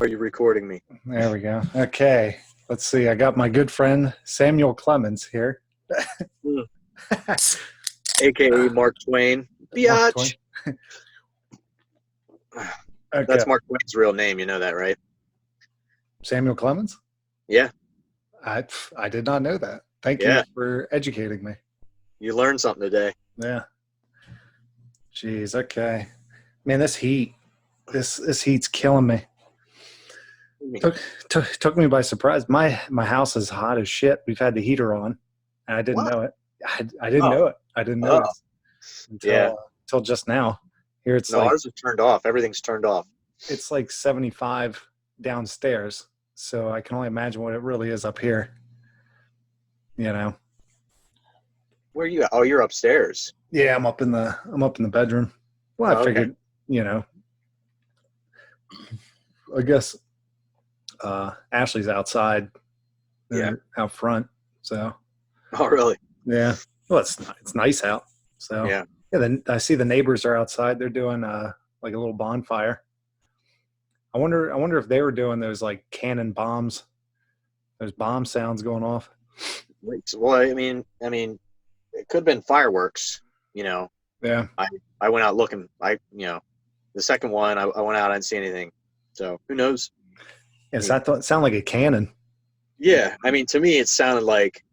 Are you recording me? There we go. Okay. Let's see. I got my good friend Samuel Clemens here. AKA Mark Twain. Mark Twain. Biatch. Okay. That's Mark Twain's real name. You know that, right? Samuel Clemens? Yeah. I did not know that. Thank you for educating me. You learned something today. Yeah. Jeez. Okay. Man, this heat. This heat's killing me. Took me by surprise. My house is hot as shit. We've had the heater on, and I didn't know it. I didn't know it. I didn't notice until just now. Here it's ours is turned off. Everything's turned off. It's like 75 downstairs, so I can only imagine what it really is up here. You know. Where are you at? Oh, you're upstairs. Yeah, I'm up in the bedroom. Well, I figured, I guess Ashley's outside. Out front. So. Oh, really? Yeah. Well, it's nice out. So yeah. Then I see the neighbors are outside. They're doing like a little bonfire. I wonder if they were doing those like cannon bombs, those bomb sounds going off. Well, I mean, it could have been fireworks. Yeah. I went out looking. The second one, I went out. I didn't see anything. So who knows? Yes, I thought it sounded like a cannon. Yeah, I mean, to me, it sounded like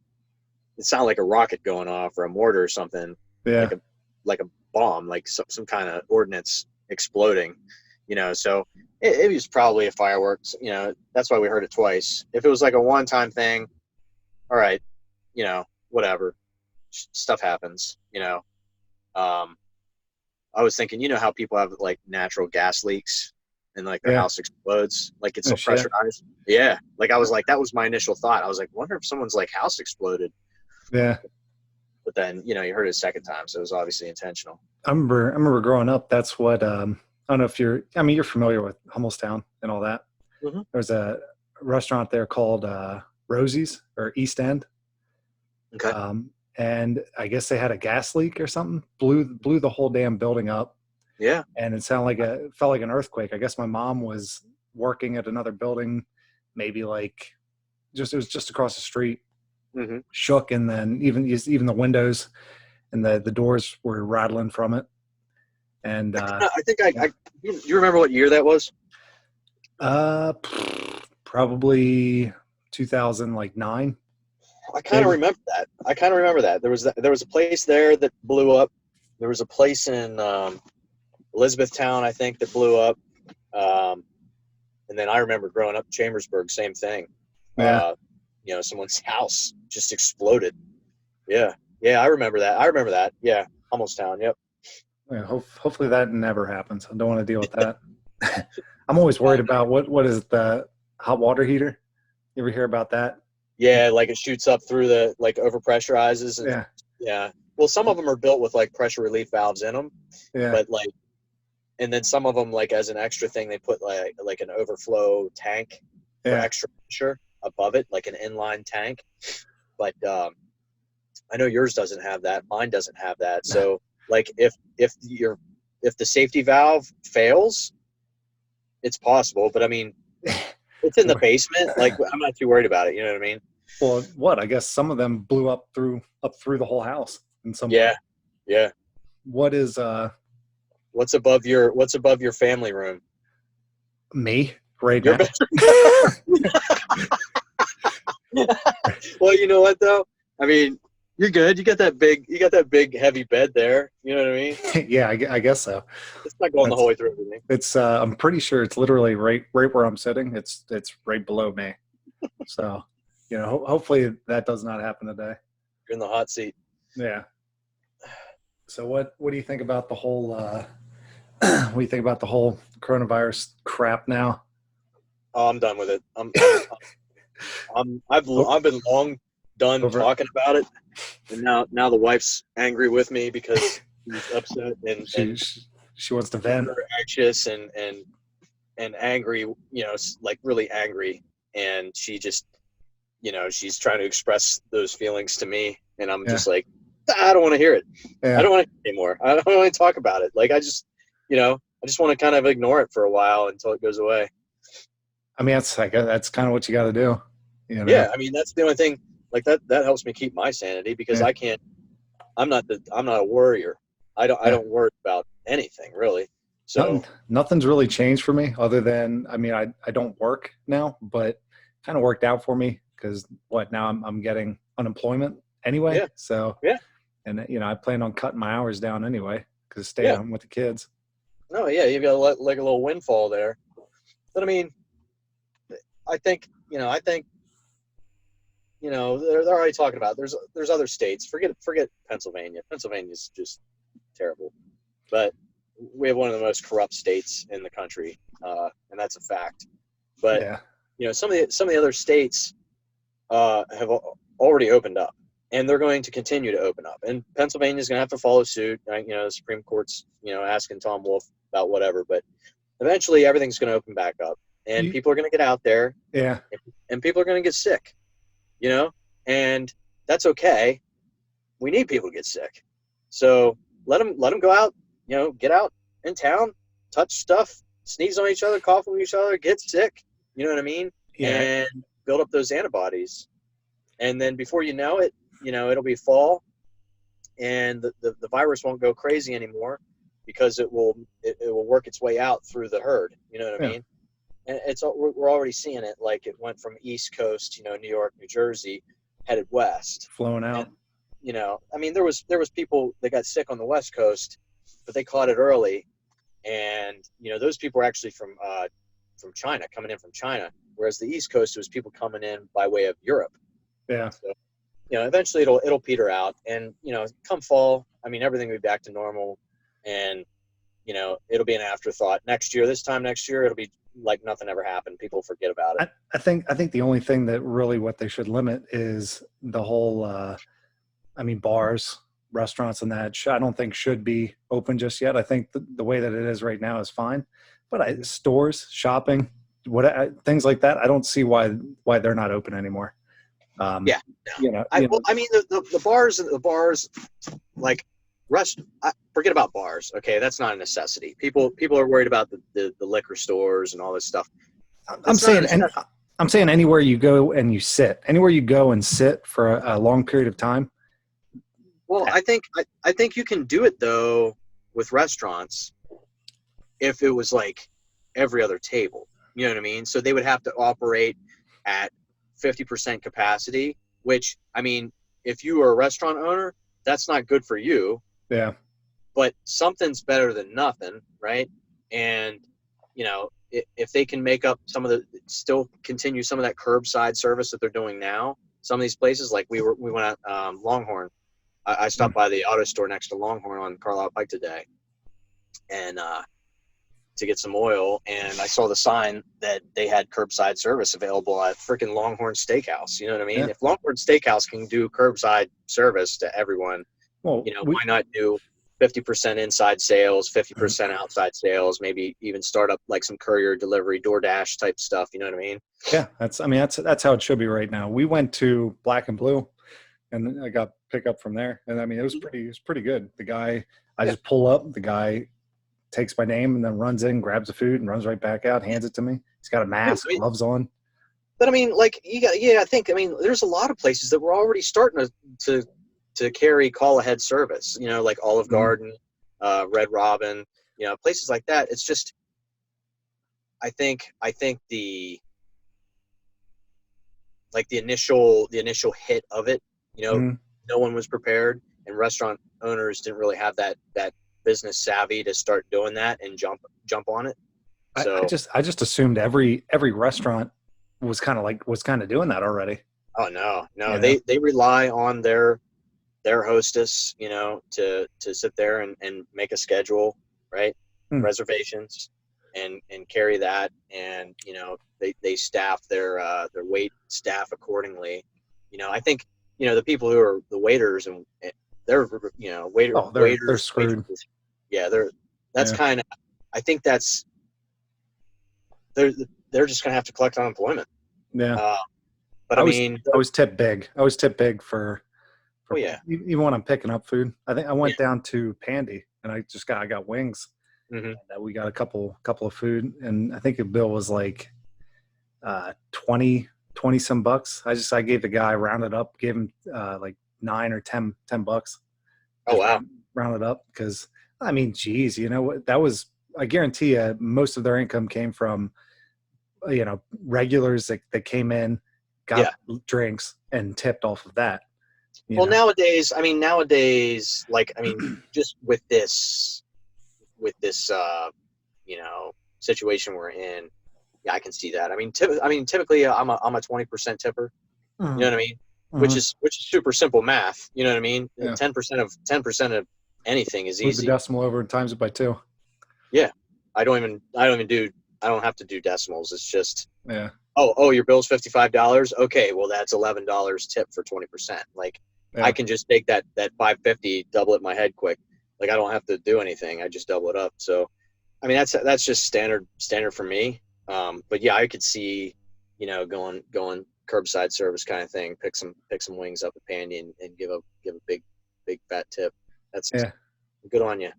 a rocket going off or a mortar or something. Yeah, like a bomb, like some kind of ordnance exploding. So it was probably a fireworks. That's why we heard it twice. If it was like a one-time thing, all right, whatever. Stuff happens. I was thinking, how people have like natural gas leaks and like their house explodes, like it's so pressurized. Yeah, like I was like, that was my initial thought. I was like, wonder if someone's like house exploded. Yeah. But then, you heard it a second time, so it was obviously intentional. I remember growing up. That's what I don't know if you're familiar with Hummelstown and all that. Mm-hmm. There's a restaurant there called Rosie's or East End. Okay. And I guess they had a gas leak or something. Blew the whole damn building up. Yeah. And it felt like an earthquake. I guess my mom was working at another building, maybe like it was just across the street. Mm-hmm. Shook, and then even the windows and the doors were rattling from it. And I think you remember what year that was? Probably 2009. I kind of remember that. There was a place there that blew up. There was a place in Elizabethtown, I think, that blew up. And then I remember growing up in Chambersburg, same thing. Yeah. Someone's house just exploded. Yeah. Yeah, I remember that. Yeah, Hummelstown, yep. Yeah, hopefully that never happens. I don't want to deal with that. I'm always worried about what is the hot water heater? You ever hear about that? Yeah, like it shoots up through overpressurizes. And, yeah. Well, some of them are built with like pressure relief valves in them. Yeah. But and then some of them, like as an extra thing, they put like an overflow tank for extra pressure above it, like an inline tank. But I know yours doesn't have that. Mine doesn't have that. So like if the safety valve fails, it's possible. But I mean, it's in the basement. Like I'm not too worried about it. You know what I mean? Well, I guess some of them blew up through the whole house in some way. Yeah. What is what's above your family room? Me right now. Well, you know what though? I mean, you're good. You got that big heavy bed there. You know what I mean? Yeah, I guess so. It's not going the whole way through everything. It's I'm pretty sure it's literally right where I'm sitting. It's right below me. So, hopefully that does not happen today. You're in the hot seat. Yeah. So what do you think about the whole what do you think about the whole coronavirus crap now? Oh, I'm done with it. I've been long done talking about it, and now the wife's angry with me because she's upset and she wants to vent, anxious and angry, like really angry, and she just she's trying to express those feelings to me, and I'm just like, I don't want to hear it. I don't want to hear it anymore. I don't want to talk about it. Like I just want to kind of ignore it for a while until it goes away. I mean, that's kind of what you got to do. You know? Yeah, I mean, that's the only thing like that helps me keep my sanity, because Yeah. I'm not a worrier. I don't worry about anything really. So Nothing's really changed for me other than, I mean, I don't work now, but kind of worked out for me because now I'm getting unemployment anyway. yeah, So, yeah, and I plan on cutting my hours down anyway because stay yeah. home with the kids. No, yeah, you've got like a little windfall there. But I mean, I think they're already talking about there's other states. Forget Pennsylvania. Pennsylvania's just terrible. But we have one of the most corrupt states in the country, and that's a fact. But Yeah. some of the other states have already opened up, and they're going to continue to open up. And Pennsylvania's going to have to follow suit. The Supreme Court's asking Tom Wolf about whatever, but eventually everything's going to open back up, and people are going to get out there. Yeah. And people are going to get sick, and that's okay. We need people to get sick, so let them go out. Get out in town, touch stuff, sneeze on each other, cough on each other, get sick. You know what I mean? Yeah. And build up those antibodies. And then before you know it, it'll be fall, and the virus won't go crazy anymore because it will work its way out through the herd. You know what I mean? And we're already seeing it. Like, it went from East Coast, New York, New Jersey, headed west. Flowing out. And, I mean, there was people that got sick on the West Coast, but they caught it early. And, those people were actually from China, coming in from China, whereas the East Coast was people coming in by way of Europe. Yeah. So, eventually it'll peter out, and, come fall, I mean, everything will be back to normal, and, it'll be an afterthought. This time next year, it'll be like nothing ever happened. People forget about it. I think the only thing that really what they should limit is the whole, bars, restaurants, and that I don't think should be open just yet. I think the way that it is right now is fine, but stores, shopping, things like that, I don't see why they're not open anymore. Yeah, I mean, the bars, like forget about bars. Okay, that's not a necessity. People are worried about the liquor stores and all this stuff. I'm saying anywhere you go and you sit, for a long period of time. Well, I think you can do it though with restaurants if it was like every other table. You know what I mean? So they would have to operate at 50% capacity, which, I mean, if you are a restaurant owner, that's not good for you. Yeah. But something's better than nothing, right? And, if they can make up still continue some of that curbside service that they're doing now, some of these places, like we went at Longhorn. I stopped by the auto store next to Longhorn on Carlisle Pike today, and to get some oil, and I saw the sign that they had curbside service available at freaking Longhorn Steakhouse. You know what I mean? Yeah. If Longhorn Steakhouse can do curbside service to everyone, well, why not do 50% inside sales, 50% outside sales, maybe even start up like some courier delivery, DoorDash type stuff. You know what I mean? Yeah, that's how it should be right now. We went to Black and Blue, and I got pickup from there, and I mean, it was pretty good. The guy, I just pull up, the guy takes my name and then runs in, grabs the food, and runs right back out, hands it to me. He's got a mask, gloves on. But I mean, like, there's a lot of places that we're already starting to carry call ahead service, like Olive Garden, Red Robin, places like that. It's just, I think the initial hit of it, no one was prepared, and restaurant owners didn't really have that business savvy to start doing that and jump on it. So I just assumed every restaurant was kind of doing that already. Oh no, they rely on their hostess, to sit there and make a schedule, right? Reservations and carry that, and they staff their wait staff accordingly. I think the people who are the waiters and they're waiters, they're screwed. Yeah, that's kind of, I think that's they're just gonna have to collect unemployment. Yeah. But I was tipped big. I was tipped big for even when I'm picking up food. I think I went down to Pandy and I got wings. Mm-hmm. And we got a couple of food, and I think the bill was like 20 some bucks. I gave the guy, rounded up, gave him like 9 or 10 bucks. Oh, wow. Rounded up, because I mean, geez, you know what, that was, I guarantee you most of their income came from, you know, regulars that came in, got drinks and tipped off of that. Well, nowadays, like, I mean, just with this, you know, situation we're in, yeah, I can see that. I mean, typically I'm a 20% tipper. You know what I mean? Which is super simple math. You know what I mean? Yeah. 10% of anything is Move easy. the decimal over and times it by 2. Yeah, I don't have to do decimals. It's just, yeah. Oh, your bill's $55. Okay, well that's $11 tip for 20%. Like, I can just take that $5.50, double it in my head quick. Like, I don't have to do anything. I just double it up. So, I mean, that's just standard for me. But yeah, I could see, you know, going curbside service kind of thing. Pick some wings up at Pandy and give a big fat tip. That's good on you.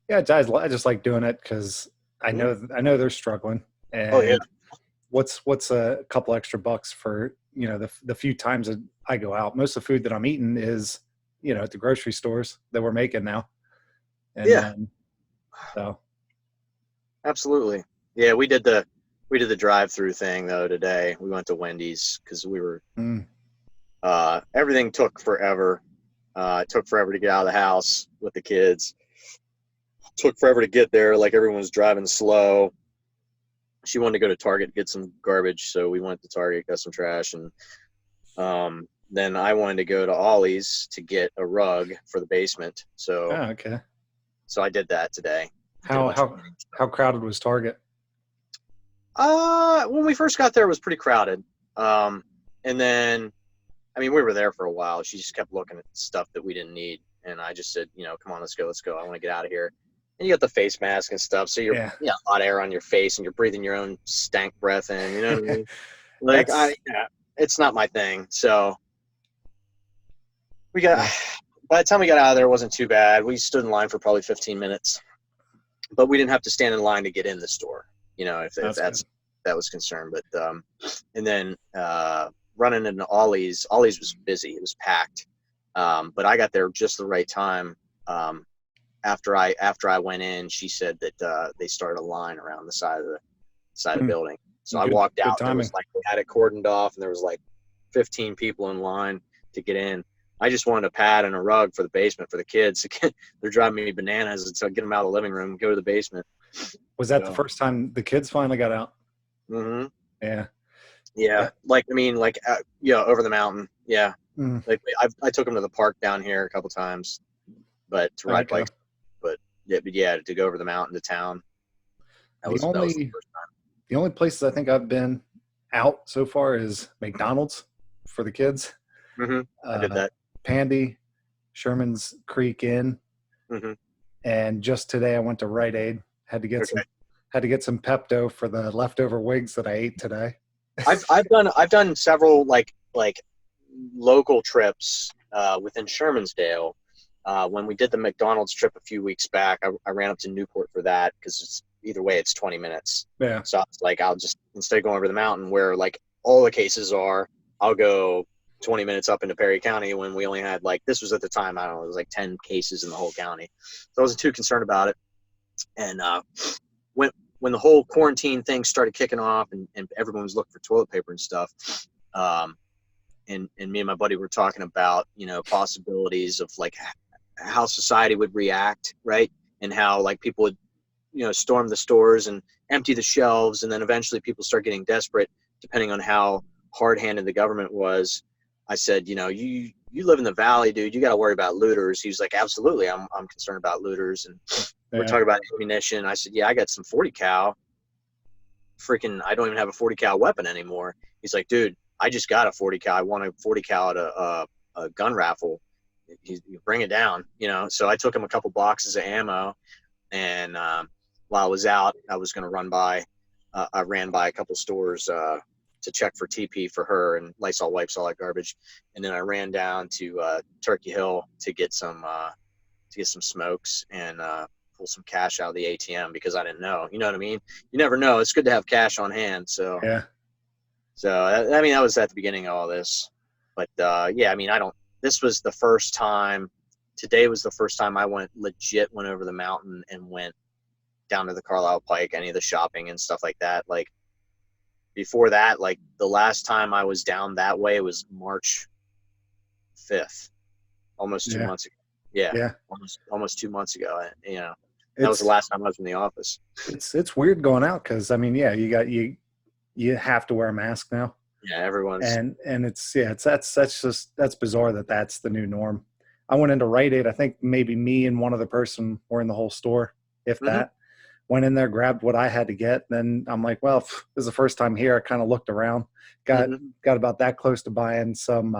Yeah, I just like doing it because I know they're struggling. And what's a couple extra bucks for, you know, the few times that I go out? Most of the food that I'm eating is, you know, at the grocery stores that we're making now. And so absolutely. Yeah, we did the drive-through thing though today. We went to Wendy's because we were everything took forever. It took forever to get out of the house with the kids. Took forever to get there. Like, everyone was driving slow. She wanted to go to Target to get some garbage, so we went to Target, got some trash, and then I wanted to go to Ollie's to get a rug for the basement. So so I did that today. How crowded was Target? When we first got there, it was pretty crowded. And then, I mean, we were there for a while. She just kept looking at stuff that we didn't need, and I just said, you know, come on, let's go. I want to get out of here. And you got the face mask and stuff, so you're hot air on your face, and you're breathing your own stank breath in. You know what I mean? Like, it's not my thing. So we got. By the time we got out of there, it wasn't too bad. We stood in line for probably 15 minutes, but we didn't have to stand in line to get in the store. You know, if that was concerned. But and then running into Ollie's was busy. It was packed. But I got there just the right time. After I went in, she said that they started a line around the side of the building. So I walked out. There was, like, they had it cordoned off, and there was like 15 people in line to get in. I just wanted a pad and a rug for the basement for the kids. They're driving me bananas, and so I get them out of the living room and go to the basement. Was that the first time the kids finally got out? Mm-hmm. Yeah. Like, I mean, like, over the mountain. Yeah. Like, I took them to the park down here a couple times, but to ride bikes. But to go over the mountain to town. That was the first time. The only places I think I've been out so far is McDonald's for the kids. I did that. Pandy, Sherman's Creek Inn, and just today I went to Rite Aid. Had to get some Pepto for the leftover wigs that I ate today. I've done several like local trips within Shermansdale. When we did the McDonald's trip a few weeks back, I ran up to Newport for that because either way it's 20 minutes. Yeah. So I was like, I'll just, instead of going over the mountain where like all the cases are, I'll go 20 minutes up into Perry County when we only had, like, this was at the time, I don't know, it was like 10 cases in the whole county. So I wasn't too concerned about it. And when the whole quarantine thing started kicking off and everyone was looking for toilet paper and stuff, and me and my buddy were talking about, you know, possibilities of like how society would react, right? And how like people would, you know, storm the stores and empty the shelves, and then eventually people start getting desperate depending on how hard-handed the government was. I said, you know, you live in the valley, dude, you got to worry about looters. He was like, absolutely, I'm concerned about looters. And we're talking about ammunition. I said, yeah, I got some 40 cal. Freaking, I don't even have a 40 cal weapon anymore. He's like, dude, I just got a 40 cal. I want a 40 cal at a gun raffle. You bring it down, you know. So I took him a couple boxes of ammo, and while I was out, I was going to run by. I ran by a couple stores to check for TP for her and Lysol wipes, all that garbage, and then I ran down to Turkey Hill to get some smokes and pull some cash out of the ATM because I didn't know. You know what I mean? You never know. It's good to have cash on hand. So yeah. So, I mean, that was at the beginning of all this. But, yeah, I mean, this was the first time, today was the first time I went over the mountain and went down to the Carlisle Pike, any of the shopping and stuff like that. Like, before that, like, the last time I was down that way was March 5th, almost 2 months ago. Yeah. Almost 2 months ago. You know, that was the last time I was in the office. It's weird going out because, I mean, yeah, you have to wear a mask now. Yeah, everyone's. And that's bizarre that's the new norm. I went into Rite Aid. I think maybe me and one other person were in the whole store, if that. Went in there, grabbed what I had to get. Then I'm like, well, this is the first time here. I kind of looked around, got about that close to buying some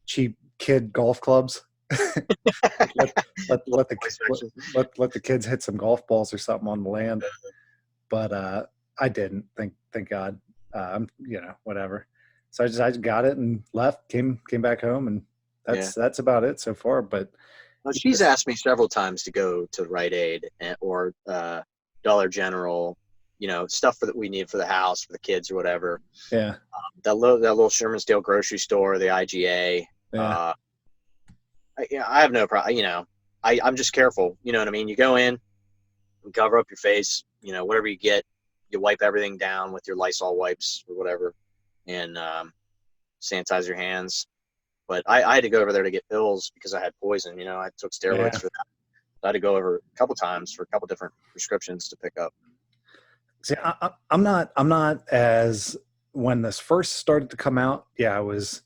cheap kid golf clubs. let the kids hit some golf balls or something on the land. But I didn't. Thank God. You know, whatever. So I just got it and left. Came back home, and that's about it so far. But well, she's asked me several times to go to Rite Aid or Dollar General, you know, stuff that we need for the house, for the kids or whatever. Yeah. That little Shermansdale grocery store, the IGA. Yeah. I have no problem. You know, I'm just careful. You know what I mean? You go in, you cover up your face, you know, whatever you get, you wipe everything down with your Lysol wipes or whatever, and sanitize your hands. But I had to go over there to get pills because I had poison. You know, I took steroids for that. I had to go over a couple times for a couple different prescriptions to pick up. See, I'm not as, when this first started to come out. Yeah, I was,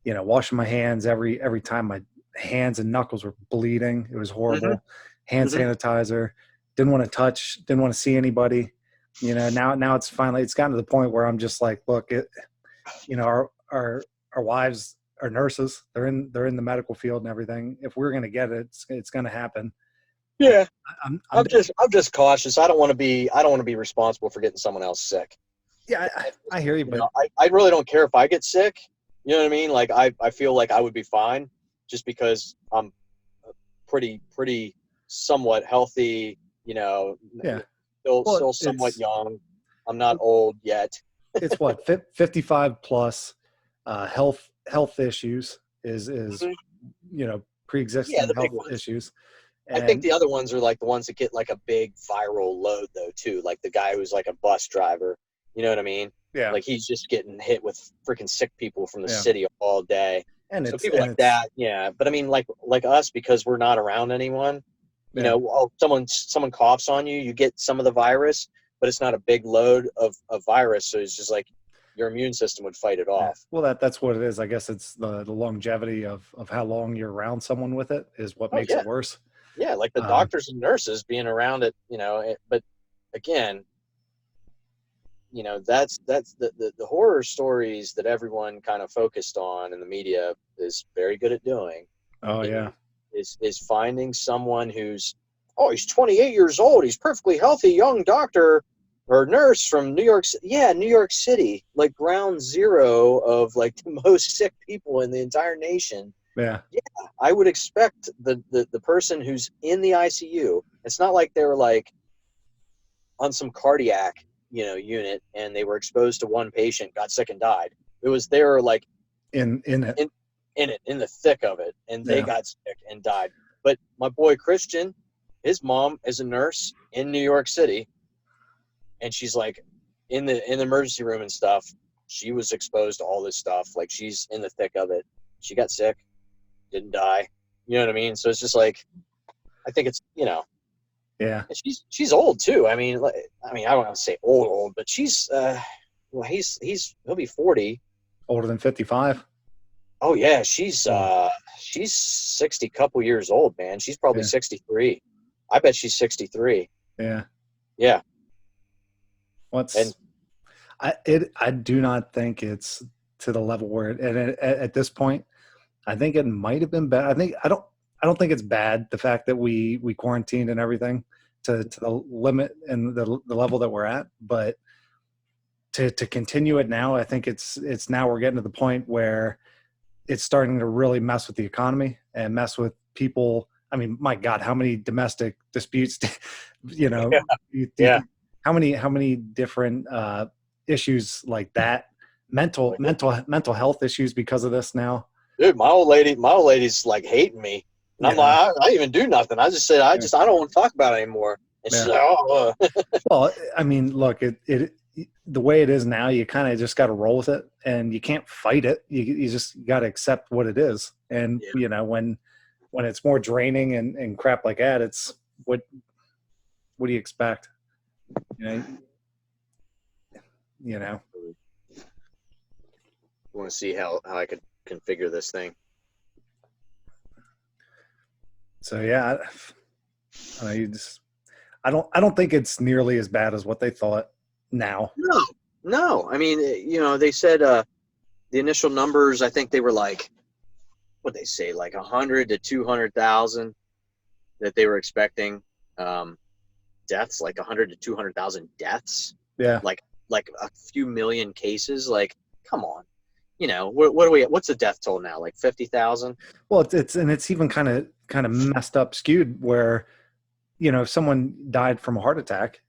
you know, washing my hands every time. My hands and knuckles were bleeding. It was horrible. Hand sanitizer. Didn't want to touch. Didn't want to see anybody. You know, now it's gotten to the point where I'm just like, look, you know, our wives are nurses. They're in the medical field and everything. If we're gonna get it, it's gonna happen. Yeah, I'm just cautious. I don't want to be responsible for getting someone else sick. Yeah, I hear you, but I really don't care if I get sick. You know what I mean? Like I feel like I would be fine just because I'm pretty somewhat healthy. You know, still somewhat young. I'm not old yet. It's what 55 plus. Health issues is you know, pre-existing health issues. And I think the other ones are like the ones that get like a big viral load though too, like the guy who's like a bus driver. You know what I mean? Yeah. Like he's just getting hit with freaking sick people from the city all day. And so people like that, yeah. But I mean, like us, because we're not around anyone. You know, someone coughs on you, you get some of the virus, but it's not a big load of virus. So it's just like your immune system would fight it off. Well, that's what it is. I guess it's the longevity of how long you're around someone with it is what makes it worse. Yeah, like the doctors and nurses being around it, you know. But again, you know, that's the horror stories that everyone kind of focused on and the media is very good at doing. Oh, yeah. Is finding someone who's, he's 28 years old. He's perfectly healthy, young doctor or nurse from New York. Yeah, New York City, like ground zero of like the most sick people in the entire nation. Yeah. Yeah, I would expect the person who's in the ICU. It's not like they were like on some cardiac, you know, unit and they were exposed to one patient, got sick and died. It was they were like in the thick of it, and they got sick and died. But my boy Christian, his mom is a nurse in New York City, and she's like in the emergency room and stuff. She was exposed to all this stuff. Like she's in the thick of it. She got sick, didn't die. You know what I mean? So it's just like, I think it's, you know, yeah. She's old too. I mean, I don't want to say old, but she's well, he'll be 40. Older than 55. Oh yeah, she's 60 couple years old, man. She's probably 63. I bet she's 63. Yeah. Yeah. I do not think it's to the level where at this point, I think it might have been bad. I don't think it's bad, the fact that we quarantined and everything to the limit and the level that we're at, but to continue it now, I think it's now we're getting to the point where it's starting to really mess with the economy and mess with people. I mean, my God, how many domestic disputes, you know, yeah. How many different issues like that mental health issues because of this now. Dude, my old lady's like hating me. And I'm like, I didn't even do nothing. I just said, I don't want to talk about it anymore. And she's like, oh. Well, I mean, look, the way it is now, you kind of just got to roll with it, and you can't fight it. You just got to accept what it is. And you know, when it's more draining and crap like that, it's what do you expect? You know. I want to see how I could configure this thing. So yeah, I don't think it's nearly as bad as what they thought now. No. I mean, you know, they said the initial numbers, I think they were like, what they say, like 100 to 200,000 that they were expecting deaths, like 100 to 200,000 deaths. Yeah. Like a few million cases. Like, come on. You know, what's the death toll now? Like 50,000? Well, it's even kind of messed up, skewed, where, you know, if someone died from a heart attack,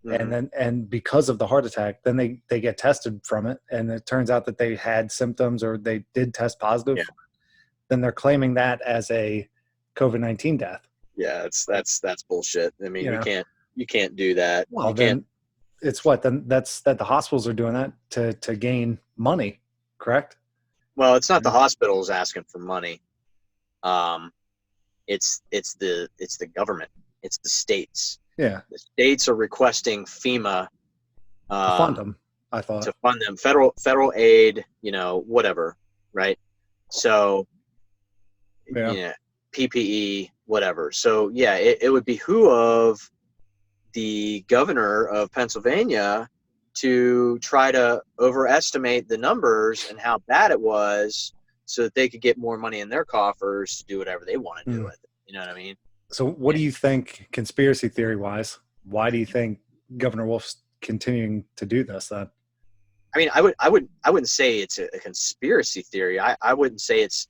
and because of the heart attack, then they get tested from it, and it turns out that they had symptoms or they did test positive. Yeah. Then they're claiming that as a COVID-19 death. Yeah, that's bullshit. I mean, you can't do that. Well, then it's that the hospitals are doing that to gain money. Correct? Well, it's not the hospitals asking for money. It's the government. It's the states. Yeah. The states are requesting FEMA to fund them. I thought to fund them, federal aid, you know, whatever, right? So, yeah, PPE, whatever. So, yeah, it would behoove the governor of Pennsylvania to try to overestimate the numbers and how bad it was so that they could get more money in their coffers to do whatever they want to do with it. You know what I mean? So what do you think, conspiracy theory wise, why do you think Governor Wolf's continuing to do this then? I mean, I wouldn't say it's a conspiracy theory. I wouldn't say it's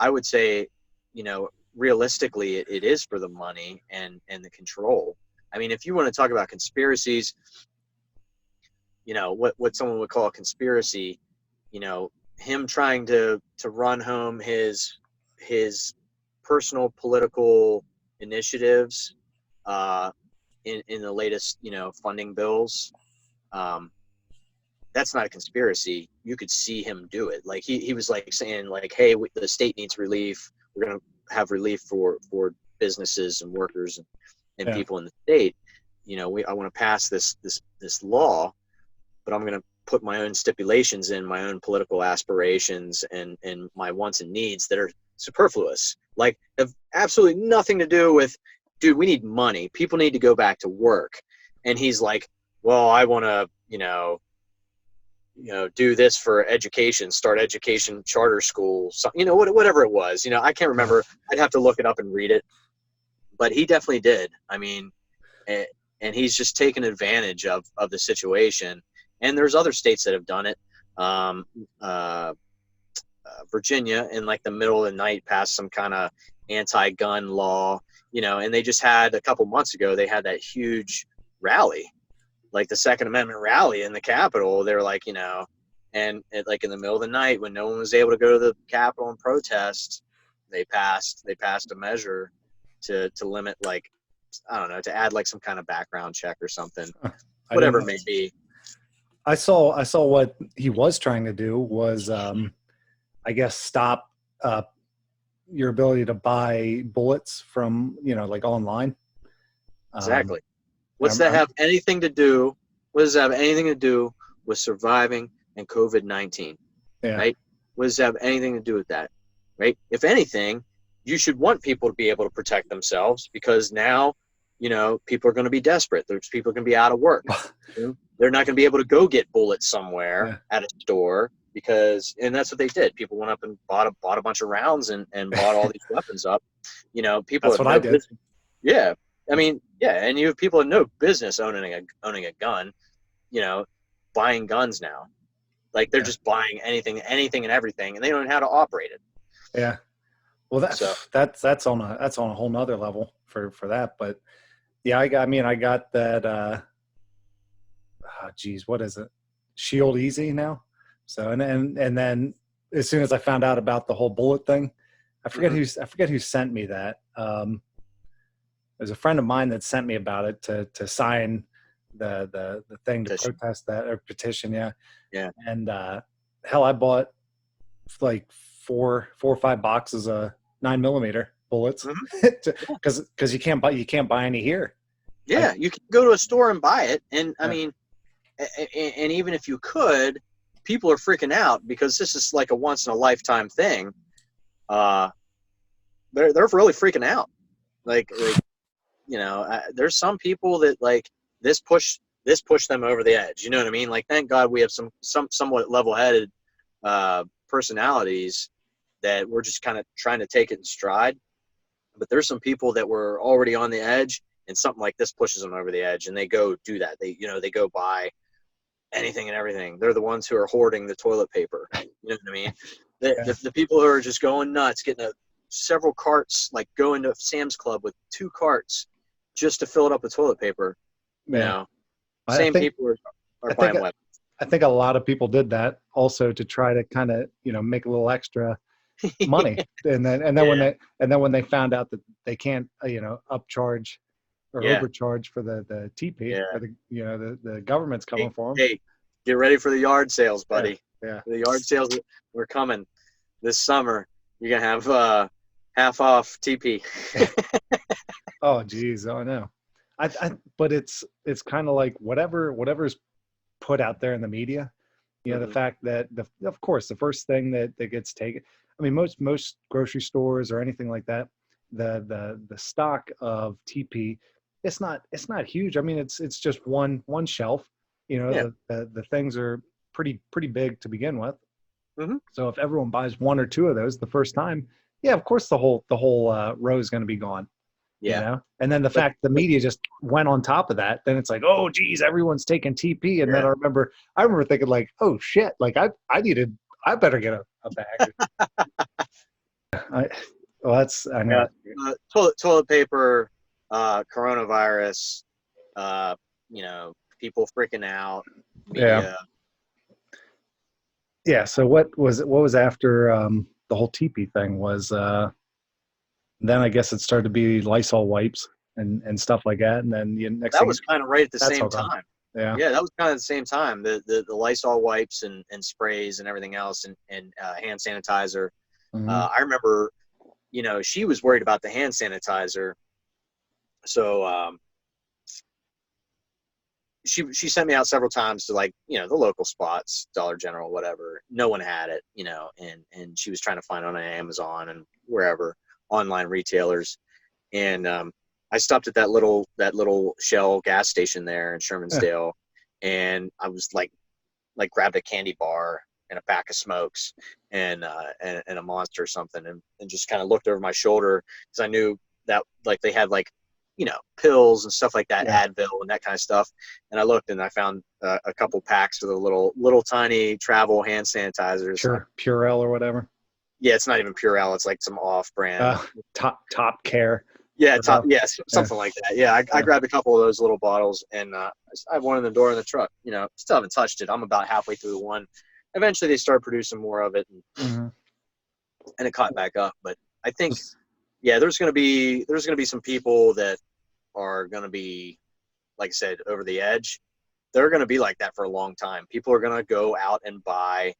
I would say, you know, realistically it is for the money and the control. I mean, if you want to talk about conspiracies, you know, what someone would call a conspiracy, you know, him trying to run home his personal political initiatives in the latest, you know, funding bills, that's not a conspiracy. You could see him do it. Like he was like saying like, hey, the state needs relief. We're going to have relief for businesses and workers and people in the state. You know, I want to pass this law, but I'm going to put my own stipulations in, my own political aspirations and my wants and needs that are superfluous, like have absolutely nothing to do with, dude, we need money. People need to go back to work. And he's like, well, I want to, you know, do this for education, start education, charter school, you know, whatever it was, you know, I can't remember. I'd have to look it up and read it, but he definitely did. I mean, and he's just taken advantage of the situation. And there's other states that have done it. Virginia, in like the middle of the night, passed some kind of anti-gun law, you know, and they just had a couple months ago, they had that huge rally, like the Second Amendment rally in the Capitol. They were like, you know, and like in the middle of the night when no one was able to go to the Capitol and protest, they passed a measure to limit, like, I don't know, to add like some kind of background check or something, whatever it may be. I saw what he was trying to do was, I guess, stop your ability to buy bullets from, you know, like online. Exactly. What does that have anything to do? What does that have anything to do with surviving and COVID-19? Yeah. Right? What does that have anything to do with that? Right? If anything, you should want people to be able to protect themselves, because now, you know, people are going to be desperate. There's people going to be out of work. They're not going to be able to go get bullets somewhere at a store, because, and that's what they did. People went up and bought a bunch of rounds and bought all these weapons up. You know, people. That's what I did. Yeah. I mean, yeah. And you have people with no business owning a gun, you know, buying guns now. Like they're just buying anything and everything, and they don't know how to operate it. Yeah. Well, that's on a whole nother level for that. But yeah, I got that, what is it? Shield Easy now. So and then as soon as I found out about the whole bullet thing, I forget who sent me that. There's a friend of mine that sent me about it to sign the thing to protest that, or petition. Yeah. And hell, I bought like four or five boxes of 9mm bullets because you can't buy any here. Yeah, you can go to a store and buy it, and I mean, and even if you could, people are freaking out because this is like a once in a lifetime thing. They're really freaking out. Like you know, there's some people that like this pushed them over the edge. You know what I mean? Like, thank God we have some somewhat level-headed personalities that we're just kind of trying to take it in stride. But there's some people that were already on the edge, and something like this pushes them over the edge, and they go do that. They go buy anything and everything. They're the ones who are hoarding the toilet paper. You know what I mean? The people who are just going nuts, getting several carts, like going to Sam's Club with 2 carts just to fill it up with toilet paper. You know, people are buying weapons. I think a lot of people did that also to try to kind of, make a little extra money. and then when they found out that they can't, upcharge or overcharge for the TP, or the government's coming for them. Hey, get ready for the yard sales, buddy. Yeah. The yard sales we're coming this summer. You're gonna have half off TP. Oh geez, oh no. But it's kind of like whatever's put out there in the media. The fact that of course the first thing that gets taken. I mean, most grocery stores or anything like that, the stock of TP, it's not huge. I mean, it's just one shelf. The things are pretty big to begin with. So if everyone buys 1 or 2 of those the first time, of course the whole row is going to be gone. And then the fact the media just went on top of that, then it's like, oh geez, everyone's taking TP. And then I remember thinking like, oh shit, like I better get a bag. I know. Toilet paper, coronavirus, people freaking out. Media. Yeah. So what was after the whole TP thing was then I guess it started to be Lysol wipes and stuff like that. And then that was kind of right at the same time. Yeah, that was kind of the same time. The Lysol wipes and sprays and everything else and hand sanitizer. I remember, she was worried about the hand sanitizer, so she sent me out several times to the local spots, Dollar General, whatever. No one had it, and she was trying to find it on Amazon and wherever online retailers, and I stopped at that little Shell gas station there in Shermansdale, and I was like grabbed a candy bar and a pack of smokes and a Monster or something, and just kind of looked over my shoulder because I knew that they had pills and stuff like that, Advil and that kind of stuff, and I looked and I found a couple packs of the little tiny travel hand sanitizers, Purell or whatever. Yeah, it's not even Purell. It's like some off-brand. Top Care. Yeah, something like that. Yeah, I grabbed a couple of those little bottles, and I have one in the door in the truck. Still haven't touched it. I'm about halfway through the one. Eventually, they started producing more of it, and it caught back up. But I think, there's gonna be some people that are gonna be, like I said, over the edge. They're gonna be like that for a long time. People are gonna go out and buy,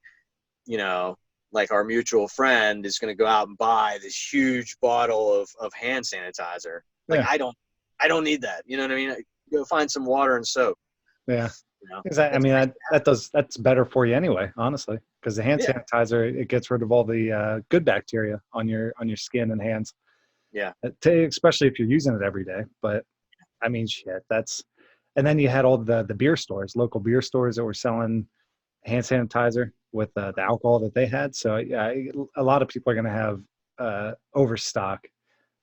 like our mutual friend is going to go out and buy this huge bottle of hand sanitizer. Like, I don't need that. You know what I mean? Go find some water and soap. Yeah. That's better for you anyway, honestly, because the hand sanitizer, it gets rid of all the good bacteria on your skin and hands. Yeah. Especially if you're using it every day. But I mean, shit, and then you had all the beer stores, local beer stores that were selling hand sanitizer with the alcohol that they had. So a lot of people are going to have overstock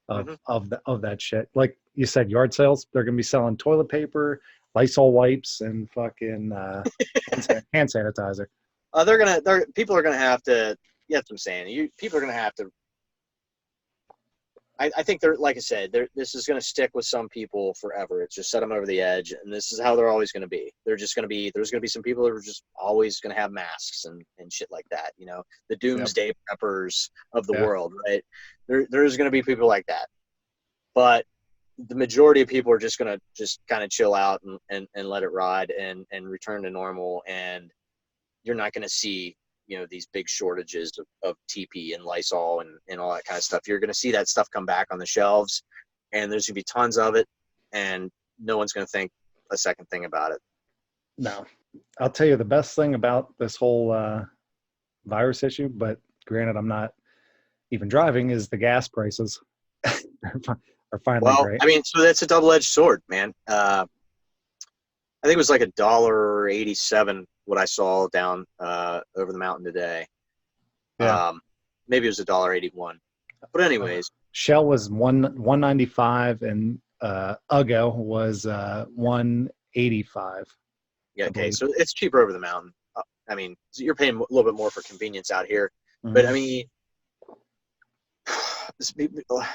of that shit. Like you said, yard sales, they're going to be selling toilet paper, Lysol wipes, and fucking hand sanitizer. People are gonna have to. Yes, I'm saying people are gonna have to I think they're, like I said, this is going to stick with some people forever. It's just set them over the edge, and this is how they're always going to be. There's going to be some people that are just always going to have masks and shit like that. You know, the doomsday preppers of the world, right? There's going to be people like that, but the majority of people are just going to just kind of chill out and let it ride and return to normal. And you're not going to see, you know, these big shortages of TP and Lysol and all that kind of stuff. You're going to see that stuff come back on the shelves, and there's going to be tons of it, and no one's going to think a second thing about it. No. I'll tell you the best thing about this whole virus issue, but granted I'm not even driving, is the gas prices are finally great. I mean, so that's a double-edged sword, man. I think it was like $1.87 what I saw down over the mountain today. Yeah. Maybe it was $1.81. But anyways, Shell was $1.95 and Uggo was $1.85. Yeah. Okay. So it's cheaper over the mountain. I mean, you're paying a little bit more for convenience out here, but I mean, the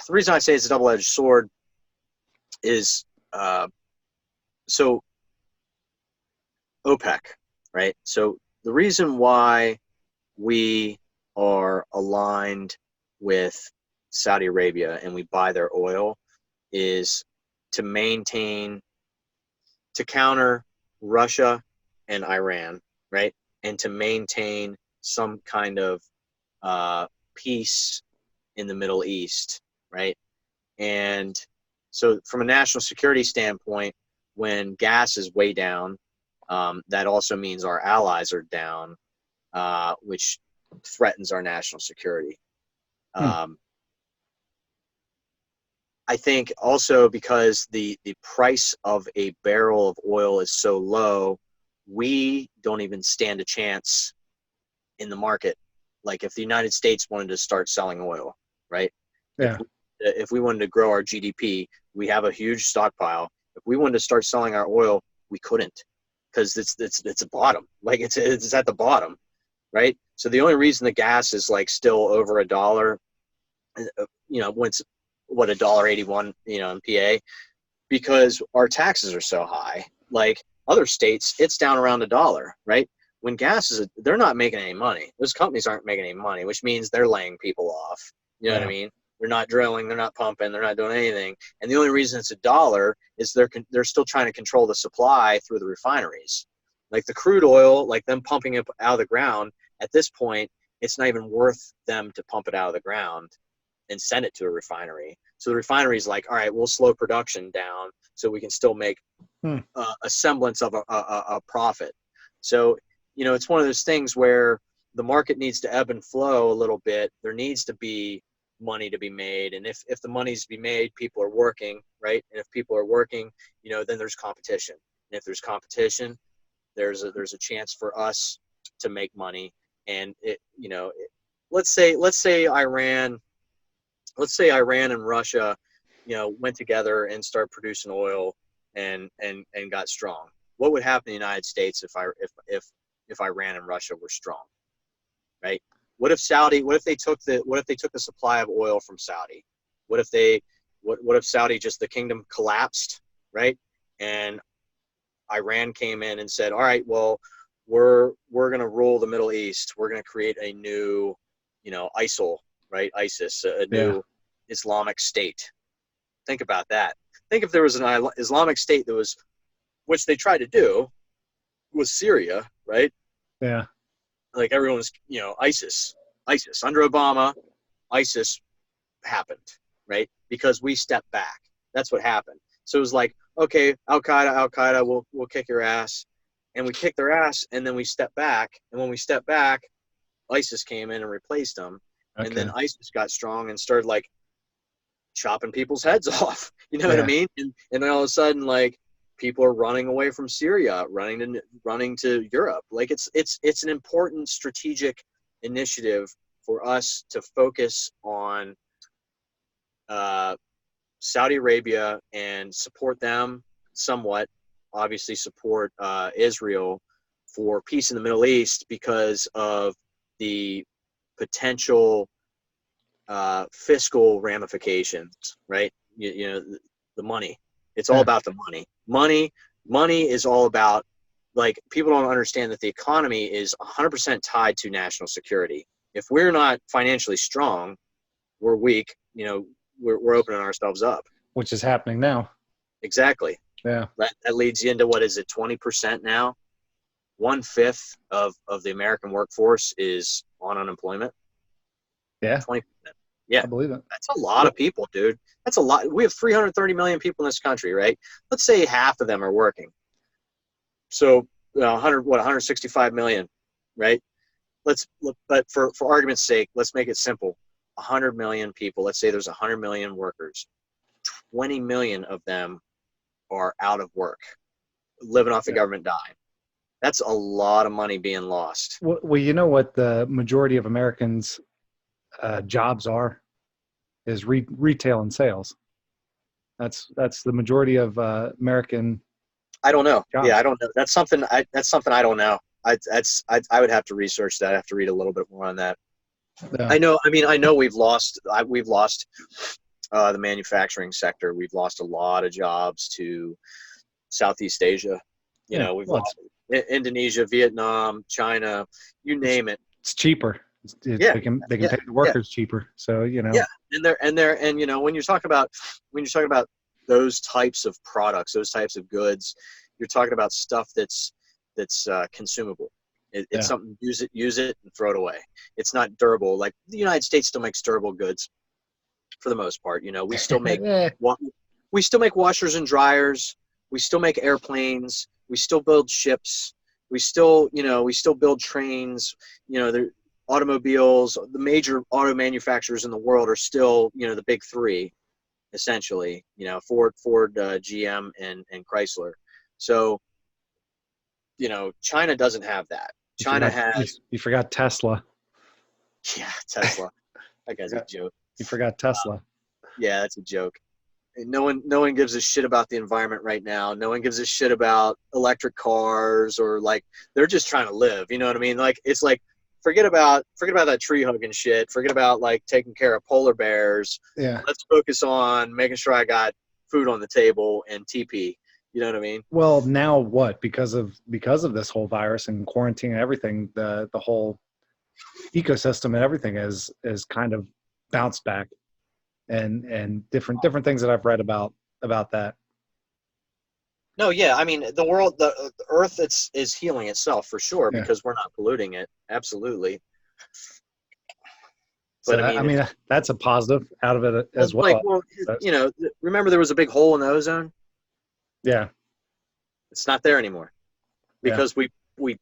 reason I say it's a double-edged sword is so OPEC, right? So the reason why we are aligned with Saudi Arabia and we buy their oil is to counter Russia and Iran, right? And to maintain some kind of peace in the Middle East, right? And so from a national security standpoint, when gas is way down, that also means our allies are down, which threatens our national security. I think also because the price of a barrel of oil is so low, we don't even stand a chance in the market. Like if the United States wanted to start selling oil, right? Yeah. If we wanted to grow our GDP, we have a huge stockpile. If we wanted to start selling our oil, we couldn't, because it's a bottom. Like it's at the bottom, right? So the only reason the gas is like still over $1, you know, when it's what $1.81, you know, in PA, because our taxes are so high. Like other states, it's down around $1, right? When gas is, they're not making any money. Those companies aren't making any money, which means they're laying people off. You know what I mean? They're not drilling, they're not pumping, they're not doing anything. And the only reason it's $1 is they're still trying to control the supply through the refineries. Like the crude oil, like them pumping it out of the ground, at this point, it's not even worth them to pump it out of the ground and send it to a refinery. So the refinery is like, all right, we'll slow production down so we can still make a semblance of a profit. So, you know, it's one of those things where the market needs to ebb and flow a little bit. There needs to be money to be made. And if the money's to be made, people are working, right? And if people are working, you know, then there's competition. And if there's competition, there's a chance for us to make money. And it, you know, let's say Iran and Russia, you know, went together and started producing oil and got strong. What would happen in the United States if Iran and Russia were strong, right? What if they took the supply of oil from Saudi? What if Saudi, just the kingdom, collapsed, right? And Iran came in and said, all right, well, we're going to rule the Middle East. We're going to create a new, you know, ISIL, right? ISIS, a new Islamic State. Think about that. Think if there was an Islamic State which they tried to do, was Syria, right? Yeah. Like everyone was, you know, ISIS under Obama, ISIS happened, right? Because we stepped back. That's what happened. So it was like, okay, Al Qaeda, we'll kick your ass, and we kicked their ass, and then we stepped back, and when we stepped back, ISIS came in and replaced them, and then ISIS got strong and started like chopping people's heads off. You know what I mean? And then all of a sudden, like, people are running away from Syria, running to Europe. Like it's an important strategic initiative for us to focus on Saudi Arabia and support them somewhat. Obviously, support Israel for peace in the Middle East because of the potential fiscal ramifications, right? You know, the money. It's all about the money. Money is all about, like, people don't understand that the economy is 100% tied to national security. If we're not financially strong, we're weak. You know, we're opening ourselves up. Which is happening now. Exactly. Yeah. That leads you into, what is it, 20% now? 1/5 of the American workforce is on unemployment. Yeah. 20%. Yeah. I believe it. That's a lot of people, dude. That's a lot. We have 330 million people in this country, right? Let's say half of them are working. So 165 million, right? But for argument's sake, let's make it simple. 100 million people. Let's say there's 100 million workers. 20 million of them are out of work, living off the government dime. That's a lot of money being lost. Well, you know what the majority of Americans' jobs are? Is retail and sales. That's the majority of American. I don't know. Jobs. Yeah, I don't know. That's something I don't know. I would have to research that. I have to read a little bit more on that. Yeah. I know we've lost the manufacturing sector. We've lost a lot of jobs to Southeast Asia. You know, we've lost Indonesia, Vietnam, China, you name it. It's cheaper. They can pay the workers cheaper. So, you know. Yeah, and you know, when you're talking about those types of products, those types of goods, you're talking about stuff that's consumable. It's something, use it and throw it away. It's not durable. Like, the United States still makes durable goods for the most part. You know, we still make washers and dryers. We still make airplanes. We still build ships. We still build trains. You know, the automobiles, the major auto manufacturers in the world are still, you know, the big three, essentially. You know, Ford, GM, and Chrysler. So, you know, China doesn't have that. China has. You forgot Tesla. Yeah, Tesla. That guy's a joke. You forgot Tesla. Yeah, that's a joke. No one gives a shit about the environment right now. No one gives a shit about electric cars, or, like, they're just trying to live. You know what I mean? Like, it's like, forget about that tree hugging shit. Forget about, like, taking care of polar bears. Yeah. Let's focus on making sure I got food on the table and TP. You know what I mean? Well, now what? Because of this whole virus and quarantine and everything, the whole ecosystem and everything is kind of bounced back, and different things that I've read about that. No, yeah, I mean, the world, the Earth, is healing itself for sure, because we're not polluting it. Absolutely. But so I mean, that's a positive out of it as well. Like, well, you know, remember there was a big hole in the ozone? Yeah. It's not there anymore, because we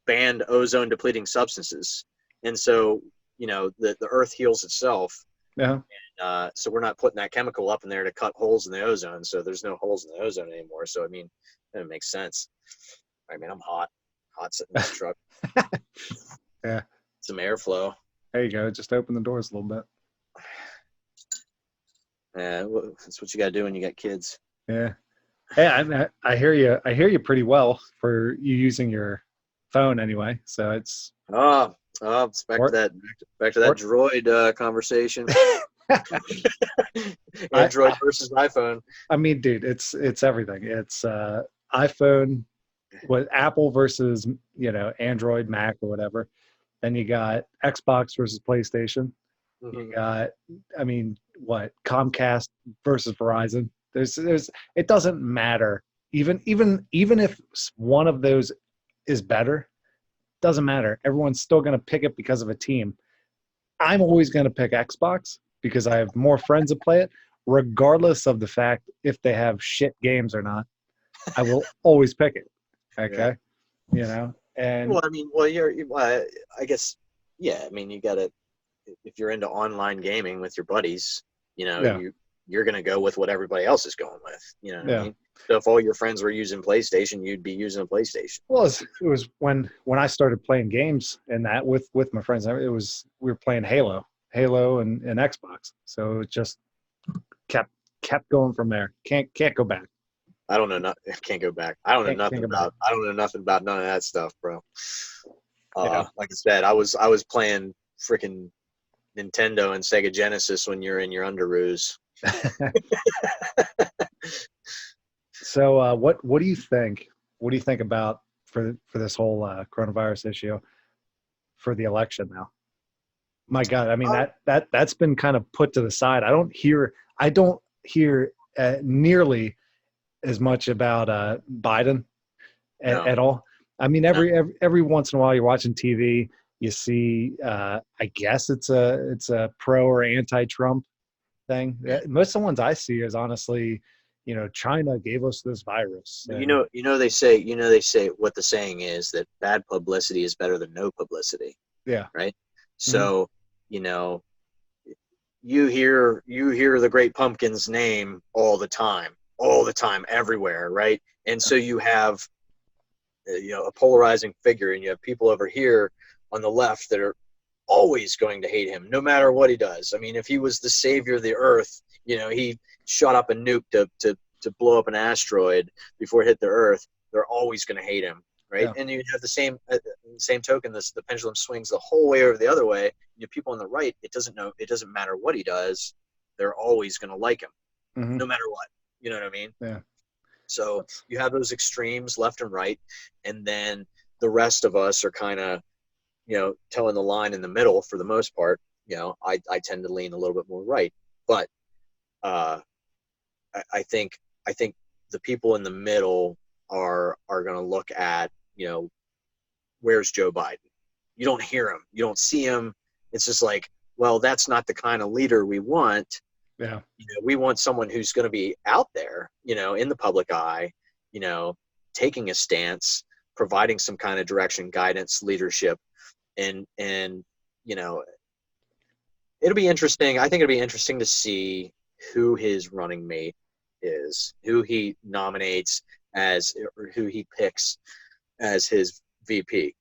banned ozone depleting substances. And so, you know, the Earth heals itself. Yeah. And, so we're not putting that chemical up in there to cut holes in the ozone. So there's no holes in the ozone anymore. So, I mean, it makes sense. I mean, I'm hot sitting in the truck. Yeah. Some airflow. There you go. Just open the doors a little bit. Yeah, that's what you got to do when you got kids. Yeah. Hey, I hear you. I hear you pretty well for you using your phone anyway. So it's. Oh, it's back to that Droid conversation. Android versus iPhone. I mean, dude, it's everything. It's iPhone, Apple versus, you know, Android, Mac, or whatever. Then you got Xbox versus PlayStation. Mm-hmm. You got, I mean, Comcast versus Verizon. There's it doesn't matter. Even if one of those is better, doesn't matter. Everyone's still going to pick it because of a team. I'm always going to pick Xbox because I have more friends that play it, regardless of the fact if they have shit games or not. I will always pick it. Okay, you know. And well, I mean, I guess, yeah. I mean, you got to, if you're into online gaming with your buddies, you know, you're going to go with what everybody else is going with. You know what I mean? So if all your friends were using PlayStation, you'd be using a PlayStation. Well, it was when I started playing games and that with my friends, we were playing Halo and Xbox. So it just kept going from there. Can't go back. I don't know. Can't go back. I don't know nothing about none of that stuff, bro. Like I said, I was playing freaking Nintendo and Sega Genesis when you're in your underoos. So what do you think? What do you think about for this whole coronavirus issue for the election now? My God, I mean that's been kind of put to the side. I don't hear nearly as much about Biden at all. I mean, every once in a while you're watching TV, you see. I guess it's a pro or anti-Trump thing. Most of the ones I see is honestly, China gave us this virus. And, they say what the saying is, that bad publicity is better than no publicity. Yeah. Right. So, you hear the Great Pumpkin's name all the time, everywhere. Right. And so you have, a polarizing figure, and you have people over here on the left that are always going to hate him no matter what he does. I mean, if he was the savior of the earth, he shot up a nuke to blow up an asteroid before it hit the earth, they're always going to hate him, right? Yeah. And you have the same token, the pendulum swings the whole way over the other way. People on the right, it doesn't matter what he does, they're always going to like him, no matter what. You know what I mean? Yeah. So you have those extremes left and right, and then the rest of us are kind of, towing the line in the middle for the most part. I tend to lean a little bit more right, but I think the people in the middle are going to look at, where's Joe Biden? You don't hear him, you don't see him. It's just like, well, that's not the kind of leader we want. Yeah. We want someone who's going to be out there, in the public eye, taking a stance, providing some kind of direction, guidance, leadership. And it'll be interesting. I think it'll be interesting to see who his running mate is, who he nominates or who he picks as his VP.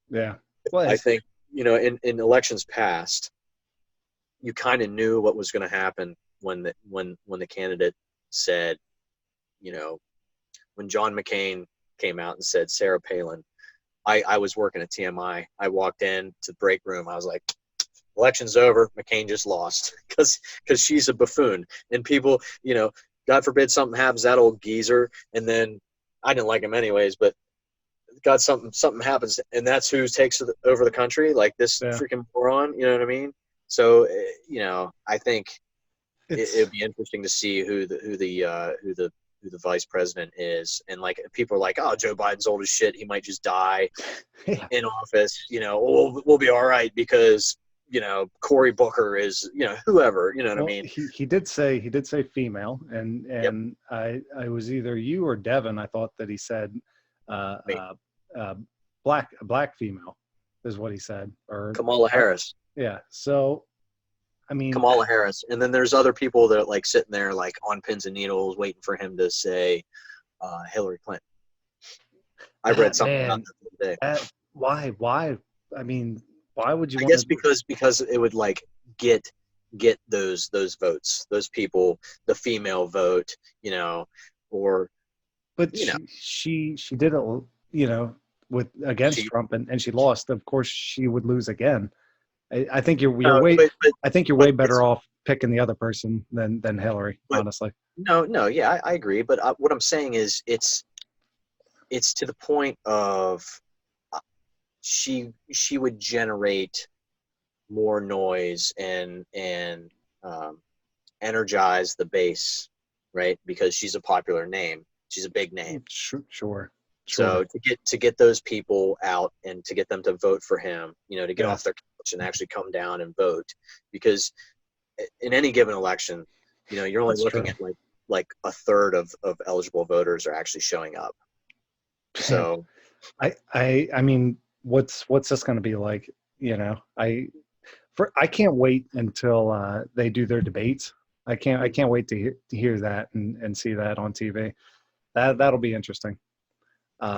Yeah. Well, I think, in elections past, you kind of knew what was going to happen when the candidate said, when John McCain came out and said Sarah Palin. I was working at TMI. I walked in to the break room. I was like, election's over. McCain just lost because she's a buffoon. And people, God forbid something happens to that old geezer. And then I didn't like him anyways, but God, something happens, and that's who takes over the country, like this freaking moron. You know what I mean? So, I think it'd be interesting to see who the vice president is. And like, people are like, oh, Joe Biden's old as shit, he might just die in office, we'll be all right because Cory Booker is, whoever, what I mean? He did say female, and yep. I was either you or Devin, I thought that he said black female is what he said, or Kamala Harris. Yeah. So I mean, Kamala Harris. And then there's other people that are like sitting there like on pins and needles waiting for him to say Hillary Clinton. I read something about that today. Why? I mean, why would you? I guess because it would like get those votes, those people, the female vote, or. But she did it, with against Trump, and she lost. Of course, she would lose again. I think you're way better off picking the other person than Hillary, honestly. No, yeah, I agree. But what I'm saying is, it's to the point of she would generate more noise and energize the base, right? Because she's a popular name, she's a big name. Sure. So to get those people out and to get them to vote for him, to get off their couch and actually come down and vote, because in any given election, you're only looking at like a third of eligible voters are actually showing up. So, I mean, what's this going to be like? I can't wait until they do their debates. I can't wait to hear that and see that on TV. That'll be interesting.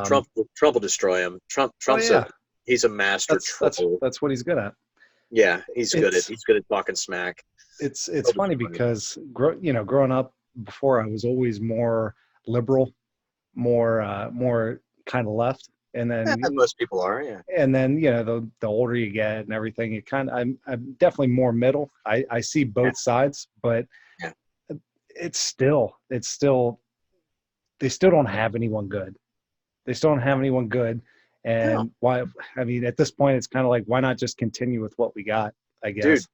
Trump will destroy him. Trump's he's a master troll. That's what he's good at. Yeah, he's good at talking smack. It's funny because growing up before, I was always more liberal, more kind of left, And then most people are, yeah. And then, the older you get and everything, you I'm definitely more middle. I see both sides, but it's still, they still don't have anyone good. They still don't have anyone good. And why, I mean, at this point, it's kind of like, why not just continue with what we got, I guess. Dude,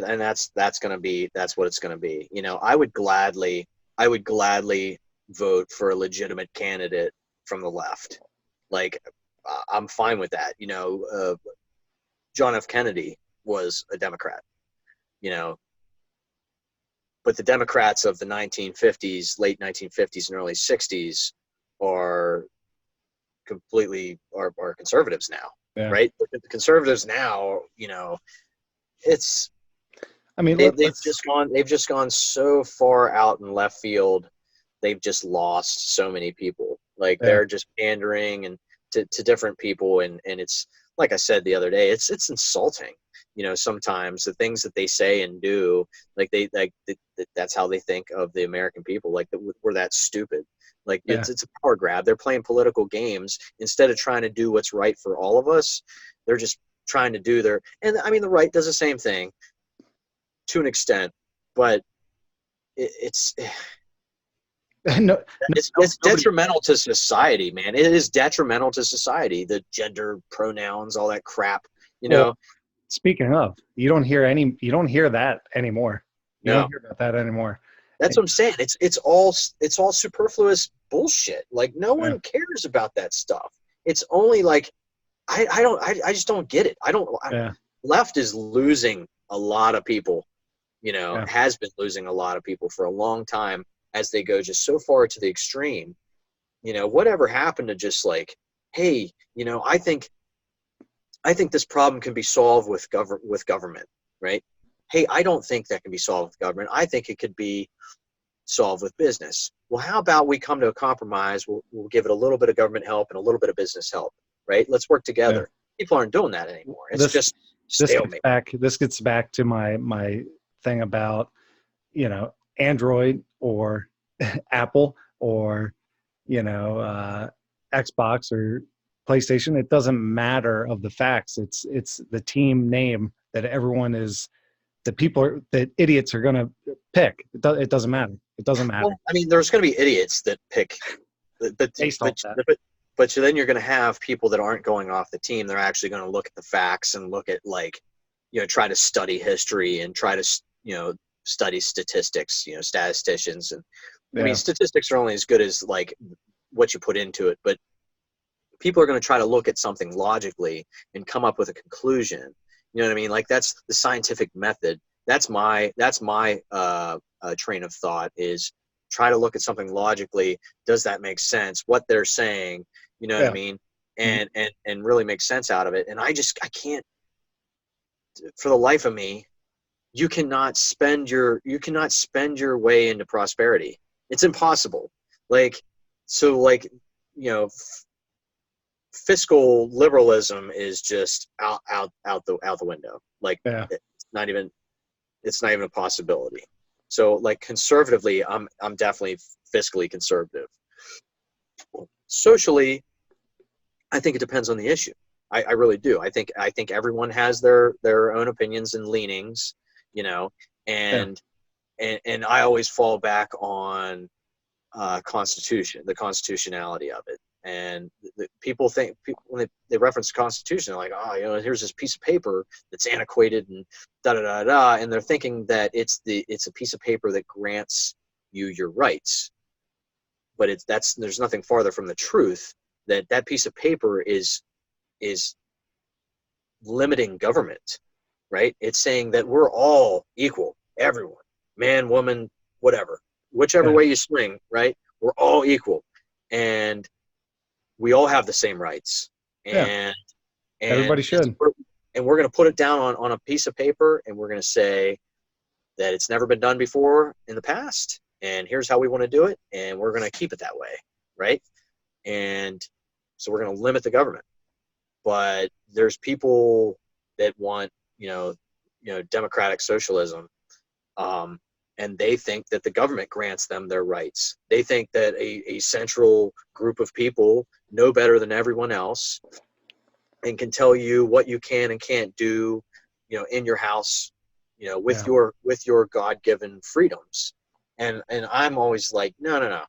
and that's what it's going to be. I would gladly vote for a legitimate candidate from the left. Like, I'm fine with that. John F. Kennedy was a Democrat, but the Democrats of the 1950s, late 1950s and early 60s are conservatives now, right? But the conservatives now, it's, I mean, they've just gone so far out in left field. They've just lost so many people. Like, they're just pandering and to different people, and it's, like I said the other day, it's insulting. Sometimes the things that they say and do, that's how they think of the American people. Like, we're that stupid. Like, it's a power grab. They're playing political games instead of trying to do what's right for all of us. They're just trying to do and I mean, the right does the same thing to an extent, but it's detrimental to society, man. It is detrimental to society. The gender pronouns, all that crap, Well, speaking of, you don't hear that anymore. You don't hear about that anymore. That's what I'm saying. It's all superfluous bullshit. Like, no one cares about that stuff. It's only like, I just don't get it. Left is losing a lot of people, has been losing a lot of people for a long time, as they go just so far to the extreme. Whatever happened to just like, hey, I think this problem can be solved with government, right? Hey, I don't think that can be solved with government. I think it could be solved with business. Well, how about we come to a compromise? We'll give it a little bit of government help and a little bit of business help, right? Let's work together. People aren't doing that anymore. It's just stalemate. This gets back to my thing about, Android or Apple or, Xbox or PlayStation. It doesn't matter of the facts. It's the team name that everyone is, that idiots are going to pick. It doesn't matter. It doesn't matter. Well, I mean, there's going to be idiots that pick, but then you're going to have people that aren't going off the team. They're actually going to look at the facts and look at, like, try to study history and try to, study statistics, statisticians. And I mean, statistics are only as good as, like, what you put into it, but people are going to try to look at something logically and come up with a conclusion. You know what I mean? Like, that's the scientific method. That's my train of thought, is try to look at something logically. Does that make sense? What they're saying, what I mean? And really make sense out of it. And I can't, for the life of me, you cannot spend your way into prosperity. It's impossible. Fiscal liberalism is just out the window. Like, it's not even a possibility. So, like, conservatively, I'm definitely fiscally conservative. Socially, I think it depends on the issue. I really do. I think everyone has their own opinions and leanings, and I always fall back on the constitutionality of it. And people when they reference the Constitution, they're like, oh, here's this piece of paper that's antiquated and da-da-da-da, and they're thinking that it's a piece of paper that grants you your rights. But there's nothing farther from the truth. That piece of paper is limiting government, right? It's saying that we're all equal, everyone, man, woman, whatever, whichever way you swing, right? We're all equal, and we all have the same rights, and everybody should. And we're going to put it down on a piece of paper, and we're going to say that it's never been done before in the past, and here's how we want to do it, and we're going to keep it that way, right? And so we're going to limit the government. But there's people that want, democratic socialism, and they think that the government grants them their rights. They think that a central group of people know better than everyone else and can tell you what you can and can't do, in your house, with your God-given freedoms. And I'm always like, no.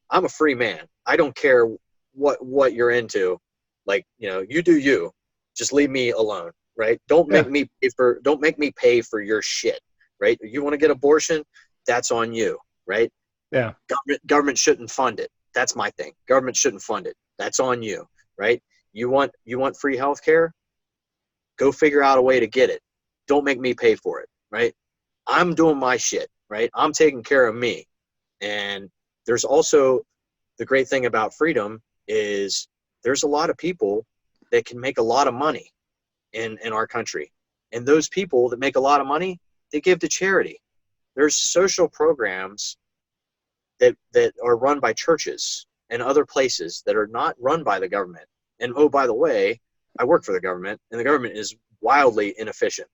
I'm a free man. I don't care what you're into. Like, you do you. Just leave me alone, right? Don't make me pay for your shit, right? You want to get abortion? That's on you, right? Yeah. Government shouldn't fund it. That's my thing. Government shouldn't fund it. That's on you, right? You want free healthcare? Go figure out a way to get it. Don't make me pay for it, right? I'm doing my shit, right? I'm taking care of me. And there's also the great thing about freedom is there's a lot of people that can make a lot of money in our country. And those people that make a lot of money, they give to charity. There's social programs that are run by churches and other places that are not run by the government. And oh, by the way, I work for the government, and the government is wildly inefficient.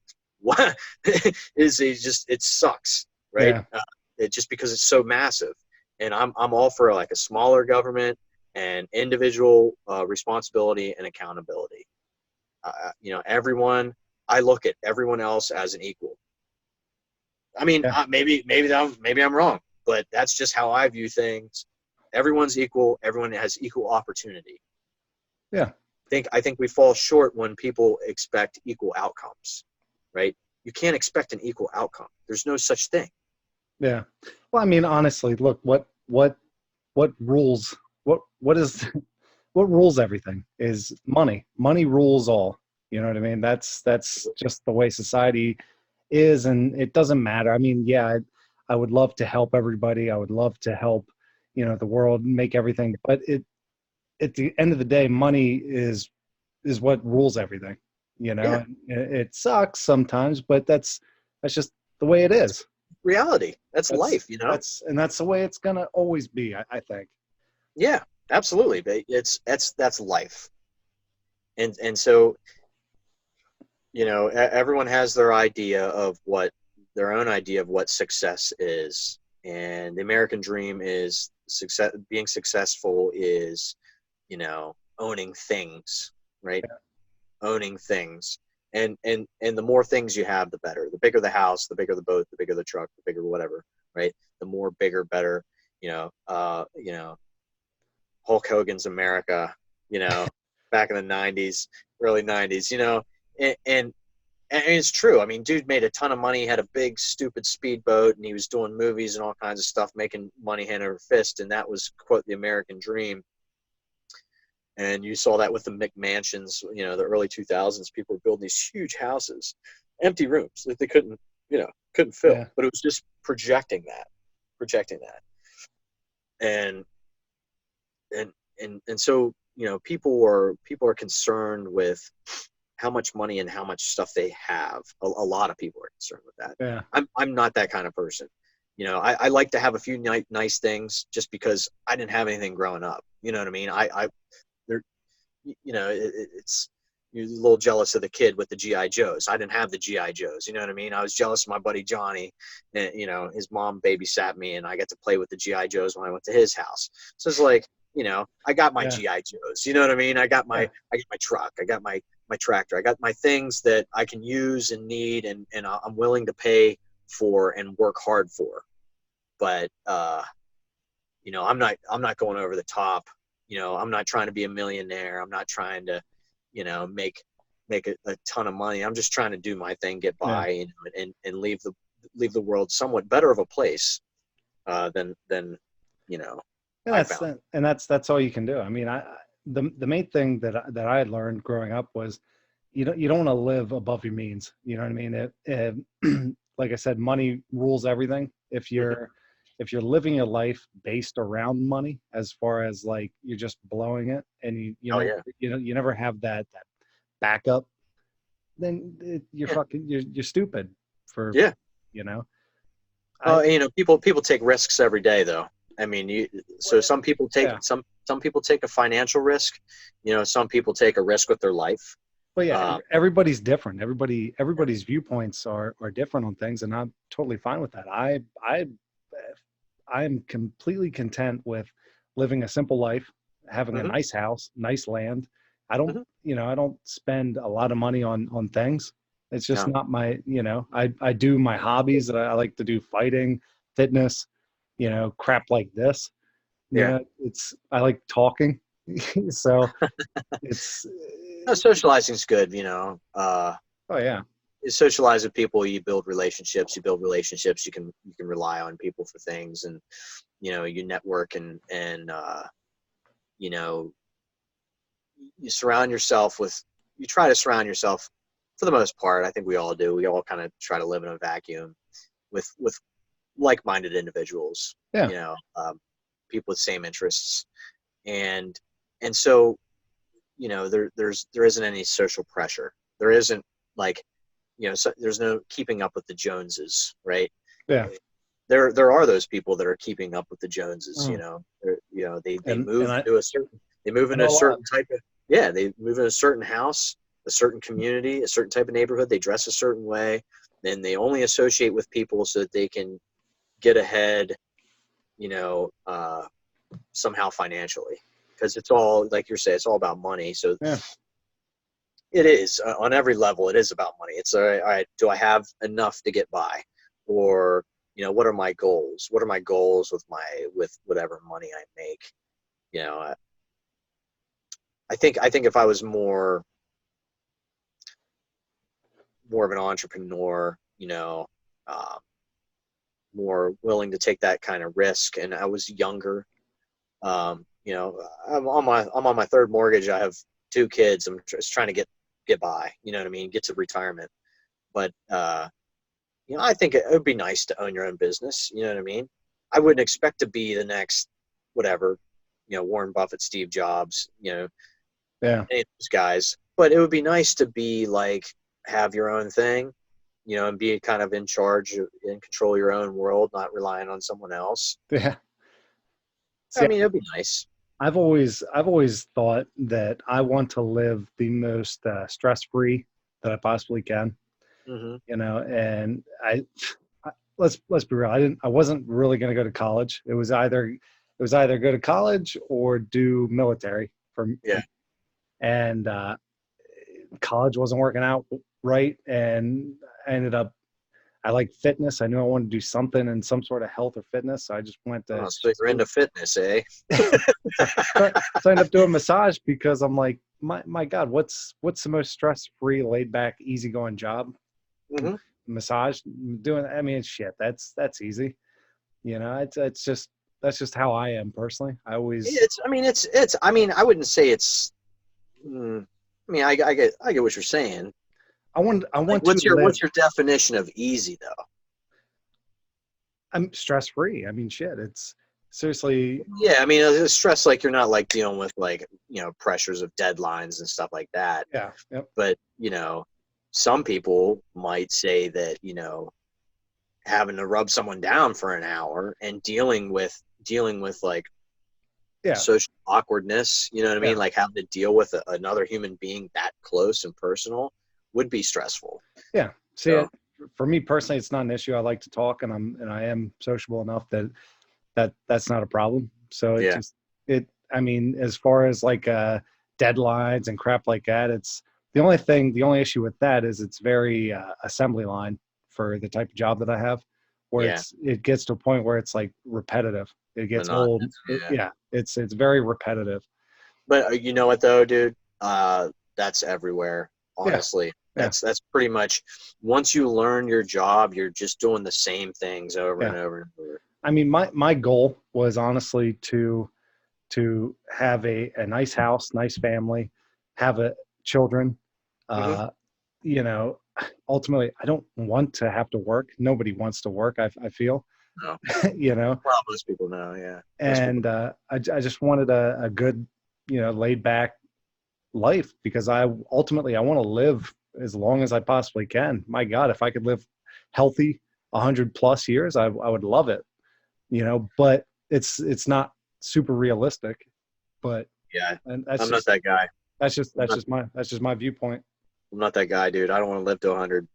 It sucks, right? Yeah. Just because it's so massive. And I'm all for like a smaller government and individual responsibility and accountability. I look at everyone else as an equal. I mean, maybe I'm wrong, but that's just how I view things. Everyone's equal. Everyone has equal opportunity. Yeah. I think we fall short when people expect equal outcomes, right? You can't expect an equal outcome. There's no such thing. Yeah. Well, I mean, honestly, look, what rules, what rules everything is money. Money rules all. You know what I mean? That's just the way society is, and it doesn't matter. I mean, yeah, I would love to help everybody. I would love to help, the world, make everything, but at the end of the day, money is what rules everything. Yeah. It sucks sometimes, but that's just the way it is. Reality. That's life, That's the way it's gonna always be, I think. Yeah, absolutely. But that's life. And so, everyone has their own idea of what success is. And the American dream is success. Being successful is, owning things, right? Yeah. Owning things. And the more things you have, the better. The bigger the house, the bigger the boat, the bigger the truck, the bigger whatever, right? The more bigger, better, Hulk Hogan's America, back in the 90s, early 90s, and it's true. I mean, dude made a ton of money, had a big, stupid speedboat, and he was doing movies and all kinds of stuff, making money hand over fist, and that was, quote, the American dream. And you saw that with the McMansions, the early 2000s. People were building these huge houses, empty rooms that they couldn't fill. Yeah. But it was just projecting that. And so, people are concerned with how much money and how much stuff they have. A lot of people are concerned with that. Yeah. I'm not that kind of person. I like to have a few nice things just because I didn't have anything growing up. You know what I mean? It's, you're a little jealous of the kid with the GI Joes. I didn't have the GI Joes. You know what I mean? I was jealous of my buddy Johnny, and his mom babysat me, and I got to play with the GI Joes when I went to his house. So it's like, I got my GI Joes. You know what I mean? I got my truck. I got my tractor. I got my things that I can use and need, and I'm willing to pay for and work hard for. But I'm not going over the top. I'm not trying to be a millionaire. I'm not trying to, make a ton of money. I'm just trying to do my thing, get by, and leave the world somewhat better of a place than. That's all you can do. I mean, the main thing that I learned growing up was, you don't want to live above your means. You know what I mean? Like I said, money rules everything. If you're living your life based around money, as far as like you're just blowing it, and you never have that backup, then you're stupid for people take risks every day though. I mean, some people take some people take a financial risk. Some people take a risk with their life. Well, yeah, everybody's different. Everybody's viewpoints are different on things, and I'm totally fine with that. I'm completely content with living a simple life, having a nice house, nice land. I don't, I don't spend a lot of money on things. It's just not my, I do my hobbies that I like to do: fighting, fitness, crap like this. Yeah. I like talking. So it's, socializing's good, oh yeah. You socialize with people, you build relationships, you can rely on people for things, and you network, and you try to surround yourself, for the most part. I think we all do. We all kind of try to live in a vacuum with like-minded individuals, Yeah. People with same interests, and so there isn't any social pressure. There isn't so there's no keeping up with the Joneses, right? Yeah. There are those people that are keeping up with the Joneses. They move into a certain type of, they move in a certain house, a certain community, a certain type of neighborhood. They dress a certain way, then they only associate with people so that they can get ahead, somehow financially, because it's all, like you're saying, it's all about money. So it is, on every level, it is about money. It's all right, do I have enough to get by? Or, what are my goals? What are my goals with whatever money I make? I think if I was more of an entrepreneur, more willing to take that kind of risk, and I was younger, I'm on my third mortgage. I have 2 kids. I'm just trying to get by, you know what I mean? Get to retirement. But, I think it would be nice to own your own business. You know what I mean? I wouldn't expect to be the next, whatever, Warren Buffett, Steve Jobs, any of those guys. But it would be nice to be have your own thing, and be kind of in charge and control your own world, not relying on someone else. Yeah. See, I mean, it'd be nice. I've always thought that I want to live the most stress-free that I possibly can. And let's be real. I wasn't really going to go to college. It was either go to college or do military for me. Yeah. And college wasn't working out right, and I ended up, I like fitness. I knew I wanted to do something in some sort of health or fitness. So I just went to. So you're into fitness, eh? So I ended up doing massage because I'm like, my God, what's the most stress-free, laid-back, easygoing job? Massage. Doing. I mean, shit. That's easy. It's just, that's just how I am personally. I always. It's. I mean, I wouldn't say it's. I get what you're saying. I want what's your definition of easy, though? I'm stress-free. I mean, shit, it's seriously. Yeah, I mean, it's stress, you're not dealing with pressures of deadlines and stuff like that. Yeah. Yep. But, some people might say that, having to rub someone down for an hour and dealing with social awkwardness, you know what I mean? Having to deal with another human being that close and personal would be stressful. Yeah. See, for me personally, it's not an issue. I like to talk, and I am sociable enough that's not a problem. So I mean, as far as deadlines and crap like that, it's the only issue with that is it's very assembly line for the type of job that I have, where it gets to a point where it's repetitive. It gets old. It's very repetitive. But you know what though, dude? That's everywhere. Honestly, that's pretty much, once you learn your job, you're just doing the same things over and over and over. I mean, my goal was honestly to have a nice house, nice family, have children. Ultimately, I don't want to have to work. Nobody wants to work. I feel. No. Well, most people know. Yeah. And I just wanted a good, laid back life, because I want to live as long as I possibly can. My God, if I could live healthy 100+ years, I would love it, but it's not super realistic. But I'm not that guy. That's just my viewpoint. I'm not that guy, dude. I don't want to live to 100.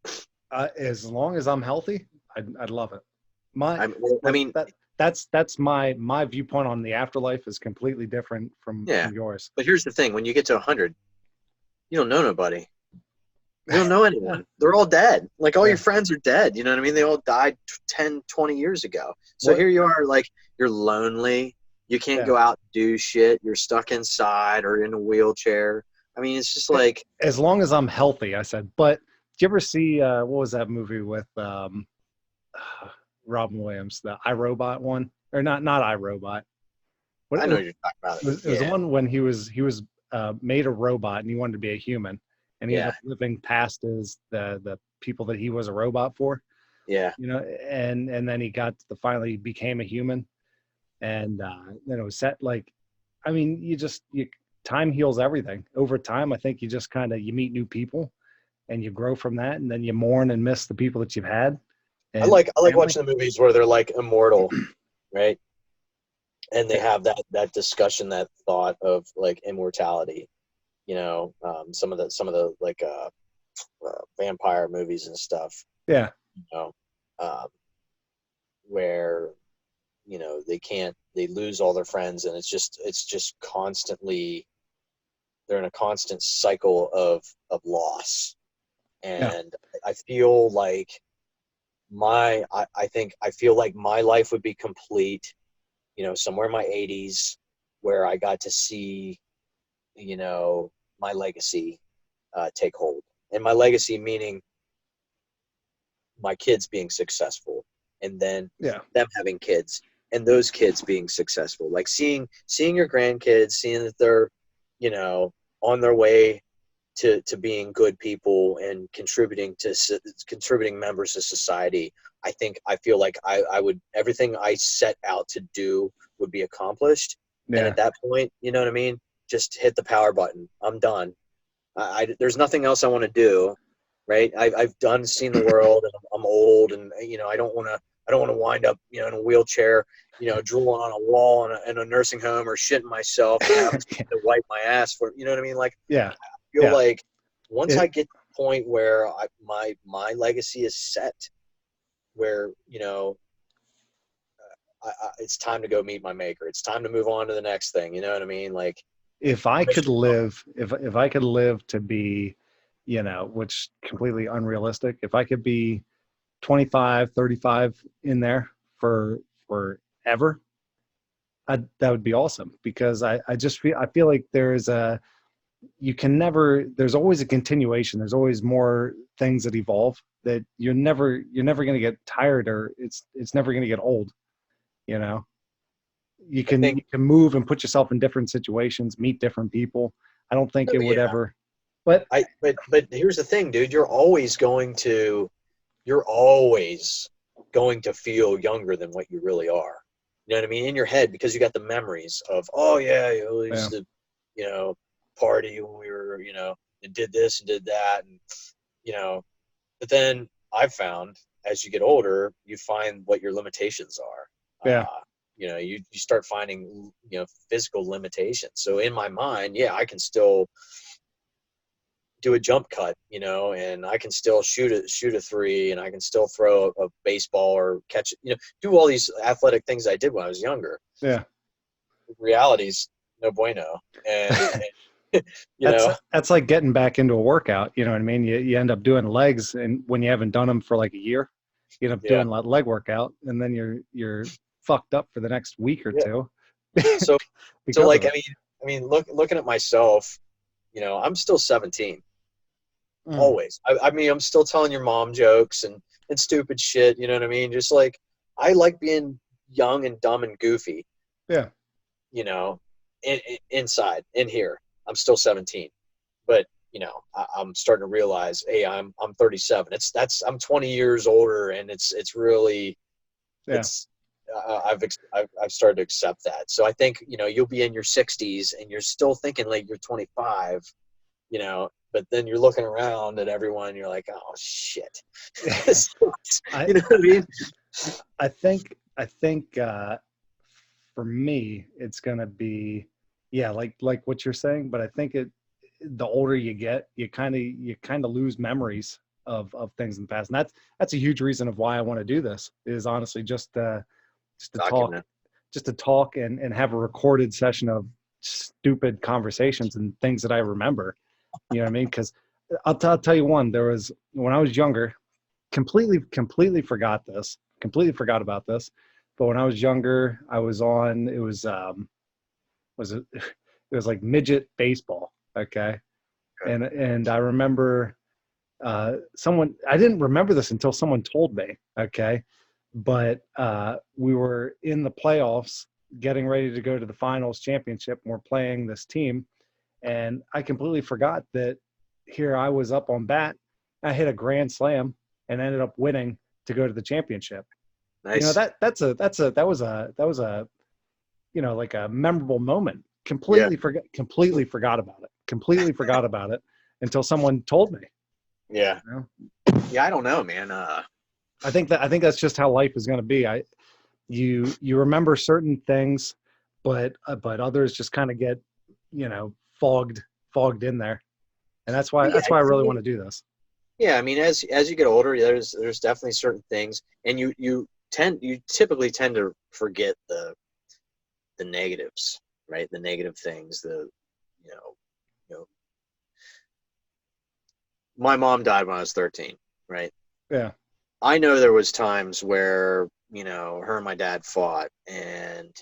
As long as I'm healthy, I'd love it. That's my viewpoint on the afterlife is completely different from yours. But here's the thing: when you get to 100, you don't know nobody. You don't know anyone. They're all dead. Like, all your friends are dead. You know what I mean? They all died 10, 20 years ago. So here you are, like, you're lonely. You can't go out and do shit. You're stuck inside or in a wheelchair. I mean, it's just like... As long as I'm healthy, I said. But did you ever see, what was that movie with Robin Williams, the iRobot one? Or not iRobot. I know what you're talking about. It was the one when he was made a robot and he wanted to be a human. And he ended up living past the people that he was a robot for. Yeah. You know, and then he finally became a human. And then it was set like, I mean, time heals everything. Over time, I think you just you meet new people and you grow from that, and then you mourn and miss the people that you've had. And I like watching the movies where they're like immortal, right? And they have that discussion, that thought of like immortality. You know, some of the like vampire movies and stuff. Yeah. You know, where, you know, they lose all their friends, and it's just constantly, they're in a constant cycle of loss. And I feel like I feel like my life would be complete, you know, somewhere in my 80s, where I got to see, you know, my legacy take hold. And my legacy meaning my kids being successful, and then them having kids, and those kids being successful. Like seeing your grandkids, seeing that they're, you know, on their way to being good people and contributing members of society. I feel like I would, everything I set out to do would be accomplished. And at that point, you know what I mean? Just hit the power button. I'm done. There's nothing else I want to do. Right. I've seen the world, and I'm old, and, you know, I don't want to wind up, you know, in a wheelchair, you know, drooling on a wall in a nursing home, or shitting myself and having to wipe my ass for, you know what I mean? Like, I feel like once I get to the point where my legacy is set, where, you know, it's time to go meet my maker. It's time to move on to the next thing. You know what I mean? Like, if I could live to be, you know, which completely unrealistic, if I could be 25, 35 in there for forever, that would be awesome, because I feel like there's always a continuation. There's always more things that evolve, that you're never going to get tired, or it's never going to get old. You know, you can move and put yourself in different situations, meet different people. I don't think it would ever. But here's the thing, dude. You're always going to feel younger than what you really are. You know what I mean? In your head, because you got the memories of, oh yeah, we used to, you know, party when we were, you know, and did this and did that, and, you know. But then I've found, as you get older, you find what your limitations are. Yeah. You know, you start finding, you know, physical limitations. So in my mind, I can still do a jump cut, you know, and I can still shoot a three, and I can still throw a baseball or catch, you know, do all these athletic things I did when I was younger. Yeah. Reality's no bueno. And you know, that's like getting back into a workout. You know what I mean? You end up doing legs, and when you haven't done them for like a year, you end up doing a leg workout, and then you're fucked up for the next week or two. So like, I mean, looking at myself, you know, I'm still 17. Always. I mean, I'm still telling your mom jokes and stupid shit. You know what I mean? Just like, I like being young and dumb and goofy. Yeah. You know, inside, in here, I'm still 17. But, you know, I'm starting to realize, hey, I'm 37. I'm 20 years older, and it's really, I've started to accept that. So I think, you know, you'll be in your 60s and you're still thinking like you're 25, you know, but then you're looking around at everyone and you're like, oh shit. You know what I mean? I think for me, it's going to be, like what you're saying, but I think the older you get, you kind of lose memories of things in the past. And that's a huge reason of why I want to do this, is honestly just to talk and have a recorded session of stupid conversations and things that I remember. You know what I mean? Because I'll tell you one. There was, when I was younger, completely forgot about this. But when I was younger, I was on, it was like midget baseball. Okay. And I remember I didn't remember this until someone told me. Okay. But we were in the playoffs, getting ready to go to the finals championship, and we're playing this team. And I completely forgot that here I was up on bat. I hit a grand slam and ended up winning to go to the championship. Nice. You know, that was a you know, like a memorable moment. Completely forgot about it until someone told me. Yeah. You know? Yeah, I don't know, man. I think that's just how life is going to be. You remember certain things, but others just kind of get, you know, fogged in there. And that's why I really want to do this. Yeah, I mean, as you get older, there's definitely certain things, and you typically tend to forget the negatives, right? The negative things, you know, my mom died when I was 13, right? Yeah. I know there was times where, you know, her and my dad fought, and,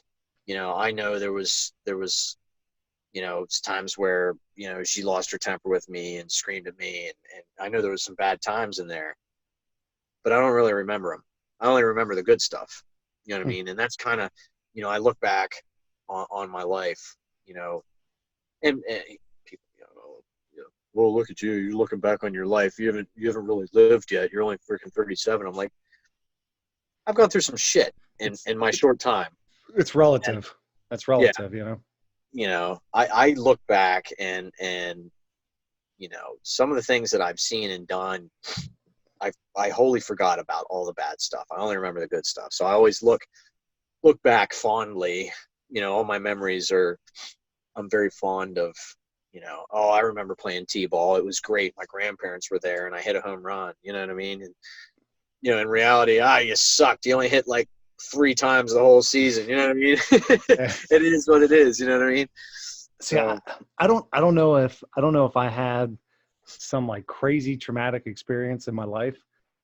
you know, I know there was, you know, times where, you know, she lost her temper with me and screamed at me, and I know there was some bad times in there, but I don't really remember them. I only remember the good stuff. You know what I mean? And that's kind of, you know, I look back on my life, you know, and people, you know, well, look at you. You're looking back on your life. You haven't really lived yet. You're only freaking 37. I'm like, I've gone through some shit in my short time. It's relative. That's relative, yeah. You know. You know, I look back and you know, some of the things that I've seen and done, I wholly forgot about all the bad stuff. I only remember the good stuff. So I always look back fondly. You know, all my memories I'm very fond of, you know, oh, I remember playing T-ball. It was great. My grandparents were there and I hit a home run. You know what I mean? And, you know, in reality, you sucked. You only hit like 3 times the whole season. You know what I mean? It is what it is. You know what I mean? See, I don't know if I had some like crazy traumatic experience in my life,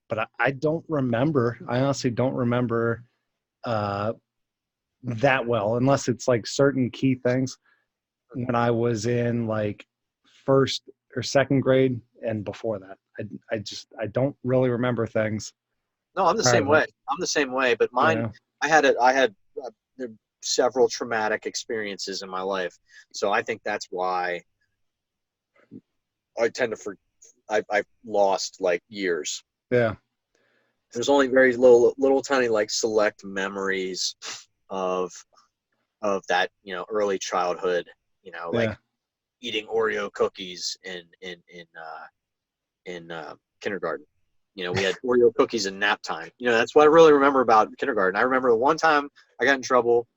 but I don't remember. I honestly don't remember that well, unless it's like certain key things. When I was in like 1st or 2nd grade and before that, I don't really remember things. No, I'm the same way. I'm the same way, but mine, yeah. I had several traumatic experiences in my life, so I think that's why I tend to I've lost like years. Yeah. There's only very little tiny like select memories of that, you know, early childhood, you know, like eating Oreo cookies in kindergarten. You know, we had Oreo cookies in nap time. You know, that's what I really remember about kindergarten. I remember the one time I got in trouble,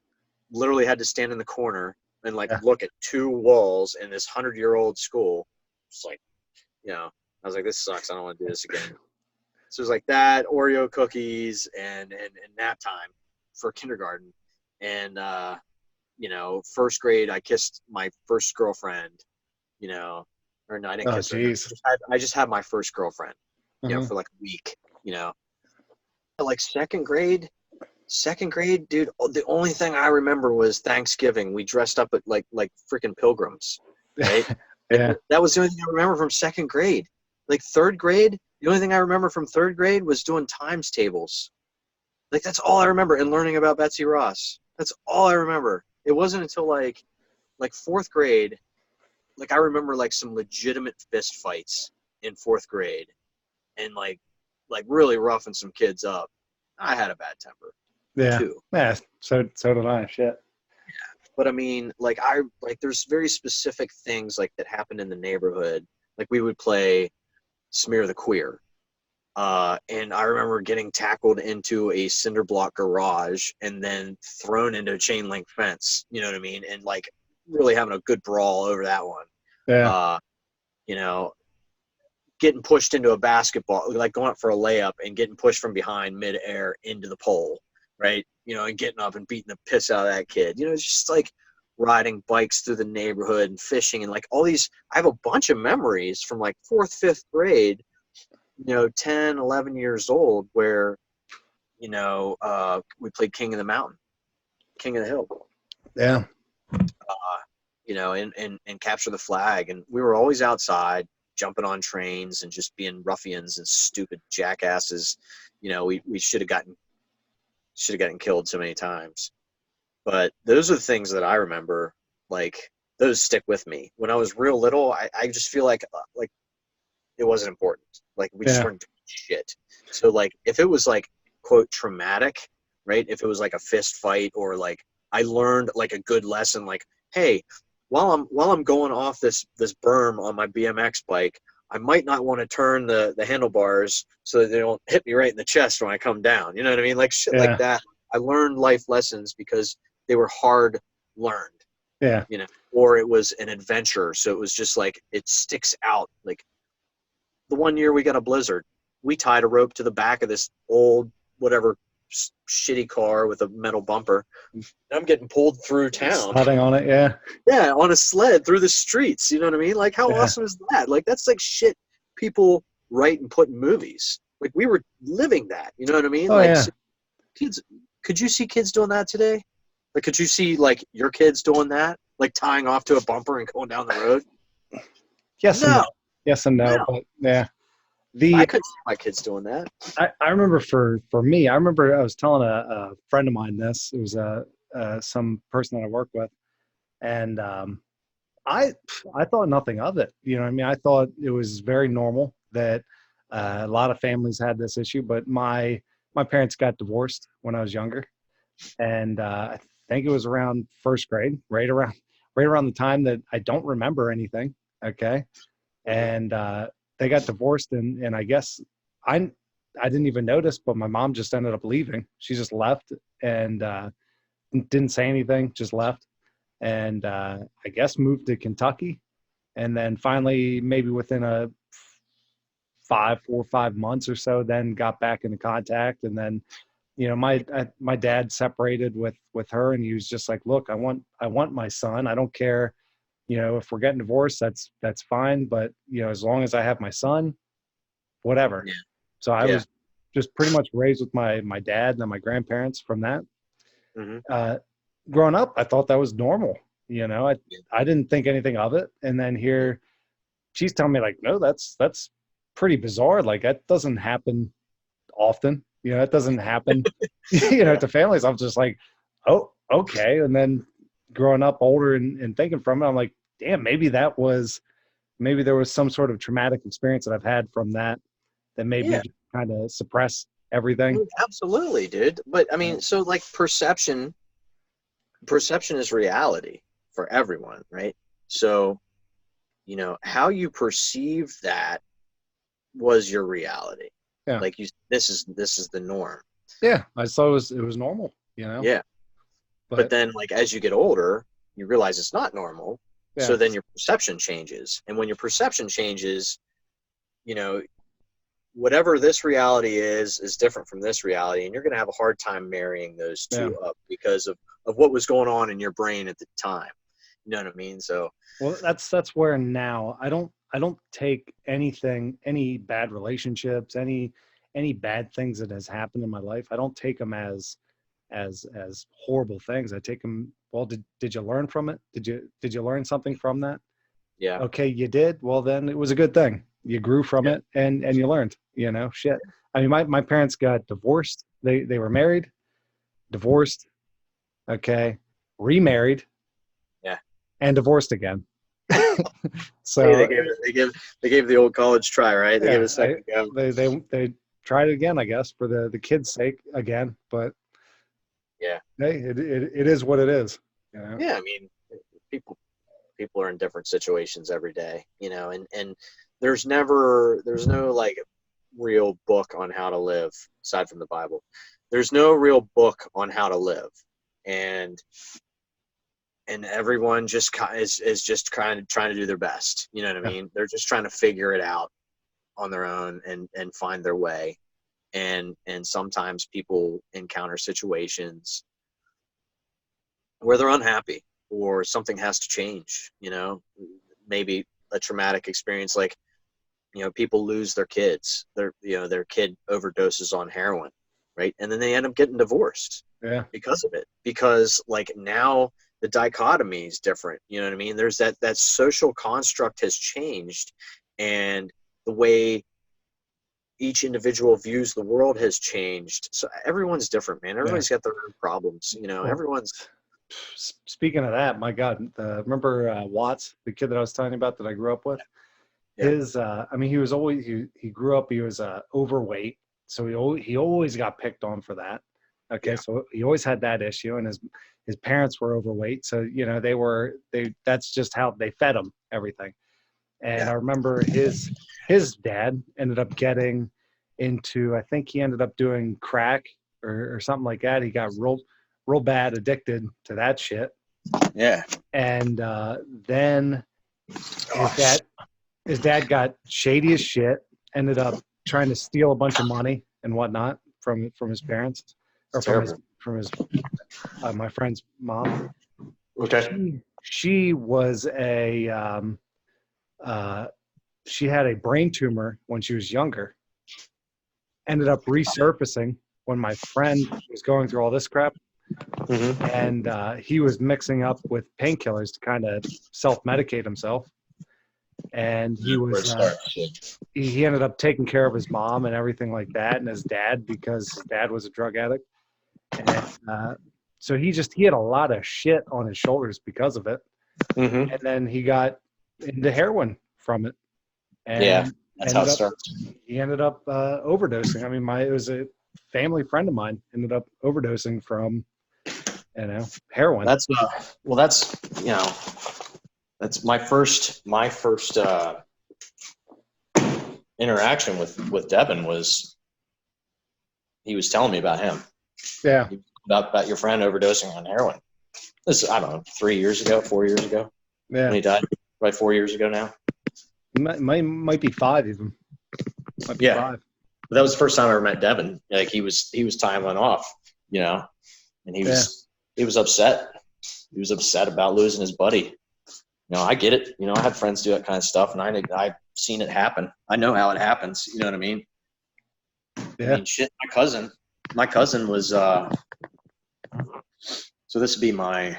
literally had to stand in the corner and like look at 2 walls in this 100-year-old school. It's like, you know, I was like, this sucks. I don't want to do this again. So it was like that, Oreo cookies and nap time for kindergarten. And, you know, 1st grade, I kissed my first girlfriend, you know, or no, I didn't kiss her. I just had my first girlfriend, you know, for like a week, you know. Like 2nd grade, dude, the only thing I remember was Thanksgiving. We dressed up at like freaking pilgrims, right? Yeah. That was the only thing I remember from 2nd grade. Like 3rd grade, the only thing I remember from 3rd grade was doing times tables. Like that's all I remember, and learning about Betsy Ross. That's all I remember. It wasn't until like 4th grade, like I remember like some legitimate fist fights in 4th grade, and like really roughing some kids up. I had a bad temper. Yeah. Too. Yeah. So did I. Shit. Yeah. But I mean, like there's very specific things like that happened in the neighborhood. Like we would play Smear the Queer. And I remember getting tackled into a cinder block garage and then thrown into a chain link fence, you know what I mean? And like really having a good brawl over that one. Yeah. you know, getting pushed into a basketball, like going up for a layup and getting pushed from behind midair into the pole, right? You know, and getting up and beating the piss out of that kid. You know, it's just like riding bikes through the neighborhood and fishing and like all these. I have a bunch of memories from like 4th, 5th grade, you know, 10, 11 years old, where, you know, we played King of the Mountain, King of the Hill. Yeah. You know, and capture the flag. And we were always outside jumping on trains and just being ruffians and stupid jackasses. You know, we should have gotten killed so many times. But those are the things that I remember. Like, those stick with me. When I was real little, I just feel like it wasn't important. Like, we just weren't doing shit. So, like, if it was, like, quote, traumatic, right? If it was, like, a fist fight or, like, I learned, like, a good lesson, like, hey, while I'm going off this berm on my BMX bike, I might not want to turn the handlebars so that they don't hit me right in the chest when I come down. You know what I mean? Like, shit like that. I learned life lessons because they were hard learned. Yeah. You know, or it was an adventure. So it was just like, it sticks out. Like, the one year we got a blizzard, we tied a rope to the back of this old, whatever, shitty car with a metal bumper. And I'm getting pulled through town. Sledding on it, yeah. Yeah, on a sled through the streets. You know what I mean? Like, how awesome is that? Like, that's like shit people write and put in movies. Like, we were living that. You know what I mean? Oh, like, yeah. So kids, could you see kids doing that today? Like, could you see, like, your kids doing that? Like, tying off to a bumper and going down the road? Yes no. And no. Yes and no, but yeah. I couldn't see my kids doing that. I remember for me, I remember I was telling a friend of mine this. It was some person that I work with, and I thought nothing of it. You know what I mean? I thought it was very normal that a lot of families had this issue, but my parents got divorced when I was younger, and I think it was around 1st grade, right around the time that I don't remember anything. Okay, and they got divorced, and I guess I didn't even notice, but my mom just ended up leaving. She just left and didn't say anything, just left, and I guess moved to Kentucky, and then finally, maybe within a 4 or 5 months or so, then got back into contact, and then, you know, my dad separated with her, and he was just like, look, I want my son. I don't care. You know, if we're getting divorced, that's fine. But, you know, as long as I have my son, whatever. Yeah. So I was just pretty much raised with my dad and then my grandparents from that. Mm-hmm. Growing up, I thought that was normal. You know, I didn't think anything of it. And then here she's telling me like, no, that's pretty bizarre. Like, that doesn't happen often. You know, that doesn't happen, you know, to families. I'm just like, oh, okay. And then growing up older and thinking from it, I'm like, damn, maybe there was some sort of traumatic experience that I've had from that made me just kind of suppress everything. Absolutely, dude. But I mean, so like perception is reality for everyone, right? So, you know, how you perceive that was your reality. Yeah. Like, this is the norm. Yeah. I saw it was normal, you know? Yeah. But then, like, as you get older, you realize it's not normal. Yeah. So then your perception changes. And when your perception changes, you know, whatever this reality is different from this reality. And you're going to have a hard time marrying those two up because of what was going on in your brain at the time. You know what I mean? So, well, that's where now I don't take anything, any bad relationships, any bad things that has happened in my life. I don't take them as horrible things. I take them, well, did you learn from it? Did you learn something from that? Yeah. Okay, you did. Well, then it was a good thing. You grew from it and you learned, you know, shit. I mean, my parents got divorced. They were married, divorced, okay, remarried, and divorced again. So hey, they gave the old college try, right? They gave it a second go. They tried it again, I guess, for the kids' sake again. But yeah, hey, it is what it is. You know? Yeah, I mean, people are in different situations every day, you know, and there's no like real book on how to live aside from the Bible. There's no real book on how to live, and and everyone just is just kind of trying to do their best. You know what I mean? They're just trying to figure it out on their own and find their way. And sometimes people encounter situations where they're unhappy or something has to change, you know, maybe a traumatic experience, like, you know, people lose their kids, their kid overdoses on heroin, right? And then they end up getting divorced because of it, because like now the dichotomy is different. You know what I mean? There's that social construct has changed, and the way each individual views the world has changed. So everyone's different, man. Everybody's got their own problems, you know. Well, everyone's. Speaking of that, my God, remember Watts, the kid that I was telling you about that I grew up with? His, I mean, he was always, he grew up, he was overweight. So he always got picked on for that. Okay. So he always had that issue, and his parents were overweight. So, you know, that's just how they fed him everything. And I remember his dad ended up getting into, I think he ended up doing crack or something like that. He got real bad addicted to that shit. Yeah. And then his dad got shady as shit, ended up trying to steal a bunch of money and whatnot from his parents, or from his my friend's mom. Okay. She was she had a brain tumor when she was younger, ended up resurfacing when my friend was going through all this crap. Mm-hmm. And he was mixing up with painkillers to kind of self-medicate himself. And he was he ended up taking care of his mom and everything like that, and his dad, because his dad was a drug addict. And so he had a lot of shit on his shoulders because of it. Mm-hmm. And then he got into heroin from it. And that's how it starts. He ended up overdosing. I mean, it was a family friend of mine ended up overdosing from, you know, heroin. That's you know, that's my first interaction with Devin was, he was telling me about him. Yeah. About your friend overdosing on heroin. This is, I don't know, 4 years ago. Yeah. When he died, right, 4 years ago now. Might be 5 even. Might be 5. But that was the first time I ever met Devin. Like he was tying one off, you know, and he was upset. He was upset about losing his buddy. You know, I get it. You know, I had friends do that kind of stuff, and I've seen it happen. I know how it happens. You know what I mean? Yeah. I mean, shit. My cousin was. So this would be my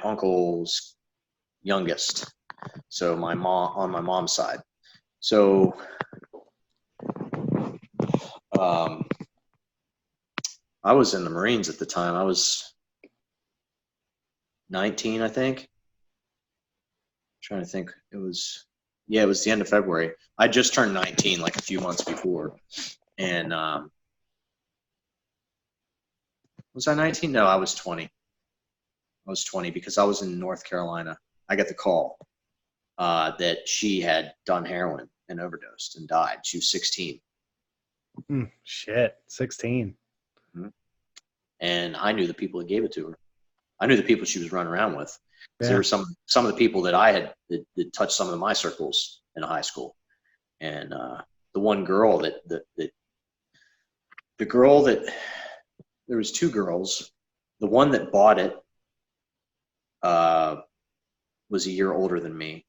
uncle's youngest. So my mom, on my mom's side. So I was in the Marines at the time. I was 19, I think. I'm trying to think. It was the end of February. I just turned 19 like a few months before. And was I 19? No, I was 20. I was 20 because I was in North Carolina. I got the call that she had done heroin and overdosed and died. She was 16. Shit, 16. Mm-hmm. And I knew the people that gave it to her. I knew the people she was running around with. Yeah. There were some of the people that I had that touched some of my circles in high school. And the one girl there was 2 girls. The one that bought it was a year older than me.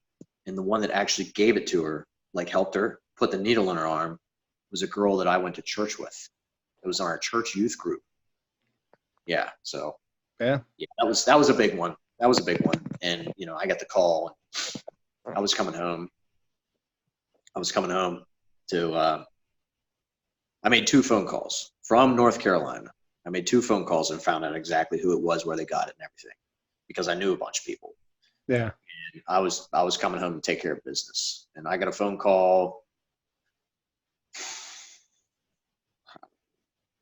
And the one that actually gave it to her, like helped her, put the needle in her arm, was a girl that I went to church with. It was on our church youth group. Yeah. So yeah, that was a big one. That was a big one. And, you know, I got the call. I was coming home. To I made 2 phone calls from North Carolina. I made 2 phone calls and found out exactly who it was, where they got it and everything, because I knew a bunch of people. Yeah. And I was coming home to take care of business, and I got a phone call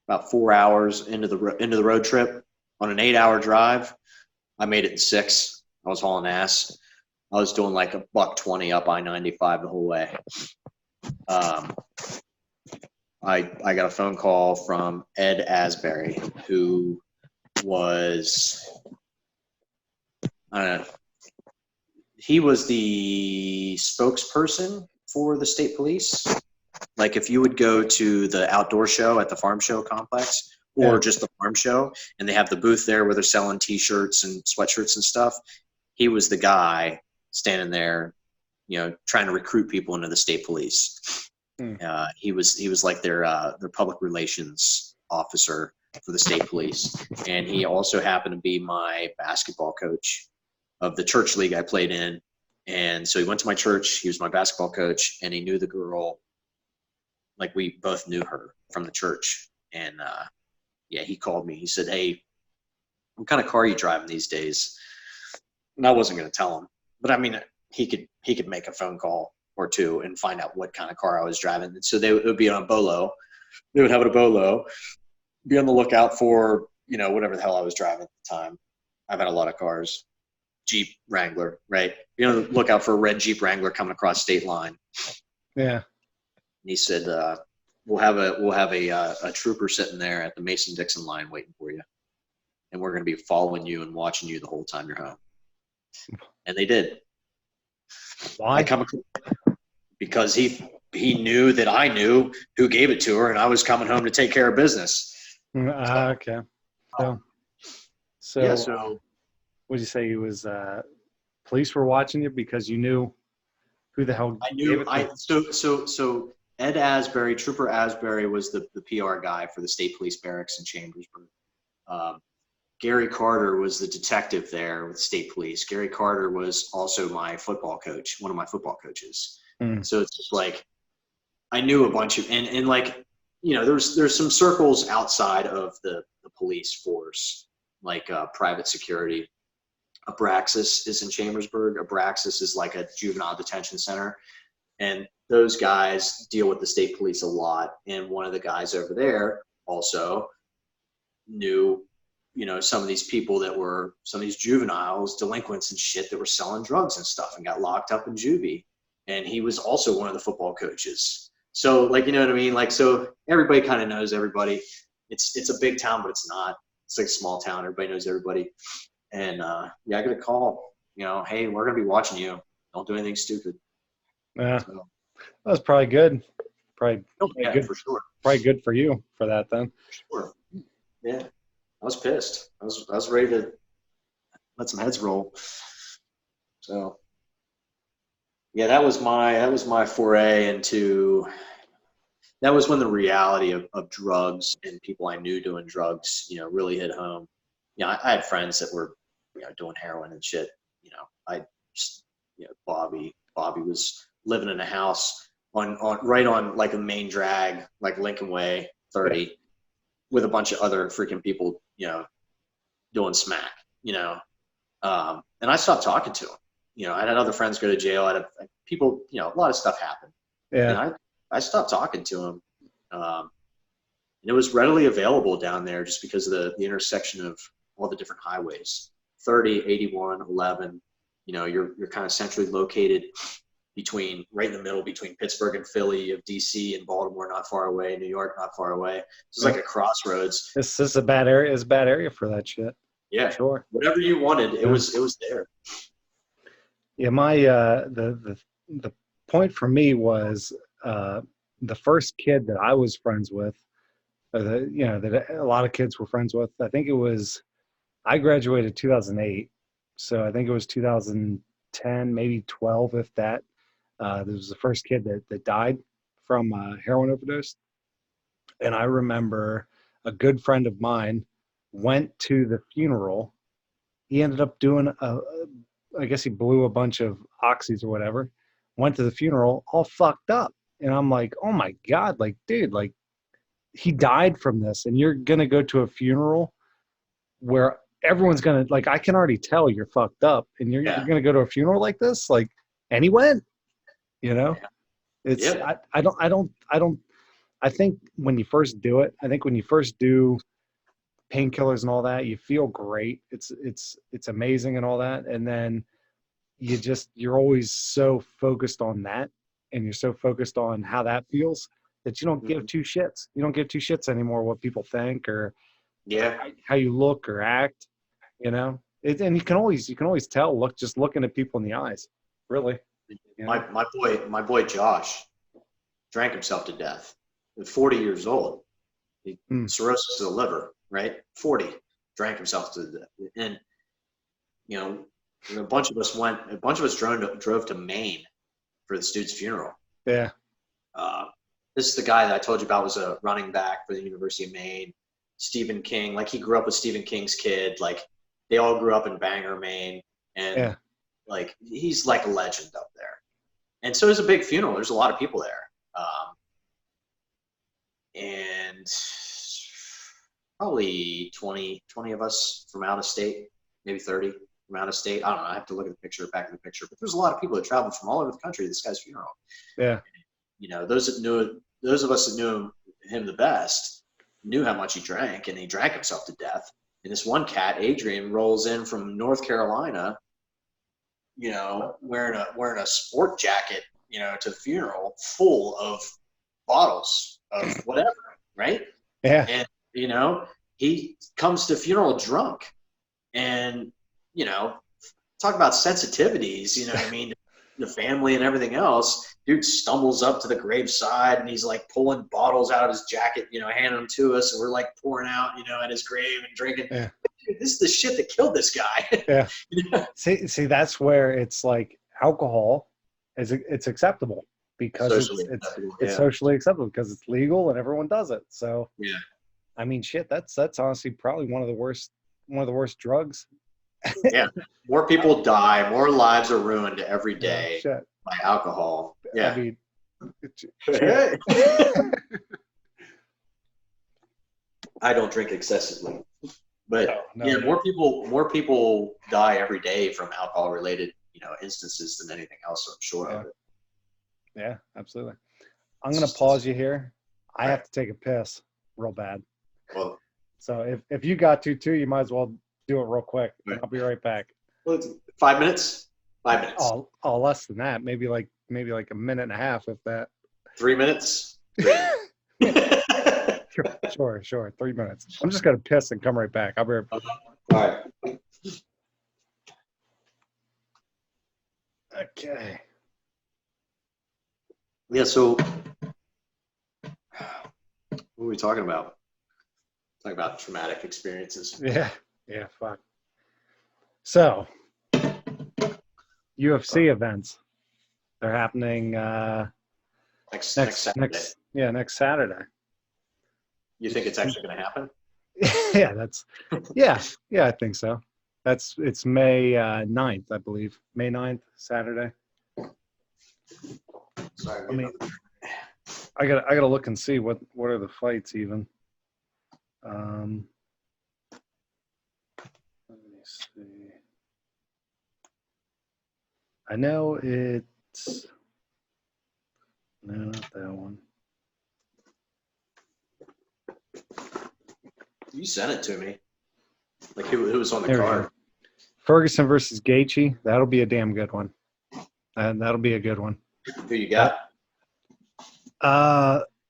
about 4 hours into the road trip on an 8-hour drive. I made it in 6. I was hauling ass. I was doing like $120 up I-95 the whole way. I got a phone call from Ed Asbury, who was he was the spokesperson for the state police. Like if you would go to the outdoor show at the farm show complex or just the farm show, and they have the booth there where they're selling T-shirts and sweatshirts and stuff, he was the guy standing there, trying to recruit people into the state police. He was like their public relations officer for the state police, and he also happened to be my basketball coach of the church league I played in. And so he went to my church. He was my basketball coach, and he knew the girl. Like we both knew her from the church. And he called me. He said, "Hey, what kind of car are you driving these days?" And I wasn't going to tell him, but I mean, he could make a phone call or two and find out what kind of car I was driving. And so it would be on a Bolo. They would have it a Bolo. Be on the lookout for, whatever the hell I was driving at the time. I've had a lot of cars. Jeep Wrangler, right? Be on the lookout for a red Jeep Wrangler coming across state line. Yeah. And he said, we'll have a trooper sitting there at the Mason-Dixon line waiting for you. And we're going to be following you and watching you the whole time you're home. And they did. Why? Because he knew that I knew who gave it to her, and I was coming home to take care of business. Okay. So what did you say? He was police were watching you because you knew who the hell gave it to? So Ed Asbury, Trooper Asbury, was the PR guy for the state police barracks in Chambersburg. Gary Carter was the detective there with state police. Gary Carter was also my football coach, one of my football coaches. So it's just like I knew a bunch of and like there's some circles outside of the police force, like private security. Abraxas is in Chambersburg. Abraxas is like a juvenile detention center, and those guys deal with the state police a lot. And one of the guys over there also knew some of these people that were some of these juveniles, delinquents and shit that were selling drugs and stuff and got locked up in juvie. And he was also one of the football coaches. So like, you know what I mean? Like, so everybody kind of knows everybody. It's a big town, but it's not. It's like a small town. Everybody knows everybody. And I got a call, hey, we're going to be watching you. Don't do anything stupid. Yeah. So, that was probably good. Probably good for sure. Probably good for you for that then. For sure. Yeah. I was pissed. I was ready to let some heads roll. So yeah, that was my foray into. That was when the reality of drugs and people I knew doing drugs, really hit home. I had friends that were, doing heroin and shit. Bobby was living in a house on right on like a main drag, like Lincoln Way 30, with a bunch of other freaking people, doing smack, and I stopped talking to him. I had other friends go to jail. I had people, a lot of stuff happened. Yeah. And I stopped talking to him. And it was readily available down there just because of the intersection of all the different highways, 30, 81, 11, you're kind of centrally located right in the middle between Pittsburgh and Philly. You have DC and Baltimore not far away, New York not far away. It's like a crossroads. This is a bad area. It's a bad area for that shit. Yeah, sure. Whatever you wanted, it was there. Yeah, my the point for me was the first kid that I was friends with, that a lot of kids were friends with. I think I graduated 2008, so I think it was 2010, maybe 12, if that. This was the first kid that died from heroin overdose. And I remember a good friend of mine went to the funeral. He ended up doing I guess he blew a bunch of oxys or whatever, went to the funeral all fucked up. And I'm like, oh my God, like, dude, like he died from this. And you're going to go to a funeral where everyone's going to, like, I can already tell you're fucked up and you're going to go to a funeral like this. Like, and he went, it's, I think when you first do it, when you first do painkillers and all that, you feel great. It's amazing and all that. And then you're always so focused on that, and you're so focused on how that feels that you don't give two shits. You don't give two shits anymore what people think or how you look or act, And you can always tell, just looking at people in the eyes, really. You know? My boy Josh drank himself to death at 40 years old. Cirrhosis of the liver, right? 40, drank himself to death. And, you know, a bunch of us drove to Maine for this dude's funeral. Yeah. This is the guy that I told you about, was a running back for the University of Maine. Stephen King, like he grew up with Stephen King's kid. Like they all grew up in Bangor, Maine. And like, he's like a legend up there. And so it was a big funeral. There's a lot of people there. And probably 20 of us from out of state, maybe 30 from out of state. I don't know. I have to look at the picture, back of the picture. But there's a lot of people that traveled from all over the country to this guy's funeral. Yeah. You know, those of us that knew him the best knew how much he drank, and he drank himself to death. And this one cat, Adrian, rolls in from North Carolina, you know, wearing a sport jacket, you know, to the funeral, full of bottles of whatever, right? Yeah. And, you know, he comes to funeral drunk, and, you know, talk about sensitivities, you know what I mean? The family and everything else. Dude stumbles up to the graveside, and he's like pulling bottles out of his jacket, you know, handing them to us, and we're like pouring out, you know, at his grave and drinking. Yeah. Dude, this is the shit that killed this guy. Yeah. You know? See, that's where it's like alcohol it's acceptable because it's socially acceptable because it's legal and everyone does it. So yeah, I mean, shit, that's honestly probably one of the worst drugs. Yeah, more people die, more lives are ruined every day by alcohol. Yeah, I mean, I don't drink excessively, but no. more people die every day from alcohol related, you know, instances than anything else. I'm sure of it. Yeah, absolutely. I'm gonna pause you here. I have to take a piss real bad. Well, so if you got to too, you might as well do it real quick. Right. I'll be right back. Well, 5 minutes. 5 minutes. Oh, less than that. Maybe like a minute and a half, if that. 3 minutes. Sure. 3 minutes. I'm just gonna piss and come right back. I'll be right back. All right. Okay. Yeah. So, what are we talking about? Talking about traumatic experiences. Yeah. Fuck. So, UFC events. They're happening next Saturday. Next Saturday. You think it's actually going to happen? Yeah, I think so. It's May 9th, I believe. May 9th, Saturday. Sorry. I gotta look and see what are the fights even. Let me see. I know it's no, not that one. You sent it to me. Like who was on the card? Ferguson versus Gaethje. That'll be a damn good one. And that'll be a good one. Who you got?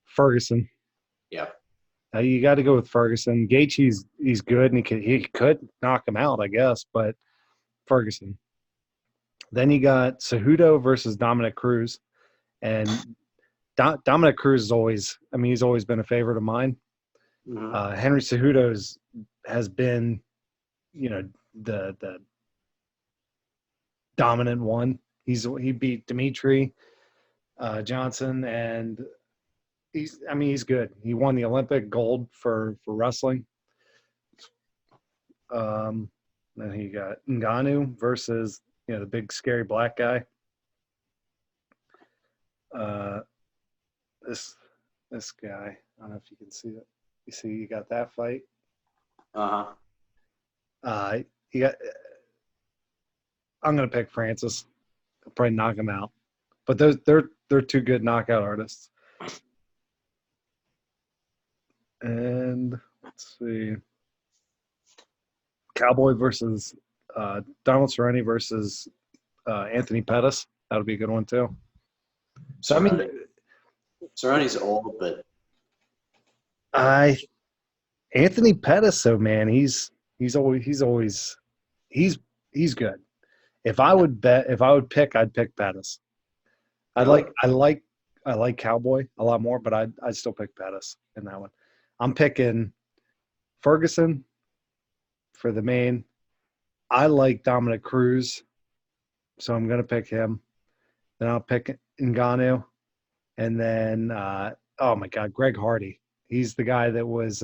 Ferguson. Yeah. You got to go with Ferguson. Gaethje's he's good, and he could knock him out, I guess, but Ferguson. Then you got Cejudo versus Dominic Cruz, and Dominic Cruz is always been a favorite of mine. Mm-hmm. Henry Cejudo has been, the dominant one. He beat Dimitri Johnson, and he's good. He won the Olympic gold for wrestling. Then he got Ngannou versus the big scary black guy. This guy. I don't know if you can see it. You see, you got that fight. You got. I'm gonna pick Francis. I'll probably knock him out. But they're two good knockout artists. And let's see. Cowboy versus Donald Cerrone versus Anthony Pettis. That'll be a good one too. So Cerrone's old, but Anthony Pettis, so man, he's always he's good. If I would pick, I'd pick Pettis. I like Cowboy a lot more, but I'd still pick Pettis in that one. I'm picking Ferguson for the main. I like Dominic Cruz, so I'm gonna pick him. Then I'll pick Ngannou, and then oh my God, Greg Hardy. He's the guy that was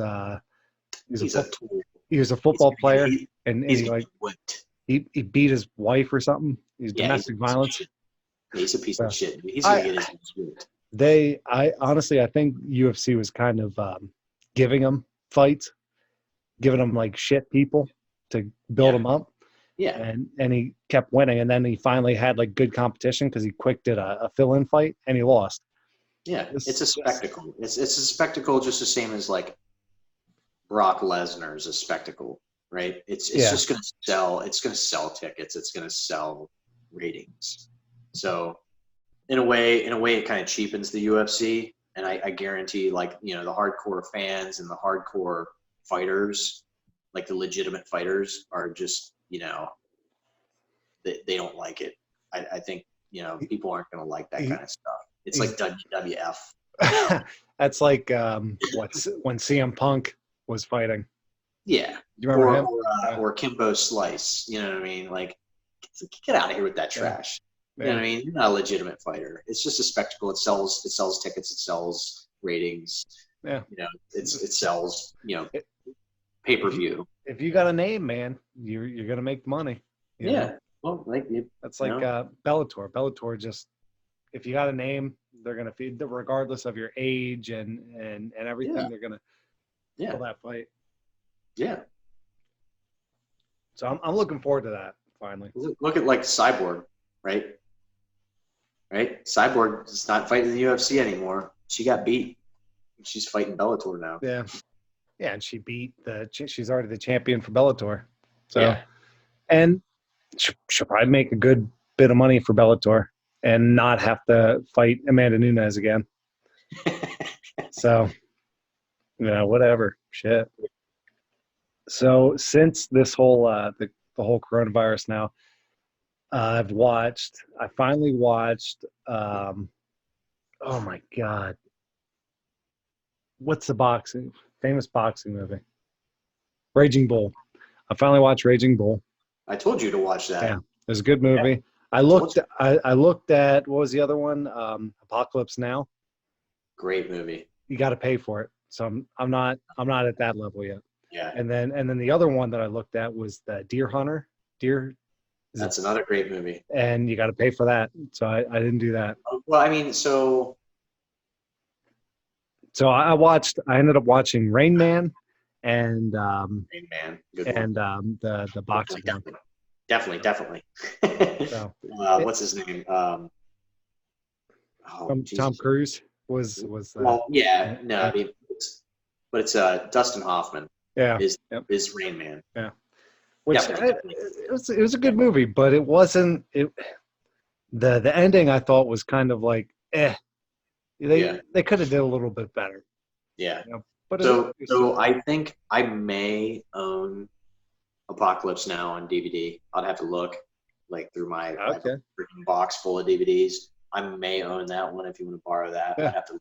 he was a football player, and he beat his wife or something. He's domestic violence. He's a piece of shit. He's gonna get his screwed. I honestly think UFC was kind of giving him fights, giving him like shit people to build him up. Yeah. And he kept winning, and then he finally had like good competition because he did a fill-in fight and he lost. Yeah, it's a spectacle. It's a spectacle just the same as like Brock Lesnar is a spectacle, right? It's just gonna sell. It's gonna sell tickets. It's gonna sell ratings. So in a way, it kind of cheapens the UFC, and I guarantee, like, the hardcore fans and the hardcore fighters, like the legitimate fighters, are just they don't like it. I think people aren't going to like that kind of stuff. It's like WWF. That's like when CM Punk was fighting. Yeah, you remember him? Or Kimbo Slice. You know what I mean? Like, get out of here with that trash. You know what I mean? You're not a legitimate fighter. It's just a spectacle. It sells tickets. It sells ratings. Yeah. It sells, pay-per-view. If you got a name, man, you're going to make money. You know? Well, that's like Bellator. Bellator, just, if you got a name, they're going to feed regardless of your age and everything. Yeah. They're going to fill that fight. Yeah. So I'm looking forward to that finally. Look at like Cyborg, right? Right? Cyborg is not fighting in the UFC anymore. She got beat. She's fighting Bellator now. Yeah. Yeah, and she beat she's already the champion for Bellator. So, and she'll probably make a good bit of money for Bellator and not have to fight Amanda Nunes again. So, whatever. Shit. So since this whole the whole coronavirus now, I finally watched oh my God, what's the famous boxing movie? Raging Bull. I finally watched Raging Bull. I told you to watch that. Yeah, it was a good movie. Yeah. I looked at what was the other one? Apocalypse Now. Great movie. You got to pay for it. So I'm not at that level yet. Yeah. And then the other one that I looked at was the Deer Hunter. That's another great movie. And you got to pay for that. So I didn't do that. Well, I mean, so I ended up watching Rain Man and the boxing one. Definitely. So, what's his name? Tom Cruise was well, yeah, no, I mean, it's Dustin Hoffman. Yeah, is Rain Man. Yeah, which it was a good movie, but it wasn't. The ending I thought was kind of like They could have did a little bit better. Yeah. But so I think I may own Apocalypse Now on DVD. I'd have to look through my freaking box full of DVDs. I may own that one if you want to borrow that. Yeah. I'd have to.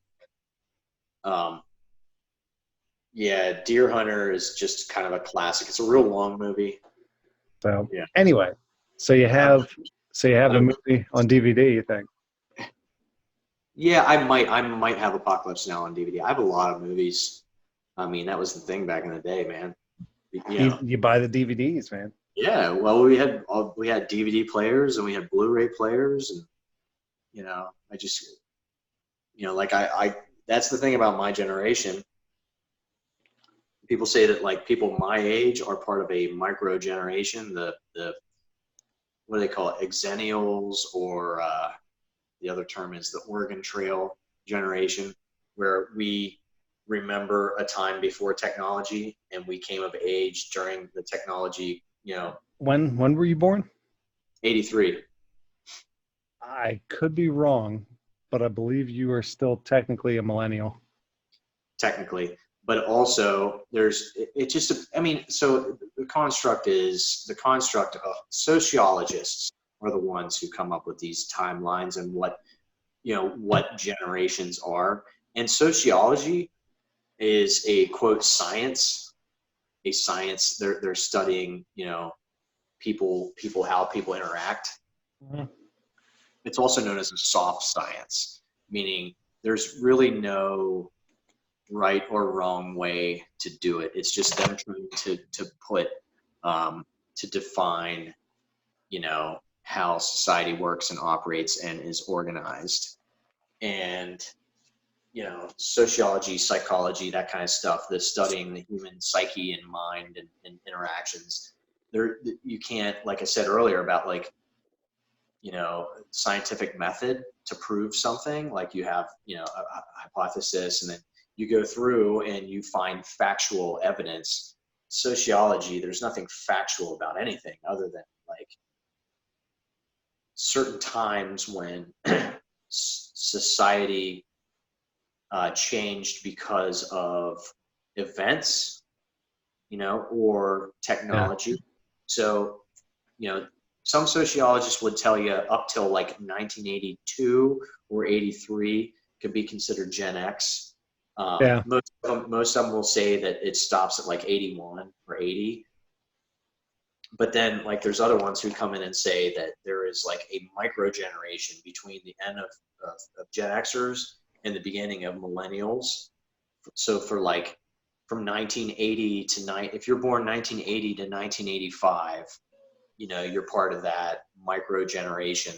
Deer Hunter is just kind of a classic. It's a real long movie. So anyway, so you have the movie on DVD, you think? Yeah, I might have Apocalypse Now on DVD. I have a lot of movies. I mean, that was the thing back in the day, man. You buy the DVDs, man. Yeah, well, we had DVD players and we had Blu-ray players, and I just I that's the thing about my generation. People say that people my age are part of a micro generation, the what do they call it, Exennials, or the other term is the Oregon Trail generation, where we remember a time before technology and we came of age during the technology. When were you born? 83. I could be wrong, but I believe you are still technically a millennial. Technically. but also it just, I mean, so the construct of sociologists are the ones who come up with these timelines and what generations are. And sociology is a quote science. They're studying, people, how people interact. Mm-hmm. It's also known as a soft science, meaning there's really no right or wrong way to do it. It's just them trying to put to define, how society works and operates and is organized. And sociology, psychology, that kind of stuff, the studying the human psyche and mind and interactions. You can't, like I said earlier about scientific method to prove something. Like you have, a hypothesis, and then you go through and you find factual evidence. Sociology, there's nothing factual about anything other than like certain times when society changed because of events, or technology. Yeah. So, some sociologists would tell you up till like 1982 or 83 could be considered Gen X. Most of them will say that it stops at like 81 or 80. But then like there's other ones who come in and say that there is like a micro generation between the end of Gen Xers and the beginning of millennials. So for like from 1980 to if you're born 1980 to 1985, you're part of that micro generation,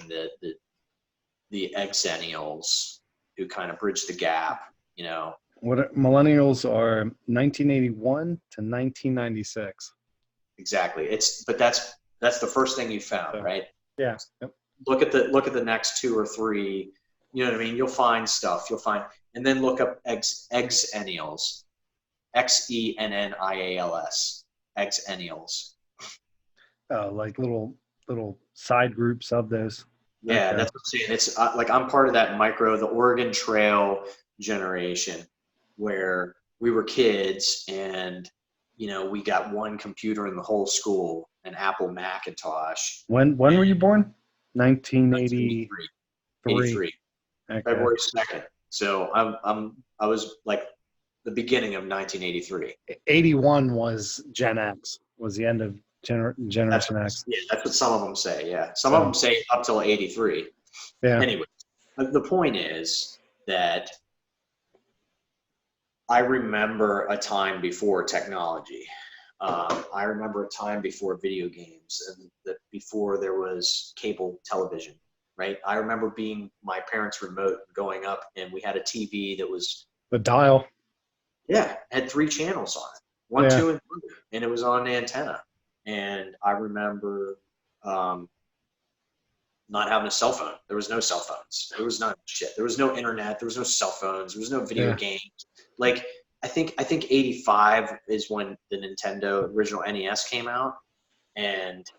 the exennials who kind of bridge the gap, What millennials are 1981 to 1996. Exactly. But that's the first thing you found, right? Yeah. Yep. Look at the next two or three, you know what I mean? You'll find stuff. And then look up exennials, XENNIALS, exennials. Oh, like little side groups of those. Yeah, okay. That's what I'm saying. It's like I'm part of that the Oregon Trail generation, where we were kids and we got one computer in the whole school, an Apple Macintosh. When were you born? 1983. 83. Okay. February 2nd. So I was like the beginning of 1983. 81 was Gen X. Was the end of Generation X. Yeah, that's what some of them say. Yeah, some of them say up till 83. Yeah. Anyway, the point is that I remember a time before technology. I remember a time before video games, and that before there was cable television, right? I remember being my parents' remote, going up, and we had a TV that was the dial. Yeah, had 3 channels on it, 1, 2, and 3, and it was on an antenna. And I remember not having a cell phone. There was no cell phones. There was none of shit. There was no internet. There was no cell phones. There was no video games. Like I think 85 is when the Nintendo original NES came out, and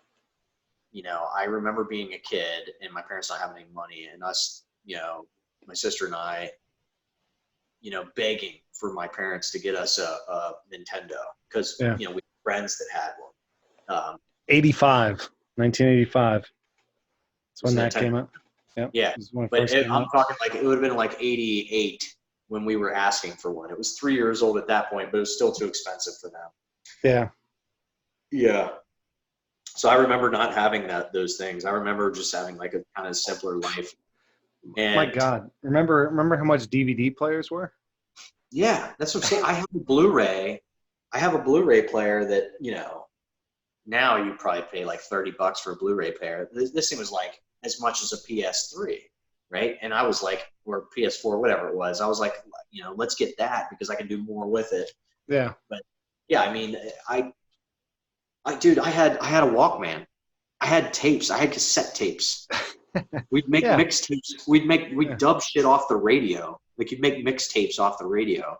I remember being a kid and my parents not having any money, and us, my sister and I, begging for my parents to get us a Nintendo because we had friends that had one. 1985. That's when that came out. Yep. Yeah, but I'm talking like it would have been like 88 when we were asking for one. It was 3 years old at that point, but it was still too expensive for them. Yeah. Yeah. So I remember not having those things. I remember just having like a kind of simpler life. And my God, remember how much DVD players were? Yeah, that's what I'm saying. I have a Blu-ray player that, now you probably pay like $30 for a Blu-ray player. This thing was like as much as a PS3, right? And I was like, or PS4, whatever it was. I was like, let's get that because I can do more with it. Yeah. But yeah, I mean, dude, I had a Walkman. I had tapes. I had cassette tapes. We'd make mixtapes. We'd dub shit off the radio. Like you'd make mixtapes off the radio.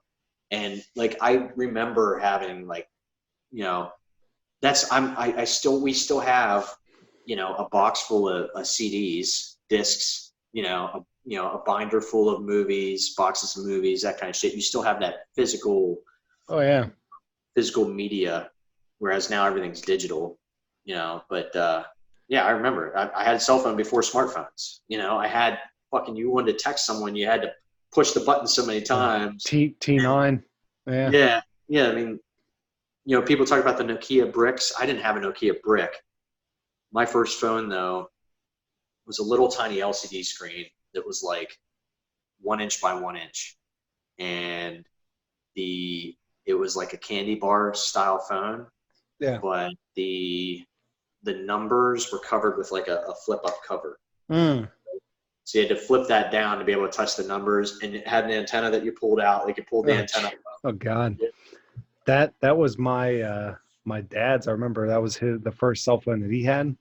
And like, I remember having like, we still have, a box full of CDs, discs, a binder full of movies, boxes of movies, that kind of shit. You still have that physical Oh yeah. physical media, whereas now everything's digital, you know. But yeah, I remember I had a cell phone before smartphones. You know, I had fucking, you wanted to text someone, you had to push the button so many times. T9. Yeah. Yeah. Yeah. I mean, you know, people talk about the Nokia bricks. I didn't have a Nokia brick. My first phone, though, was a little tiny LCD screen that was like 1 inch by 1 inch. And it was like a candy bar style phone. Yeah. But the numbers were covered with like a flip up cover. So you had to flip that down to be able to touch the numbers, and it had an antenna that you pulled out. Like you pulled the antenna up. Oh God. That was my my dad's. I remember that was the first cell phone that he had.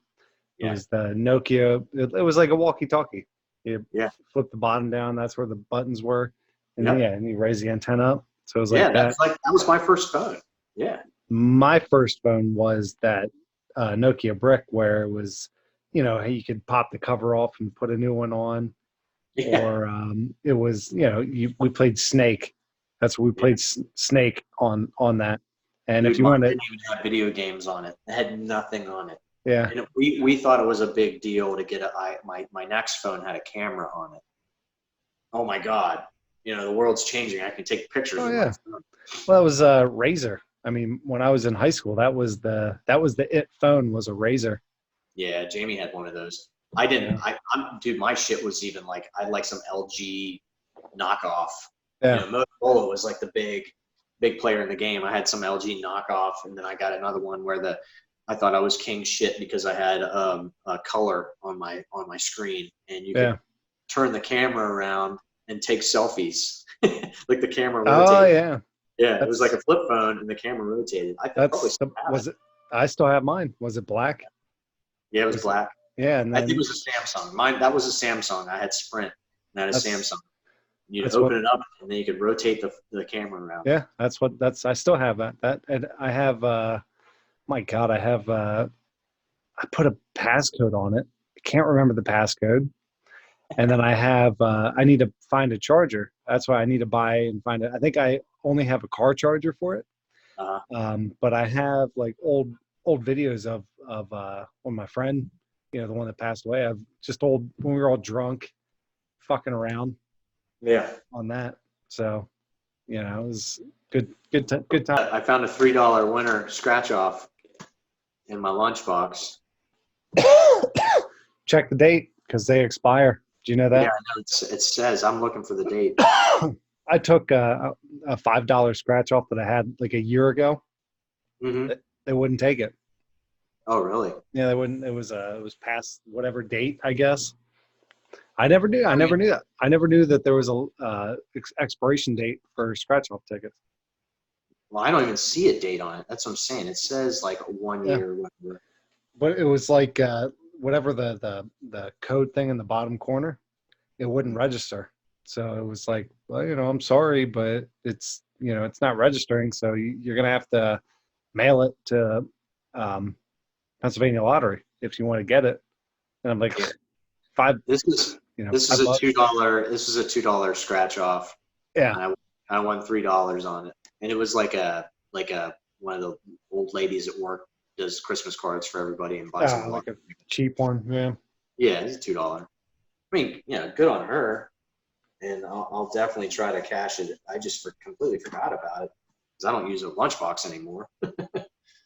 It was the Nokia. It was like a walkie-talkie. You flip the bottom down. That's where the buttons were, and and you raise the antenna up. So it was like that. That was my first phone. Yeah. My first phone was that Nokia brick, where it was, you know, you could pop the cover off and put a new one on, or it was, you know, we played Snake. That's what we played Snake on that. And Dude, if you want to, didn't even have video games on it. It had nothing on it. Yeah. And we thought it was a big deal to get my next phone had a camera on it. Oh my God. You know, the world's changing. I can take pictures. Oh yeah. Well, it was a Razor. I mean, when I was in high school, that was the it phone was a Razor. Yeah, Jamie had one of those. I didn't. Dude, my shit was even like, I had like some LG knockoff. Yeah. You know, Motorola was like the big player in the game. I had some LG knockoff, and then I got another one where I thought I was king shit because I had a color on my screen, and you could turn the camera around and take selfies. Like the camera rotated. Oh yeah. Yeah, it was like a flip phone, and the camera rotated. I still have mine. Was it black? Yeah, it was black. Yeah, and I think it was a Samsung. That was a Samsung. I had Sprint, and I had a Samsung. You'd open it up, and then you could rotate the camera around. Yeah, I still have that. And I have, my God, I put a passcode on it. I can't remember the passcode. And then I need to find a charger. That's why I need to buy and find it. I think I only have a car charger for it. But I have like old videos of when my friend, you know, the one that passed away, I've just when we were all drunk, fucking around. Yeah. On that. So, you know, it was good time. I found a $3 winner scratch off in my lunchbox. Check the date because they expire. Do you know that? Yeah, I know. It says, I'm looking for the date. I took a $5 scratch off that I had like a year ago. Mm-hmm. They wouldn't take it. Oh, really? Yeah, they wouldn't. It was past whatever date, I guess. I never knew that. I never knew that there was a expiration date for scratch off tickets. Well, I don't even see a date on it. That's what I'm saying. It says like 1 year or whatever. But it was like whatever the code thing in the bottom corner, it wouldn't register. So it was like, well, you know, I'm sorry, but it's, you know, it's not registering. So you're gonna have to mail it to Pennsylvania Lottery if you want to get it. And I'm like, This is a $2. This is a $2 scratch off. Yeah. I won $3 on it, and it was like one of the old ladies at work does Christmas cards for everybody and buys them. Like a cheap one. Yeah. Yeah, it's $2. I mean, you know, good on her, and I'll definitely try to cash it. I just completely forgot about it because I don't use a lunchbox anymore.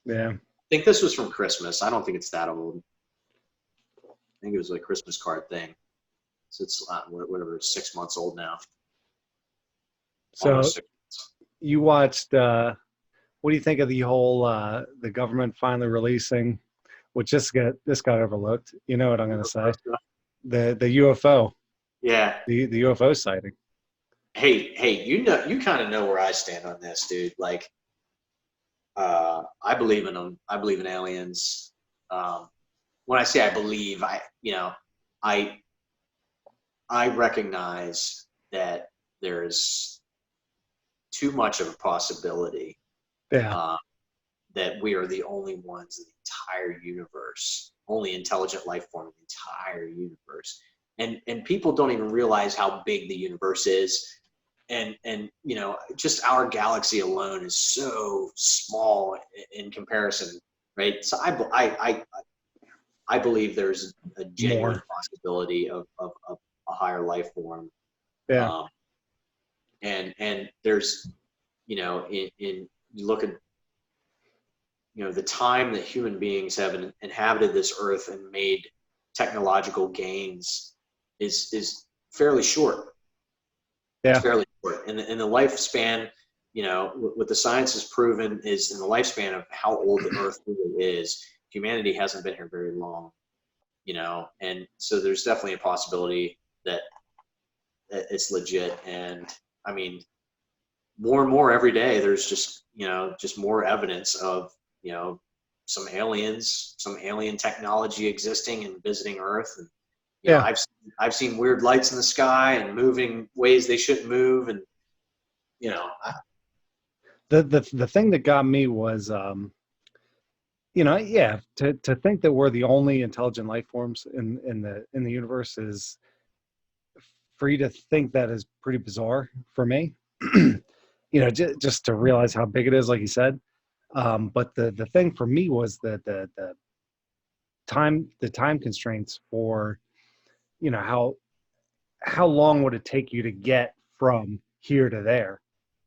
Yeah. I think this was from Christmas. I don't think it's that old. I think it was like a Christmas card thing. So it's whatever, 6 months old now. So you watched, what do you think of the whole, the government finally releasing, which this got overlooked. You know what I'm going to say? The UFO. Yeah. The UFO sighting. Hey, you kind of know where I stand on this, dude. Like, I believe in them. I believe in aliens. When I say I believe, I recognize that there's too much of a possibility that we are the only ones in the entire universe, only intelligent life form in the entire universe. And people don't even realize how big the universe is. and you know, just our galaxy alone is so small in comparison, right? So I believe there's a genuine possibility of a higher life form. Yeah. And there's, you know, in you look at, you know, the time that human beings have inhabited this earth and made technological gains is fairly short. Yeah. It's fairly short. And the lifespan, you know, what the science has proven is in the lifespan of how old the earth really is, humanity hasn't been here very long, you know, and so there's definitely a possibility that it's legit. And I mean, more and more every day, there's just, you know, just more evidence of, you know, some aliens, some alien technology existing and visiting Earth. And, you know, I've seen weird lights in the sky and moving ways they shouldn't move. And, you know, the thing that got me was, you know, yeah, to think that we're the only intelligent life forms in the universe is, for you to think that is pretty bizarre for me. You know, just to realize how big it is, like you said. But the thing for me was the time constraints for, you know, how long would it take you to get from here to there?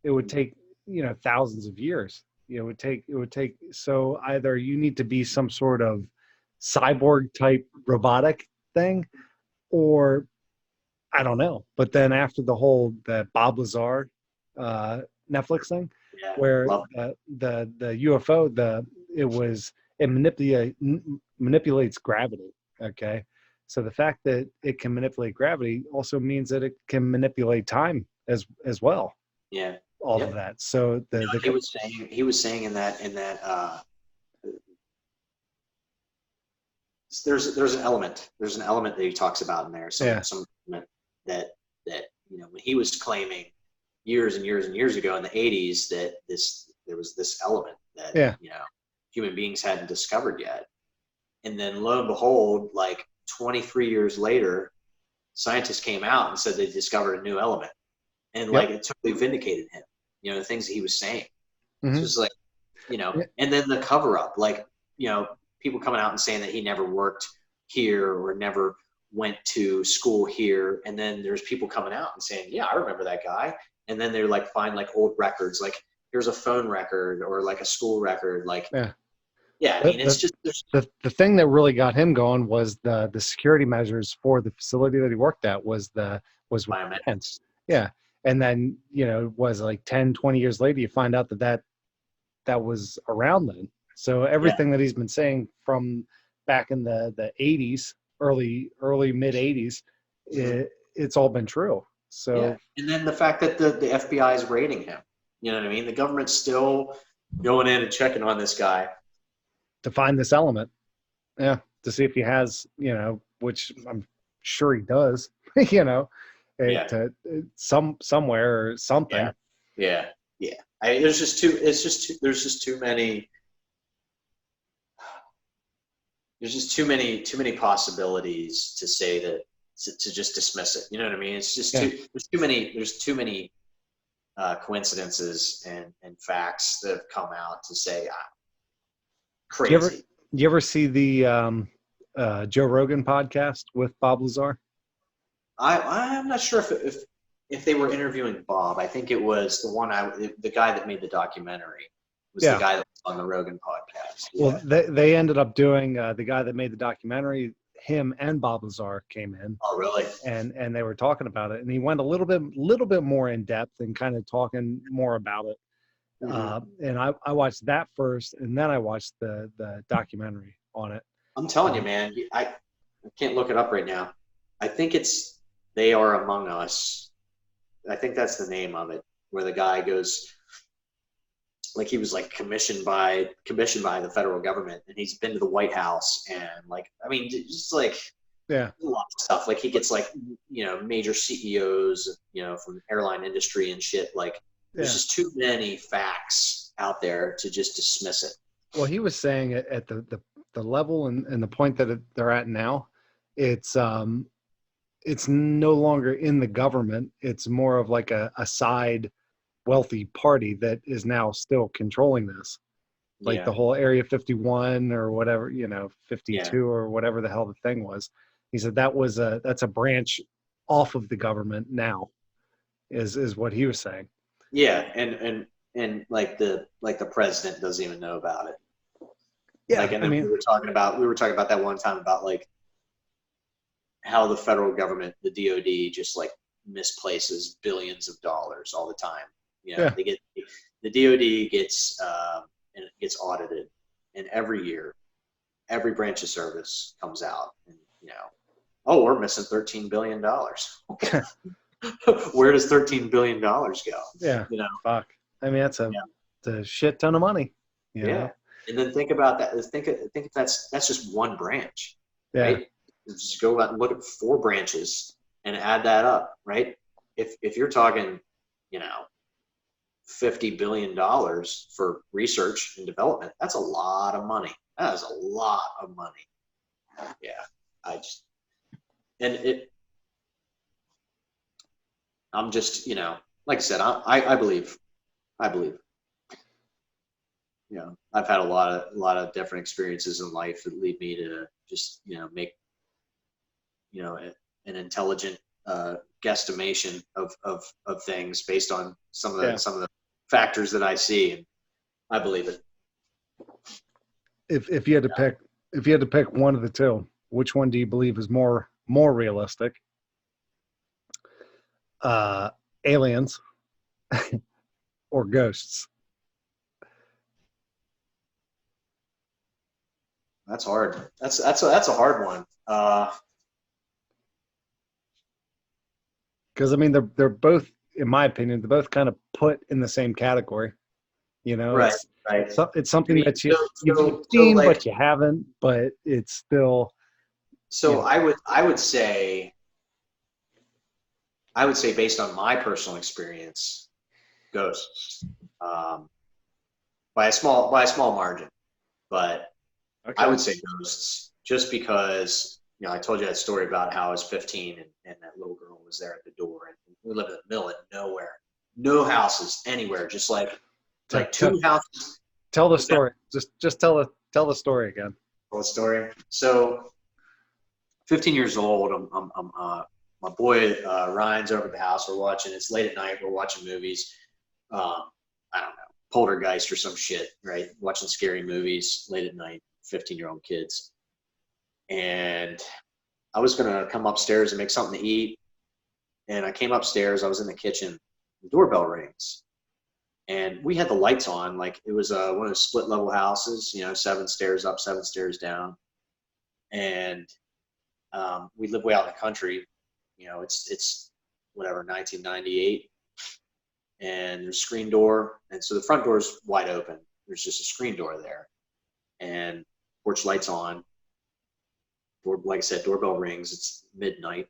It would take, you know, thousands of years. You know, it would take, so either you need to be some sort of cyborg type robotic thing, or I don't know. But then after the Bob Lazar Netflix thing, where the UFO, it manipulates gravity. Okay, so the fact that it can manipulate gravity also means that it can manipulate time as well. Yeah, all of that. So he was saying in that there's an element that he talks about in there. Some element that you know, when he was claiming years and years and years ago in the 80s that there was this element that you know, human beings hadn't discovered yet. And then lo and behold, like 23 years later, scientists came out and said they discovered a new element. And like it totally vindicated him, you know, the things that he was saying. It's just like, you know, and then the cover up, like, you know, people coming out and saying that he never worked here or never went to school here. And then there's people coming out and saying, yeah, I remember that guy. And then they're like, find like old records, like here's a phone record or like a school record. Like, I mean, it's just the thing that really got him going was the security measures for the facility that he worked at was intense. Yeah. And then, you know, was like 10, 20 years later, you find out that was around then. So everything that he's been saying from back in the 80s, early mid 80s, it's all been true. So and then the fact that the FBI is raiding him, you know what I mean? The government's still going in and checking on this guy to find this element. Yeah. To see if he has, you know, which I'm sure he does, you know, to somewhere or something. Yeah. There's just too many. There's just too many possibilities to say that to just dismiss it. You know what I mean? It's just there's too many coincidences and facts that have come out to say crazy. You ever see the Joe Rogan podcast with Bob Lazar? I'm not sure if they were interviewing Bob. I think it was the guy that made the documentary was the guy that was on the Rogan podcast. Well, they ended up doing the guy that made the documentary. Him and Bob Lazar came in. Oh, really? And they were talking about it, and he went a little bit more in depth and kind of talking more about it. And I watched that first, and then I watched the documentary on it. I'm telling you, man, I can't look it up right now. I think it's They Are Among Us. I think that's the name of it, where the guy goes, like he was like commissioned by the federal government, and he's been to the White House, and like, I mean, just like a lot of stuff. Like he gets like, you know, major CEOs, you know, from the airline industry and shit. Like there's just too many facts out there to just dismiss it. Well, he was saying at the level and the point that they're at now, it's it's no longer in the government. It's more of like a side wealthy party that is now still controlling this. Like the whole Area 51 or whatever, 52 or whatever the hell the thing was. He said that's a branch off of the government now, is what he was saying. Yeah, and like the president doesn't even know about it. Yeah, like, and then we were talking about that one time about like how the federal government, the DoD, just like misplaces billions of dollars all the time. They get the DoD gets and it gets audited, and every year, every branch of service comes out, and oh, we're missing $13 billion. Where does $13 billion go? Yeah, fuck. I mean, that's a shit ton of money. You know? And then think about that. Think that's just one branch, right? Just go out and look at 4 branches and add that up, right? If you're talking, $50 billion for research and development, that's a lot of money. That is a lot of money. Yeah, I'm just, like I said, I believe. I've had a lot of different experiences in life that lead me to just, make, an intelligent guesstimation of things based on some of the factors that I see, and I believe it. If you had to pick one of the two, which one do you believe is more realistic? Aliens or ghosts? That's hard. That's a hard one. Because I mean, they're both, in my opinion, they're both kind of put in the same category. Right. It's something that you've seen, like, but you haven't. But it's still. So I would say based on my personal experience, ghosts, by a small margin, but okay. I would say ghosts, just because I told you that story about how I was 15 and that little girl was there at the door, and we lived in the middle of nowhere, no houses anywhere, just like 2 houses. Tell the story. Just tell the story again. Tell the story. So, 15 years old. My boy Ryan's over at the house. We're watching. It's late at night. We're watching movies. I don't know, Poltergeist or some shit, right? Watching scary movies late at night. 15-year-old kids. And I was gonna come upstairs and make something to eat. And I came upstairs. I was in the kitchen. The doorbell rings. And we had the lights on, like it was one of those split level houses, 7 stairs up, 7 stairs down. And we live way out in the country. It's whatever, 1998. And there's a screen door. And so the front door is wide open. There's just a screen door there. And porch lights on. Like I said, doorbell rings. It's midnight.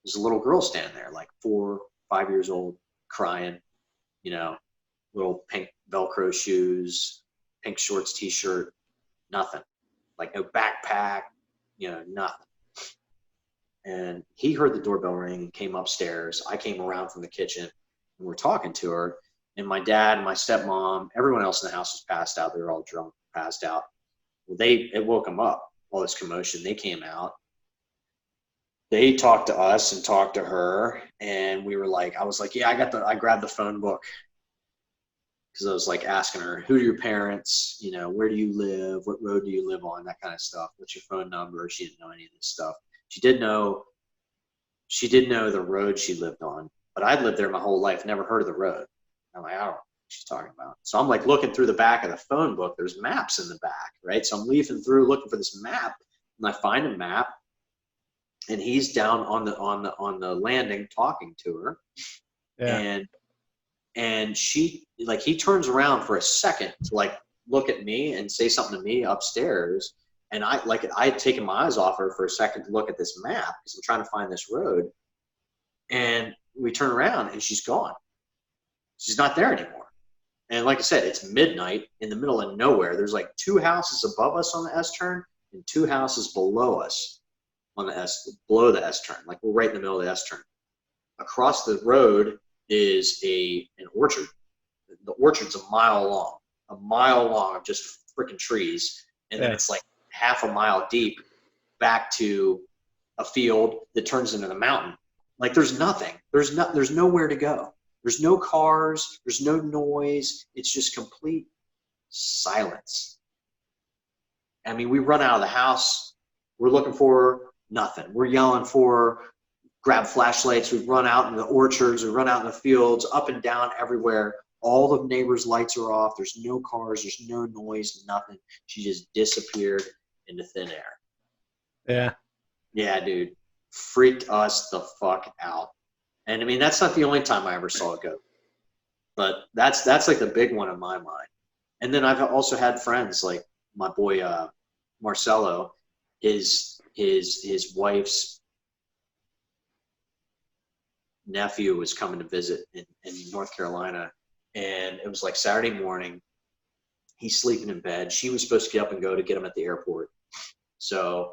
There's a little girl standing there, like 4, 5 years old, crying, little pink Velcro shoes, pink shorts, t-shirt, nothing. Like no backpack, nothing. And he heard the doorbell ring and came upstairs. I came around from the kitchen and we're talking to her. And my dad and my stepmom, everyone else in the house was passed out. They were all drunk, passed out. Well, it woke them up, all this commotion. They came out. They talked to us and talked to her. And we were like, I was like, yeah, I grabbed the phone book. Because I was like asking her, who are your parents? Where do you live? What road do you live on? That kind of stuff. What's your phone number? She didn't know any of this stuff. She did know the road she lived on, but I'd lived there my whole life, never heard of the road. I'm like, I don't know what she's talking about. So I'm like looking through the back of the phone book. There's maps in the back, right? So I'm leafing through looking for this map, and I find a map, and he's down on the landing talking to her, and she, like, he turns around for a second to like look at me and say something to me upstairs. And I had taken my eyes off her for a second to look at this map because I'm trying to find this road. And we turn around and she's gone. She's not there anymore. And like I said, it's midnight in the middle of nowhere. There's like 2 houses above us on the S-turn and 2 houses below us. on the below the S turn. Like we're right in the middle of the S turn. Across the road is an orchard. The orchard's a mile long of just freaking trees. And then it's like half a mile deep back to a field that turns into the mountain. Like there's nothing. There's nowhere to go. There's no cars. There's no noise. It's just complete silence. I mean, we run out of the house. We're looking for nothing. We're yelling for grab flashlights. We run out in the orchards. We run out in the fields, up and down everywhere. All the neighbors' lights are off. There's no cars. There's no noise, nothing. She just disappeared into thin air. Yeah. Yeah, dude. Freaked us the fuck out. And I mean, that's not the only time I ever saw a ghost. But that's like the big one in my mind. And then I've also had friends like my boy Marcelo, his wife's nephew was coming to visit in North Carolina, and it was like Saturday morning. He's sleeping in bed. She was supposed to get up and go to get him at the airport. So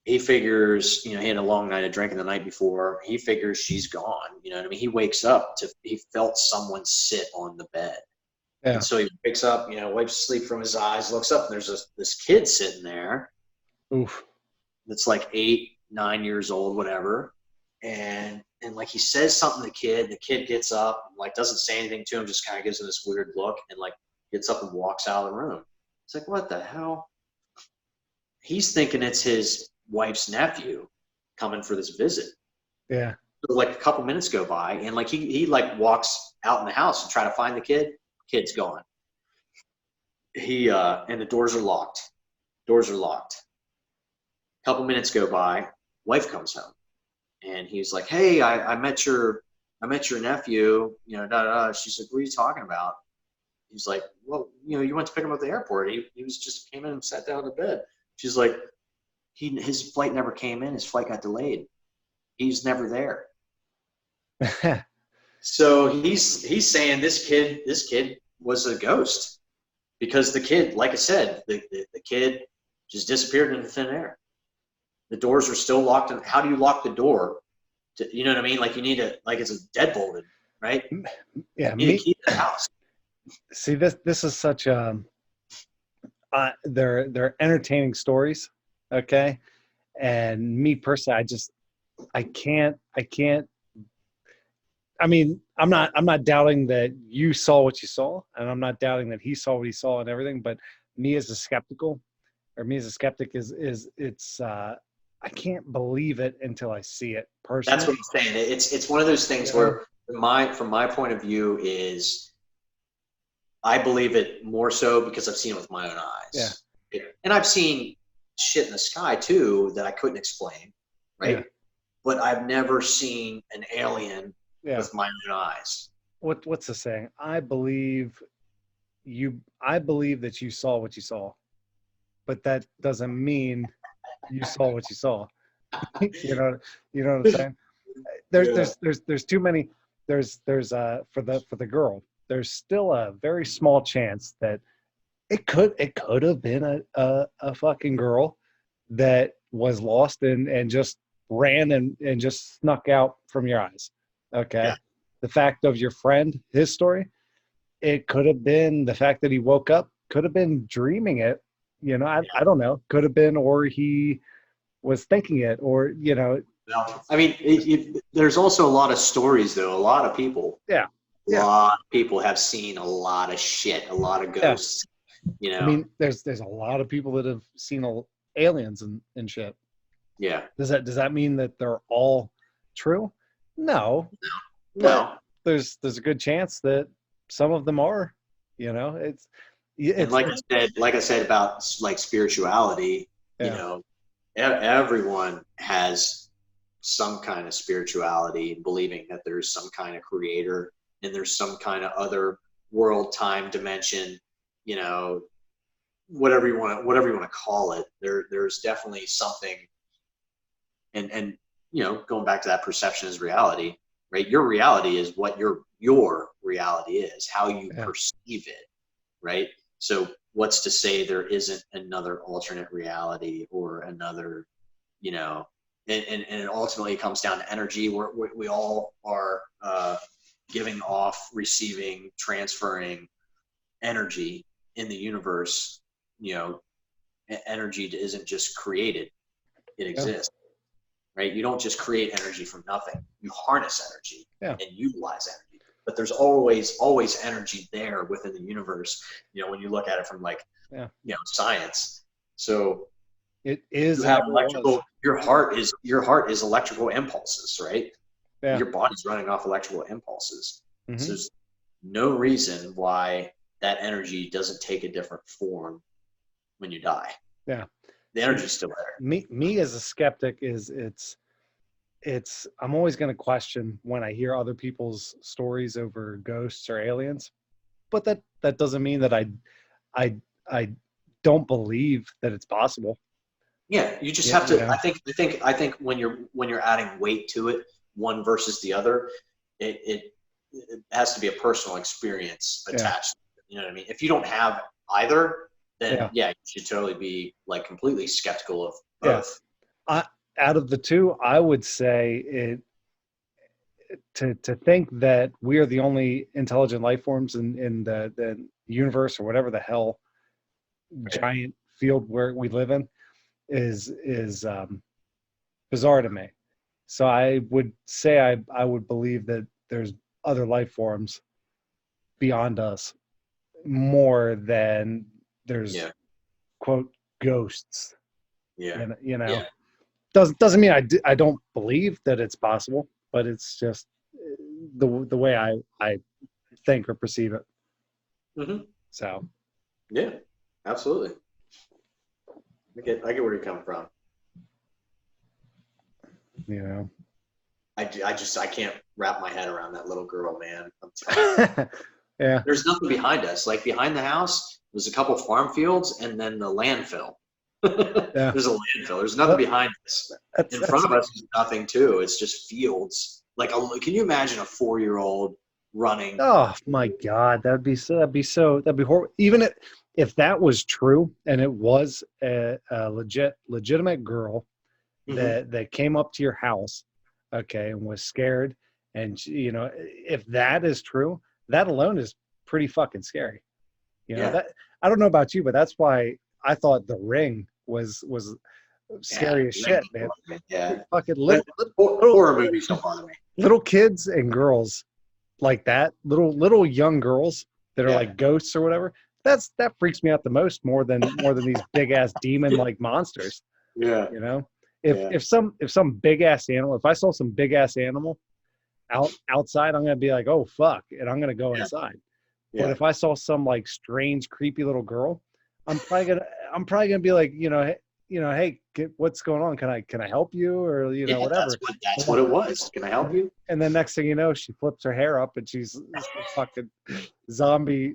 he figures, he had a long night of drinking the night before. He figures she's gone. You know what I mean? He wakes up he felt someone sit on the bed. Yeah. And so he wakes up, wipes sleep from his eyes, looks up, and there's this kid sitting there. Oof. That's like 8, 9 years old, whatever. And like he says something to the kid gets up, like doesn't say anything to him, just kind of gives him this weird look and like gets up and walks out of the room. It's like, what the hell? He's thinking it's his wife's nephew coming for this visit. Yeah. So like a couple minutes go by, and like he like walks out in the house and try to find the kid. Kid's gone. And the doors are locked. Couple minutes go by, wife comes home, and he's like, "Hey, I met your nephew." She's like, "What are you talking about?" He's like, "Well, you went to pick him up at the airport. He was just came in and sat down in bed." She's like, his flight never came in. His flight got delayed. He's never there. So he's saying this kid was a ghost because the kid, like I said, the kid just disappeared into thin air. The doors are still locked. And how do you lock the door? You know what I mean? Like you need it's a deadbolted, right? Yeah. You need to keep the house. See, this is such they're entertaining stories. Okay. And me personally, I can't. I mean, I'm not doubting that you saw what you saw, and I'm not doubting that he saw what he saw and everything. But me as a skeptic is I can't believe it until I see it personally. That's what I'm saying. It's one of those things where from my point of view is I believe it more so because I've seen it with my own eyes. Yeah. And I've seen shit in the sky too that I couldn't explain, right? Yeah. But I've never seen an alien with my own eyes. What's the saying? I believe that you saw what you saw, but that doesn't mean you saw what you saw. you know what I'm saying? There's too many. There's for the girl. There's still a very small chance that it could have been a fucking girl that was lost and just ran and just snuck out from your eyes. Okay. Yeah. The fact of your friend, his story, it could have been the fact that he woke up, could have been dreaming it. I don't know. Could have been, or he was thinking it, or. I mean, there's also a lot of stories, though. A lot of people. Yeah. A lot of people have seen a lot of shit, a lot of ghosts. Yeah. I mean, there's a lot of people that have seen aliens and shit. Yeah. Does that mean that they're all true? No. There's a good chance that some of them are. It's like I said about like spirituality. Everyone has some kind of spirituality, believing that there's some kind of creator and there's some kind of other world, time, dimension. Whatever you want to call it. There's definitely something. And going back to that perception is reality, right? Your reality is what your reality is, how you perceive it, right? So what's to say there isn't another alternate reality or another, you know, and it ultimately comes down to energy. We all are giving off, receiving, transferring energy in the universe. You know, energy isn't just created, it exists. Right? You don't just create energy from nothing. You harness energy and utilize energy. But there's always energy there within the universe, you know, when you look at it from like, you know, science. So it is, you have electrical, your heart is electrical impulses, right? Yeah. Your body's running off electrical impulses. Mm-hmm. So there's no reason why that energy doesn't take a different form when you die. Yeah. The energy's still there. Me as a skeptic it's I'm always going to question when I hear other people's stories over ghosts or aliens, but that doesn't mean that I don't believe that it's possible. Yeah, you just have to. Yeah. I think when you're adding weight to it, one versus the other, it has to be a personal experience attached. You know what I mean? If you don't have either, then you should totally be like completely skeptical of both. Out of the two, I would say to think that we are the only intelligent life forms in the universe or whatever the hell giant field where we live in is bizarre to me. So I would say I would believe that there's other life forms beyond us more than there's quote ghosts. Yeah. You know. Yeah. Doesn't mean I don't believe that it's possible, but it's just the way I think or perceive it. Mm-hmm. So. Yeah, absolutely. I get where you're coming from. You know. I can't wrap my head around that little girl, man. I'm telling you. Yeah. There's nothing behind us. Like behind the house, there's a couple farm fields and then the landfill. There's a landfill. There's nothing behind us. In front of us is nothing too. It's just fields. Like, can you imagine a 4-year-old running? Oh my God, that'd be horrible. Even if that was true and it was a legitimate girl that came up to your house, okay, and was scared, and you know, if that is true, that alone is pretty fucking scary. You know that. I don't know about you, but that's why I thought The Ring was scary as shit, man. Yeah, fucking horror movies don't bother me. Little kids and girls like that, little young girls that are like ghosts or whatever. That freaks me out the most, more than these big ass demon like monsters. Yeah, you know, if some big ass animal, if I saw some big ass animal outside, I'm gonna be like, oh fuck, and I'm gonna go inside. But if I saw some like strange, creepy little girl, I'm probably gonna be like, hey, what's going on? Can I help you, or whatever? That's what it was. Can I help you? And then next thing you know, she flips her hair up and she's this fucking zombie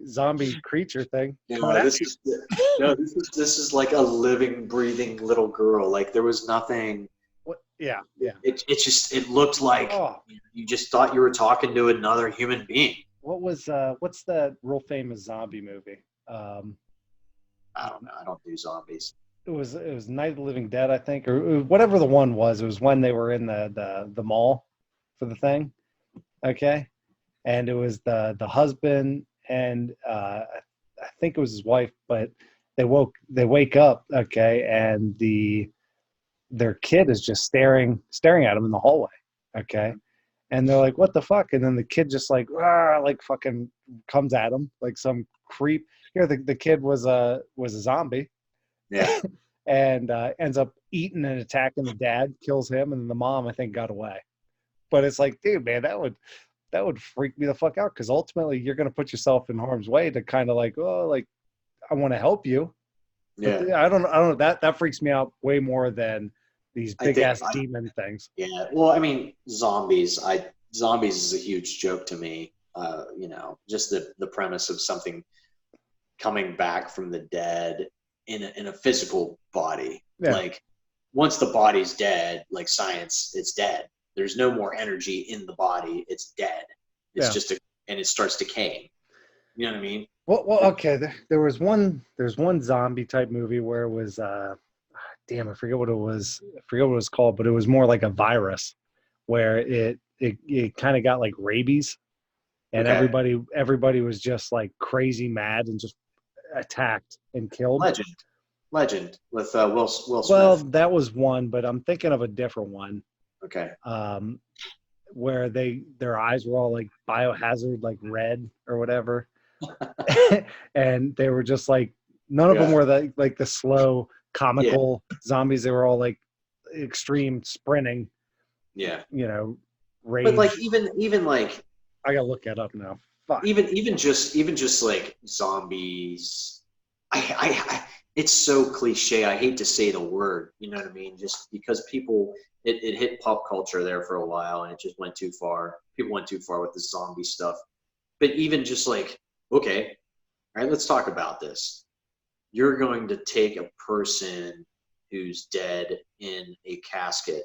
creature thing. This is like a living, breathing little girl. Like there was nothing. Yeah. It looked like you just thought you were talking to another human being. What's the real famous zombie movie? I don't know. I don't do zombies. It was Night of the Living Dead, I think, or whatever the one was. It was when they were in the mall for the thing, okay, and it was the husband and I think it was his wife, but they wake up, okay, and their kid is just staring at them in the hallway, okay, and they're like, what the fuck? And then the kid just like fucking comes at them like some creep. The kid was a zombie. Yeah. And ends up eating and attacking the dad, kills him, and the mom, I think, got away. But it's like, dude, man, that would freak me the fuck out, because ultimately you're going to put yourself in harm's way to kind of like, oh, like, I want to help you. Yeah. But I don't know. That freaks me out way more than these big ass demon things. Yeah. Well, I mean, zombies is a huge joke to me. Just the premise of something coming back from the dead in a physical body. Yeah. Like once the body's dead, like science, it's dead. There's no more energy in the body. It's dead. It's just and it starts decaying. You know what I mean? Well, okay. There's one zombie type movie where it was damn, I forget what it was. I forget what it was called, but it was more like a virus where it kind of got like rabies, and everybody was just like crazy mad and just attacked and killed. Legend with Will Smith. Well, that was one, but I'm thinking of a different one. Okay. Where their eyes were all like biohazard, like red or whatever, and they were just like none of them were the slow comical zombies. They were all like extreme sprinting. Yeah. Rage. But like even like I gotta look that up now. Fuck. Even just like zombies. I it's so cliche. I hate to say the word, you know what I mean? Just because people, it hit pop culture there for a while and it just went too far. People went too far with the zombie stuff. But even just like, okay, all right, let's talk about this. You're going to take a person who's dead in a casket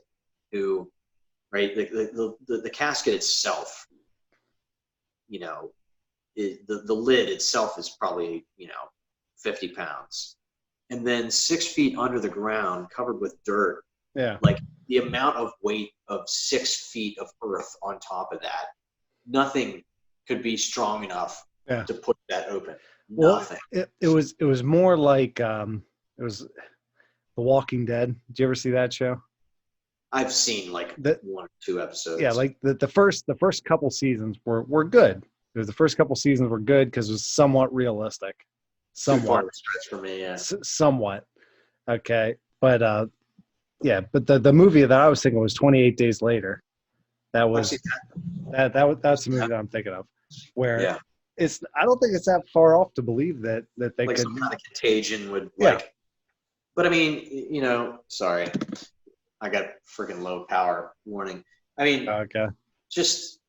right? The casket itself, the lid itself is probably, 50 pounds. And then 6 feet under the ground, covered with dirt. Yeah. Like the amount of weight of 6 feet of earth on top of that, nothing could be strong enough to put that open. Nothing. Well, it was more like it was The Walking Dead. Did you ever see that show? I've seen like 1 or 2 episodes. Yeah, like the first couple seasons were good. The first couple seasons were good because it was somewhat realistic. Somewhat stretch for me, yeah. Somewhat. Okay. But but the movie that I was thinking was 28 Days Later. That was that's the movie that I'm thinking of. Where I don't think it's that far off to believe that they like could some kind of contagion would but I mean, sorry. I got freaking low power warning. I mean, just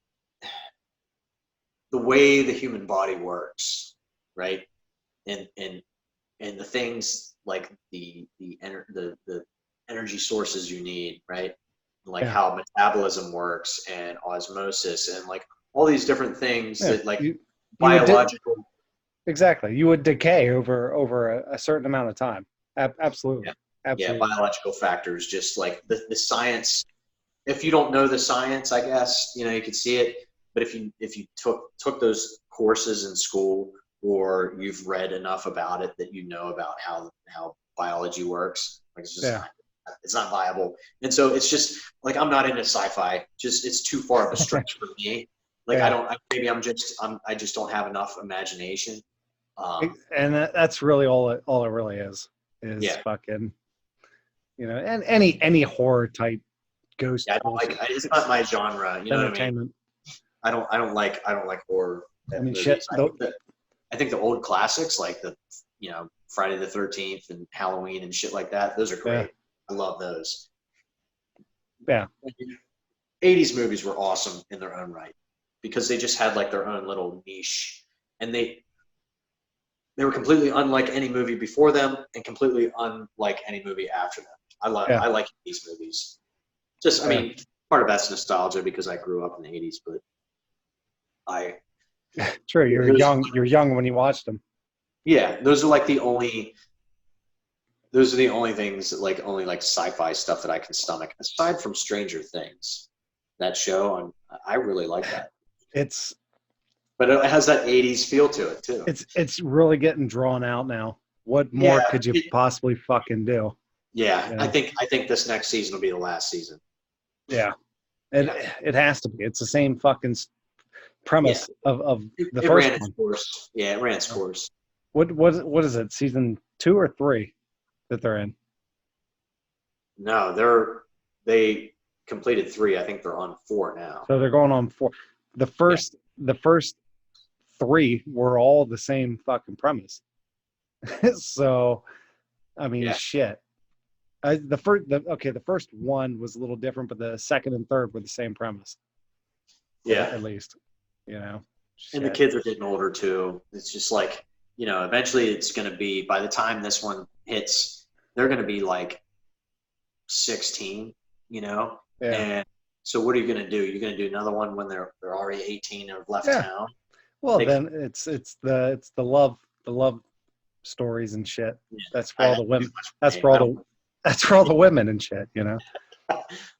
the way the human body works, right? And the things like the energy sources you need, right? Like how metabolism works and osmosis and like all these different things that like biological. Exactly. You would decay over a certain amount of time. Absolutely. Absolutely. Yeah, biological factors, just like the science. If you don't know the science, I guess, you could see it. But if you took those courses in school, or you've read enough about it that you know about how biology works, like it's not viable. And so it's just like I'm not into sci-fi. Just it's too far of a stretch for me. Like I just don't have enough imagination. And that's really all it really is fucking. And any horror type ghost. Yeah, it's not my genre. You know what I mean? I don't like horror. I mean, shit. I think the old classics like the Friday the 13th and Halloween and shit like that. Those are great. Yeah. I love those. Yeah. 80s movies were awesome in their own right because they just had like their own little niche, and they were completely unlike any movie before them and completely unlike any movie after them. I like these movies. I mean, part of that's nostalgia because I grew up in the 80s, but True, you're young when you watched them. Yeah, those are the only things that only sci-fi stuff that I can stomach. Aside from Stranger Things, that show, I really like that. But it has that 80s feel to it too. It's really getting drawn out now. What more could you possibly fucking do? Yeah, I think this next season will be the last season. Yeah, it has to be. It's the same fucking premise of the first ran one. Its course. Yeah, it ran its course. What is it? Season 2 or 3 that they're in? No, they completed 3. I think they're on 4 now. So they're going on 4. The first 3 were all the same fucking premise. So, I mean, shit. The first one was a little different, but the second and third were the same premise. Yeah, at least, And the kids are getting older too. It's just eventually it's going to be, by the time this one hits, they're going to be 16. And so what are you going to do? You're going to do another one when they're already 18 or left town. Well, then it's the love stories and shit. That's for all the women. That's for all That's for all the women and shit, you know.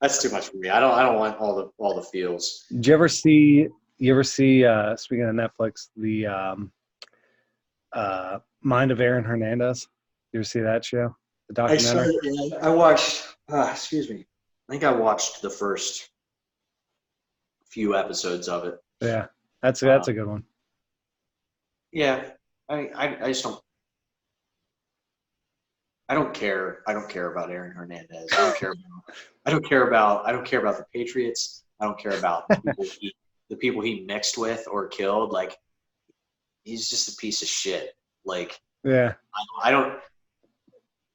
That's too much for me. I don't want all the feels. Did you ever see? Speaking of Netflix, the Mind of Aaron Hernandez. You ever see that show? The documentary. I watched. Excuse me. I think I watched the first few episodes of it. Yeah, that's a good one. Yeah, I just don't. I don't care. I don't care about Aaron Hernandez. I don't care about the Patriots. I don't care about the people he mixed with or killed. Like, he's just a piece of shit. Like, yeah, I don't.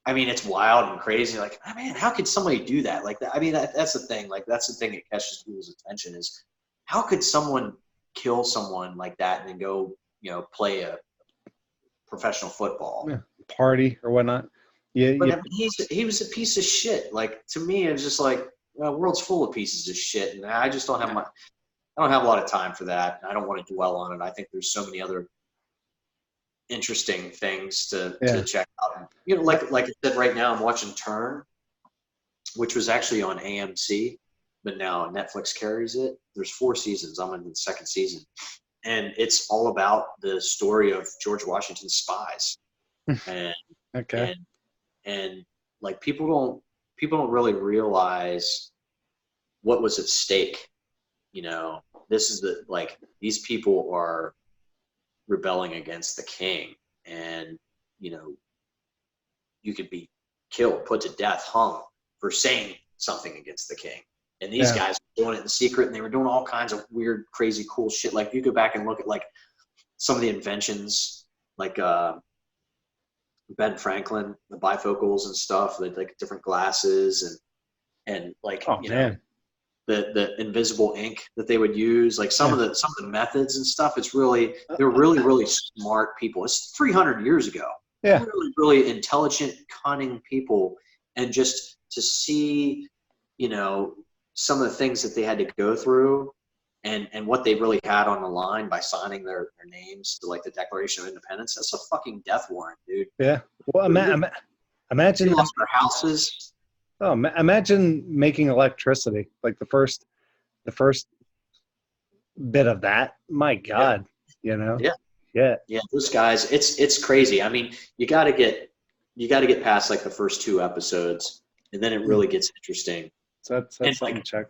I mean, it's wild and crazy. Like, man, how could somebody do that? Like, I mean, that's the thing. Like, that's the thing that catches people's attention is how could someone kill someone like that and then go, play a professional football party or whatnot. Yeah, but he was a piece of shit. Like, to me, it was just like, the world's full of pieces of shit, and I just don't have I don't have a lot of time for that. I don't want to dwell on it. I think there's so many other interesting things to check out. Like I said, right now I'm watching Turn, which was actually on AMC, but now Netflix carries it. There's 4 seasons. I'm in the 2nd season, and it's all about the story of George Washington's spies. And okay. And like people don't really realize what was at stake. This is these people are rebelling against the king, and you could be killed, put to death, hung for saying something against the king. And these guys were doing it in secret, and they were doing all kinds of weird, crazy, cool shit. Like, you go back and look at like some of the inventions, like Ben Franklin, the bifocals and stuff, like different glasses and like the invisible ink that they would use, like some of the methods and stuff. It's really, they're really smart people. It's 300 years ago. Yeah, really intelligent, cunning people, and just to see, some of the things that they had to go through. And what they really had on the line by signing their names to like the Declaration of Independence. That's a fucking death warrant, dude. Yeah. Well, imagine they lost their houses. Oh, imagine making electricity, like the first bit of that. My God, Yeah. Those guys, it's crazy. I mean, you got to get past like the first 2 episodes, and then it really gets interesting. So that's something to check.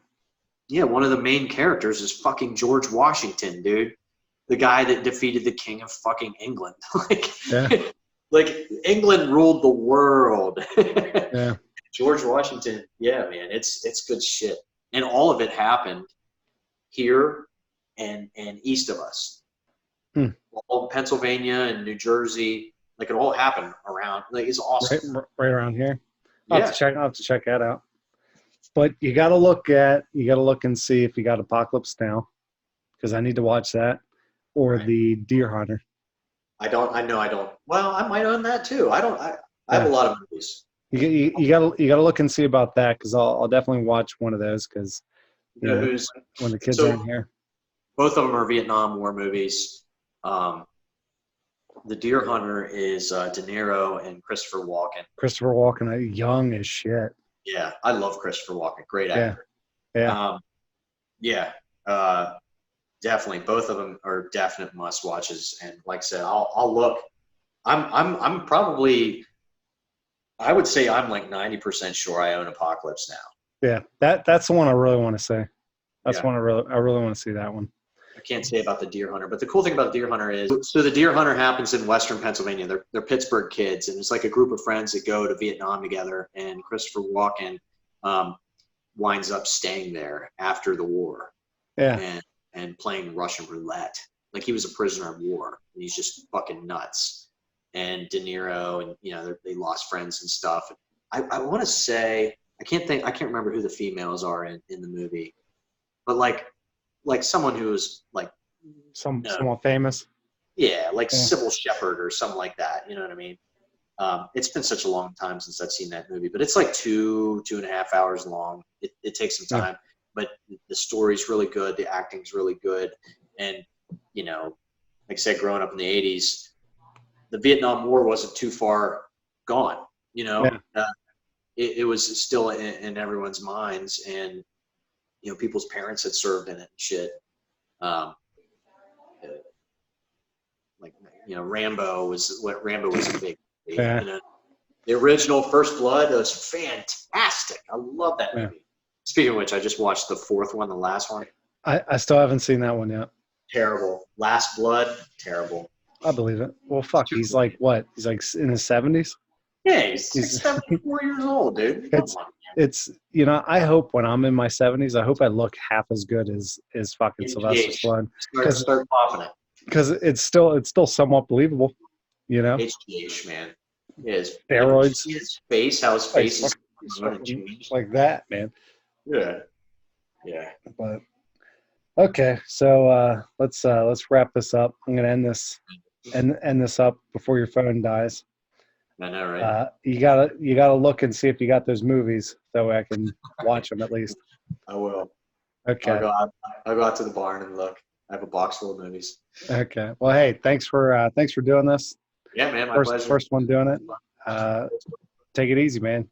Yeah, one of the main characters is fucking George Washington, dude. The guy that defeated the king of fucking England. Like England ruled the world. Yeah. George Washington, yeah, man, it's good shit. And all of it happened here and east of us. All Pennsylvania and New Jersey, like it all happened around. Like, it's awesome. Right around here. I'll have to check that out. But you got to look and see if you got Apocalypse Now, because I need to watch that, or the Deer Hunter. I don't. Well, I might own that too. I have a lot of movies. You got to look and see about that, because I'll definitely watch one of those, because when the kids are in here. Both of them are Vietnam War movies. The Deer Hunter is De Niro and Christopher Walken. Christopher Walken, young as shit. Yeah, I love Christopher Walken. Great actor. Yeah. Definitely. Both of them are definite must watches. And like I said, I'll look. I'm probably, I would say I'm like 90% sure I own Apocalypse Now. Yeah, that's the one I really want to say. That's one I really want to see that one. I can't say about the Deer Hunter, but the cool thing about the Deer Hunter is, so the Deer Hunter happens in Western Pennsylvania. They're Pittsburgh kids, and it's like a group of friends that go to Vietnam together, and Christopher Walken winds up staying there after the war. Yeah. And playing Russian roulette. Like, he was a prisoner of war, and he's just fucking nuts. And De Niro, and they lost friends and stuff. I want to say, I can't remember who the females are in the movie, but like someone who was like someone famous. Yeah, like Sybil Shepherd or something like that. You know what I mean? It's been such a long time since I've seen that movie, but it's like 2.5 hours long. It takes some time, but the story's really good. The acting's really good. And, like I said, growing up in the 80s, the Vietnam War wasn't too far gone, it was still in everyone's minds, and people's parents had served in it and shit. Rambo was a big. Yeah. The original First Blood was fantastic. I love that movie. Speaking of which, I just watched the fourth one, the last one. I still haven't seen that one yet. Terrible. Last Blood, terrible. I believe it. Well, fuck. He's like what? He's like in his 70s. Yeah, he's 74 years old, dude. It's I hope when I'm in my 70s, I hope I look half as good as fucking Sylvester Stallone. Start popping it. Because it's still somewhat believable, HGH, man. Yes. Steroids. His face, how his face is like that, man. Yeah. But okay, so let's wrap this up. I'm gonna end this up before your phone dies. I know, right? You gotta look and see if you got those movies, that way I can watch them at least. I will. Okay. I'll go out to the barn and look. I have a box full of movies. Okay. Well, hey, thanks for doing this. Yeah, man. My pleasure. First one doing it. Take it easy, man.